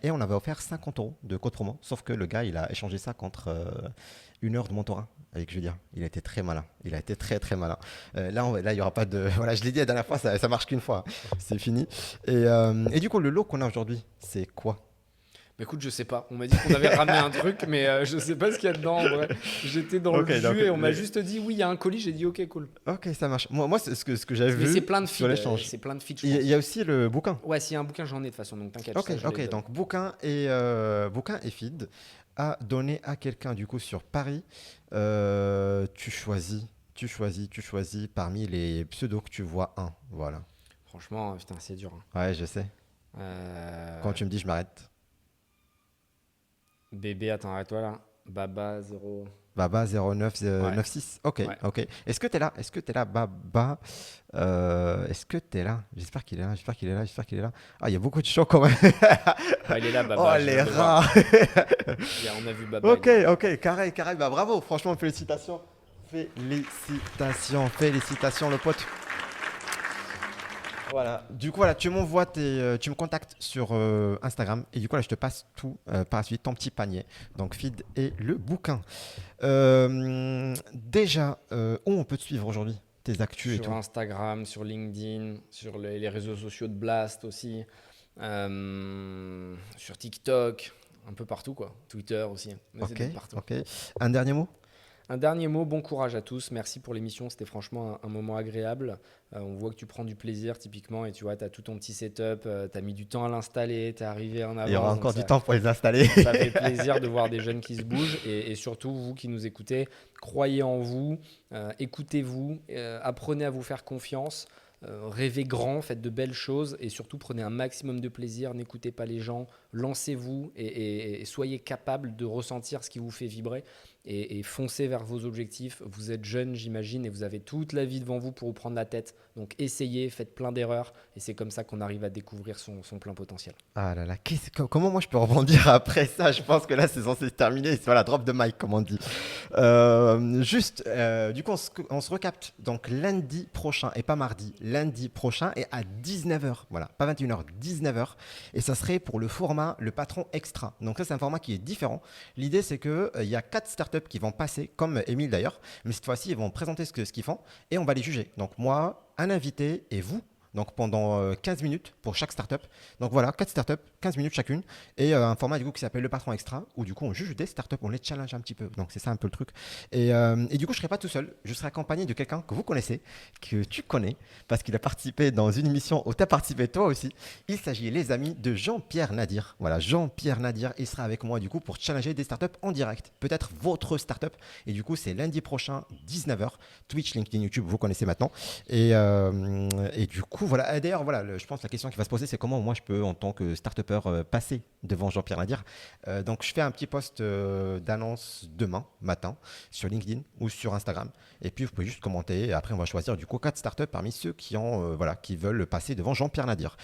et on avait offert 50 € de code promo, sauf que le gars il a échangé ça contre 1 heure de mentorat avec Julia. Il a été très malin, il a été très très malin. Là il y aura pas de... Voilà, je l'ai dit la dernière fois, ça marche qu'une fois, c'est fini. Et du coup le lot qu'on a aujourd'hui, c'est quoi? Bah écoute, je sais pas. On m'a dit qu'on avait ramené un truc, mais je sais pas ce qu'il y a dedans en vrai. J'étais dans le donc, jus et on m'a juste dit oui, il y a un colis. J'ai dit ok, cool. Ok, ça marche. Moi c'est ce que j'avais Mais vu c'est plein de sur feeds. l'échange. C'est plein de feeds, je Il pense. y a aussi le bouquin. Ouais, s'il y a un bouquin, j'en ai de toute façon, donc t'inquiète. Ok, ça, je les donne. donc bouquin et feed à donner à quelqu'un du coup sur Paris. Tu choisis parmi les pseudos que tu vois un. Voilà. Franchement, putain, c'est dur. Ouais, je sais. Quand tu me dis, je m'arrête. Bébé, attends, arrête-toi là. Baba 0. Baba 0996. Ok, Ouais. ok. Est-ce que t'es là? Baba? Est-ce que t'es là? J'espère qu'il est là. J'espère qu'il est là. Ah, il y a beaucoup de chocs quand même. Ah, il est là, Baba. Oh, je les viens de le voir. rats. On a vu Baba. Ok, carré. Bah, bravo, franchement, félicitations. Félicitations, le pote. Voilà. Du coup, voilà, tu m'envoies tu me contactes sur Instagram et du coup, là, je te passe tout par la suite, ton petit panier. Donc, feed et le bouquin. Déjà, où on peut te suivre aujourd'hui? Tes actus et Sur tout. Instagram, sur LinkedIn, sur les réseaux sociaux de Blast aussi. Sur TikTok, un peu partout quoi. Twitter aussi. On essaie d'être partout. Ok. Un dernier mot? Un dernier mot, bon courage à tous. Merci pour l'émission, c'était franchement un moment agréable. On voit que tu prends du plaisir typiquement et tu vois, tu as tout ton petit setup, tu as mis du temps à l'installer, tu es arrivé en avance. Il y aura encore du temps pour les installer. Ça fait plaisir de voir des jeunes qui se bougent et surtout vous qui nous écoutez, croyez en vous, écoutez-vous, apprenez à vous faire confiance. Rêvez grand, faites de belles choses et surtout prenez un maximum de plaisir, n'écoutez pas les gens, lancez-vous et soyez capable de ressentir ce qui vous fait vibrer et foncez vers vos objectifs. Vous êtes jeune, j'imagine, et vous avez toute la vie devant vous pour vous prendre la tête. Donc essayez, faites plein d'erreurs et c'est comme ça qu'on arrive à découvrir son plein potentiel. Ah là là, comment moi je peux rebondir après ça? Je pense que là c'est censé se terminer. Voilà, drop de mic comme on dit. Du coup on se recapte donc lundi prochain et pas mardi, lundi prochain et à 19h. Voilà, pas 21h, 19h. Et ça serait pour le format Le Patron Extra. Donc ça c'est un format qui est différent. L'idée c'est qu'il y a 4 startups qui vont passer, comme Émile d'ailleurs, mais cette fois-ci ils vont présenter ce qu'ils font et on va les juger. Donc moi, un invité et vous. Donc pendant 15 minutes pour chaque startup. Donc voilà, 4 startups, 15 minutes chacune. Et un format du coup qui s'appelle Le Patron Extra, où du coup on juge des startups, on les challenge un petit peu. Donc c'est ça un peu le truc. Et du coup je ne serai pas tout seul, je serai accompagné de quelqu'un que vous connaissez, que tu connais, parce qu'il a participé dans une émission où tu as participé toi aussi. Il s'agit, les amis, de Jean-Pierre Nadir. Voilà, Jean-Pierre Nadir, il sera avec moi du coup pour challenger des startups en direct. Peut-être votre startup. Et du coup c'est lundi prochain, 19h. Twitch, LinkedIn, YouTube, vous connaissez maintenant. Et du coup, coup, voilà. Et d'ailleurs, voilà, je pense que la question qui va se poser, c'est comment moi je peux, en tant que start-upper, passer devant Jean-Pierre Nadir. Donc, je fais un petit post d'annonce demain matin sur LinkedIn ou sur Instagram. Et puis, vous pouvez juste commenter. Et après, on va choisir du coup 4 startups parmi ceux qui veulent passer devant Jean-Pierre Nadir.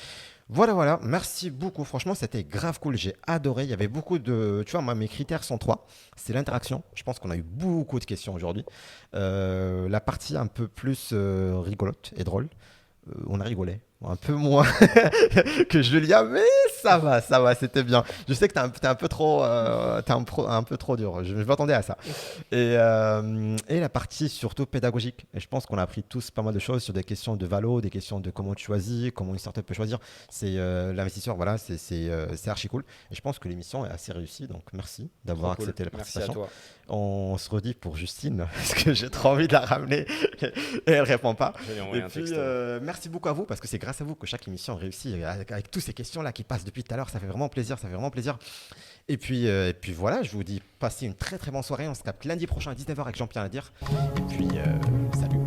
Voilà. Merci beaucoup. Franchement, c'était grave cool. J'ai adoré. Il y avait beaucoup de. Tu vois, moi, mes critères sont 3. C'est l'interaction. Je pense qu'on a eu beaucoup de questions aujourd'hui. La partie un peu plus rigolote et drôle. On a rigolé. Un peu moins que Julia, mais ça va, c'était bien. Je sais que t'es un peu trop, un peu trop dur. Je m'attendais à ça. Et la partie surtout pédagogique. Et je pense qu'on a appris tous pas mal de choses sur des questions de valo, des questions de comment tu choisis, comment une startup peut choisir. C'est l'investisseur, voilà, c'est archi cool. Et je pense que l'émission est assez réussie. Donc merci d'avoir accepté la participation. Merci à toi. On se redit pour Justine parce que j'ai trop envie de la ramener et elle répond pas. Et puis merci beaucoup à vous parce que c'est grâce à vous que chaque émission réussit avec toutes ces questions-là qui passent depuis tout à l'heure. Ça fait vraiment plaisir, Et puis voilà, je vous dis passez une très très bonne soirée. On se capte lundi prochain à 19h avec Jean-Pierre Nadir. Et puis salut.